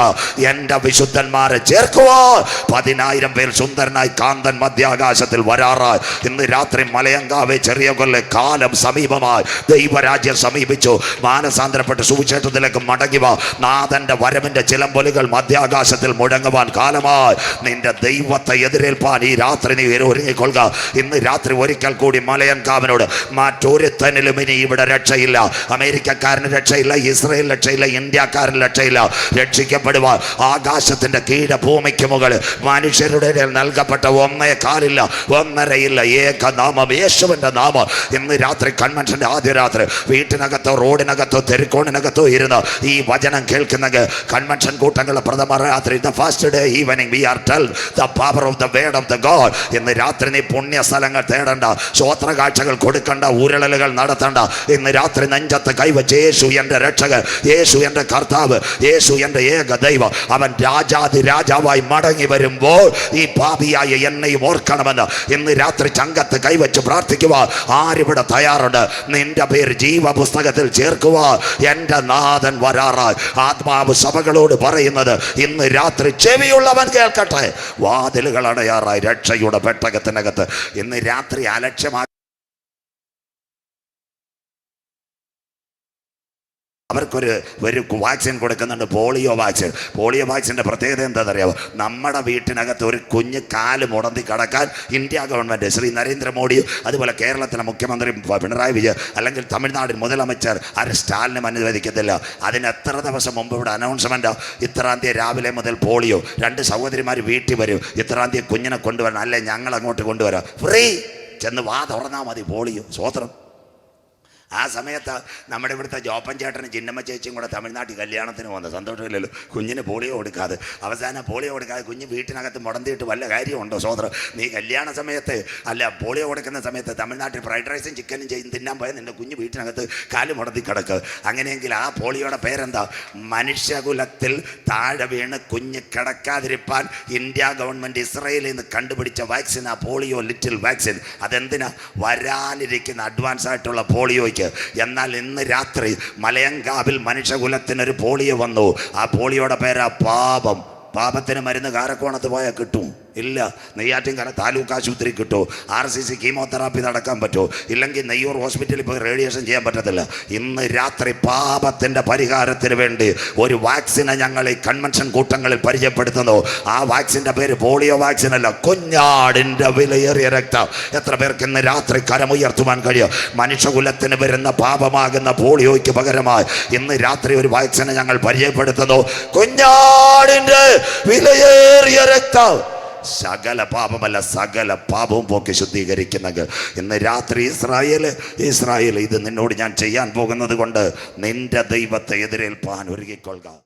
എൻ്റെ വിശുദ്ധന്മാരെ ചേർക്കുവാൻ 10,000 പേർ സുന്ദരനായി കാന്തൻ മധ്യാകാശത്തിൽ വരാറായി. ഇന്ന് രാത്രി മലയങ്കാവെ ചെറിയ കൊല്ലെ കാലം സമീപമായി. ദൈവരാജ്യം സമീപിച്ചു. മാനസാന്തരപ്പെട്ട് സുവിശേഷത്തിലേക്ക് മടങ്ങിവ. നാഥന്റെ വരവിന്റെ ചിലമ്പൊലികൾ മധ്യാകാശത്തിൽ മുഴങ്ങുവാൻ കാലമായി. നിന്റെ ദൈവത്തെ എതിരേൽപ്പാൻ ഈ രാത്രി നീ ഒരുങ്ങിക്കൊള്ളുക. ഇന്ന് രാത്രി ഒരിക്കൽ കൂടി മലയങ്കാവിനോട്, മറ്റൊരുത്തനിലും ഇനി ഇവിടെ രക്ഷയില്ല. അമേരിക്കക്കാരന് രക്ഷയില്ല, ഇസ്രായേൽ രക്ഷയില്ല, ഇന്ത്യക്കാരന് രക്ഷയില്ല. രക്ഷിക്കപ്പെടുവാൻ ആകാശത്തിന്റെ കീഴ ഭൂമിക്ക് മുകളിൽ മനുഷ്യരുടെ നൽകപ്പെട്ട 1.25 1.5 ഏകനാമം, യേശുവിന്റെ നാമം. ഇന്ന് രാത്രി കൺവെൻഷന്റെ ആദ്യ രാത്രി വീട്ടിനകത്തോ റോഡിനകത്തോ തെരുക്കോണിനകത്തോ ഇരുന്ന് ഈ വചനം കേൾക്കുന്നെങ്കിൽ കൺവെൻഷൻ കൂട്ടങ്ങളുടെ പ്രഥമ രാത്രി, the first day evening we are tell the power of the word of the god. ഇന്ന് രാത്രി നീ പുണ്യ സ്ഥലങ്ങൾ തേടണ്ട, സ്വോത്ര കാഴ്ചകൾ കൊടുക്കണ്ട, ഉരുളലുകൾ നടത്തണ്ട. ഇന്ന് രാത്രി നെഞ്ചത്ത് കൈവച്ച്, യേശു എൻ്റെ രക്ഷകൻ, യേശു എൻ്റെ കർത്താവ്, യേശു എൻ്റെ ഏക ദൈവം, അവൻ രാജാവായി മടങ്ങി വരുമ്പോൾ ഈ പാപിയായ എന്നെയും ഓർക്കണമെന്ന് ഇന്ന് രാത്രി ചങ്കത്ത് കൈവച്ച് പ്രാർത്ഥിക്കുക. ആരിവിടെ തയ്യാറുണ്ട്? നിന്റെ പേര് ജീവപുസ്തകത്തിൽ ചേർക്കുക. എൻ്റെ നാഥൻ വരാറായി. ആത്മാവ് സഭകളോട് പറയുന്നത് ഇന്ന് രാത്രി ചെവിയുള്ളവൻ കേൾക്കട്ടെ. വാതിലുകൾ അടയാറായി രക്ഷയുടെ പെട്ടകത്തിനകത്ത്. ഇന്ന് രാത്രി അലക്ഷ്യമാക്കി അവർക്കൊരു വാക്സിൻ കൊടുക്കുന്നുണ്ട്, പോളിയോ വാക്സിൻ. പോളിയോ വാക്സിൻ്റെ പ്രത്യേകത എന്താണെന്നറിയാമോ? നമ്മുടെ വീട്ടിനകത്ത് ഒരു കുഞ്ഞ് കാല് മുടന്തി കിടക്കാൻ ഇന്ത്യ ഗവൺമെൻറ്, ശ്രീ നരേന്ദ്രമോദിയും അതുപോലെ കേരളത്തിലെ മുഖ്യമന്ത്രി പിണറായി വിജയൻ അല്ലെങ്കിൽ തമിഴ്നാടിൻ മുതലமைச்சർ സ്റ്റാലിനും അനുവദിക്കത്തില്ല. അതിന് എത്ര ദിവസം മുമ്പ് ഇവിടെ അനൗൺസ്മെൻറ്റ്, ഇത്രാം തീയതി രാവിലെ മുതൽ പോളിയോ. 2 സഹോദരിമാർ വീട്ടിൽ വരും, ഇത്രാം തീയതി കുഞ്ഞിനെ കൊണ്ടുവരണം, അല്ലെ ഞങ്ങൾ അങ്ങോട്ട് കൊണ്ടുവരാം, ഫ്രീ. ചെന്ന് വാ തുറന്നാൽ മതി, പോളിയോ. സ്വോത്രം. ആ സമയത്ത് നമ്മുടെ ഇവിടുത്തെ ജോപ്പൻ ചേട്ടനും ചിന്നമ്മ ചേച്ചിയും കൂടെ തമിഴ്നാട്ടിൽ കല്യാണത്തിന് വന്നു. സന്തോഷമില്ലല്ലോ, കുഞ്ഞിന് പോളിയോ കൊടുക്കാതെ. അവസാനം പോളിയോ കൊടുക്കാതെ കുഞ്ഞ് വീട്ടിനകത്ത് മുടന്തിയിട്ട് വല്ല കാര്യമുണ്ടോ? സോദരം, നീ കല്യാണ സമയത്ത് അല്ല പോളിയോ കൊടുക്കുന്ന സമയത്ത് തമിഴ്നാട്ടിൽ ഫ്രൈഡ് റൈസും ചിക്കനും തിന്നാൻ പോയാൽ നിൻ്റെ കുഞ്ഞ് വീട്ടിനകത്ത് കാല് മുടന്തി കിടക്കുക. അങ്ങനെയെങ്കിൽ ആ പോളിയോയുടെ പേരെന്താ? മനുഷ്യകുലത്തിൽ താഴെ വീണ് കുഞ്ഞ് കിടക്കാതിരിപ്പാൻ ഇന്ത്യ ഗവൺമെൻറ് ഇസ്രായേലിൽ നിന്ന് കണ്ടുപിടിച്ച വാക്സിനാ പോളിയോ ലിറ്റിൽ വാക്സിൻ. അതെന്തിനാ? വരാനിരിക്കുന്ന അഡ്വാൻസ് ആയിട്ടുള്ള പോളിയോയ്ക്ക്. എന്നാൽ ഇന്ന് രാത്രി മലയങ്കാവിൽ മനുഷ്യകുലത്തിനൊരു പോളിയോ വന്നു. ആ പോളിയോയുടെ പേരാ പാപം. പാപത്തിന് മരുന്ന് കാരക്കോണത്ത് പോയാൽ കിട്ടും? ഇല്ല. നെയ്യാറ്റിൻകര താലൂക്ക് ആശുപത്രി കിട്ടുമോ? RCC കീമോതെറാപ്പി നടക്കാൻ പറ്റുമോ? ഇല്ലെങ്കിൽ നെയ്യൂർ ഹോസ്പിറ്റലിൽ പോയി റേഡിയേഷൻ ചെയ്യാൻ പറ്റത്തില്ല. ഇന്ന് രാത്രി പാപത്തിൻ്റെ പരിഹാരത്തിന് വേണ്ടി ഒരു വാക്സിനെ ഞങ്ങൾ ഈ കൺവെൻഷൻ കൂട്ടങ്ങളിൽ പരിചയപ്പെടുത്തുന്നു. ആ വാക്സിൻ്റെ പേര് പോളിയോ വാക്സിൻ അല്ല, കുഞ്ഞാടിൻ്റെ വിലയേറിയ രക്തം. എത്ര പേർക്ക് ഇന്ന് രാത്രി കരമുയർത്തുവാൻ കഴിയും? മനുഷ്യകുലത്തിന് വരുന്ന പാപമാകുന്ന പോളിയോയ്ക്ക് പകരമായി ഇന്ന് രാത്രി ഒരു വാക്സിനെ ഞങ്ങൾ പരിചയപ്പെടുത്തുന്നു. കുഞ്ഞാടിൻ്റെ വിലയേറിയ രക്തം. സകല പാപമല്ല, സകല പാപവും പോക്കി ശുദ്ധീകരിക്കുന്നത്. ഇന്ന് രാത്രി ഇസ്രായേൽ ഇത് നിന്നോട് ഞാൻ ചെയ്യാൻ പോകുന്നത് കൊണ്ട് നിന്റെ ദൈവത്തെ എതിരേൽപ്പാൻ ഒരുങ്ങിക്കൊള്ളുക.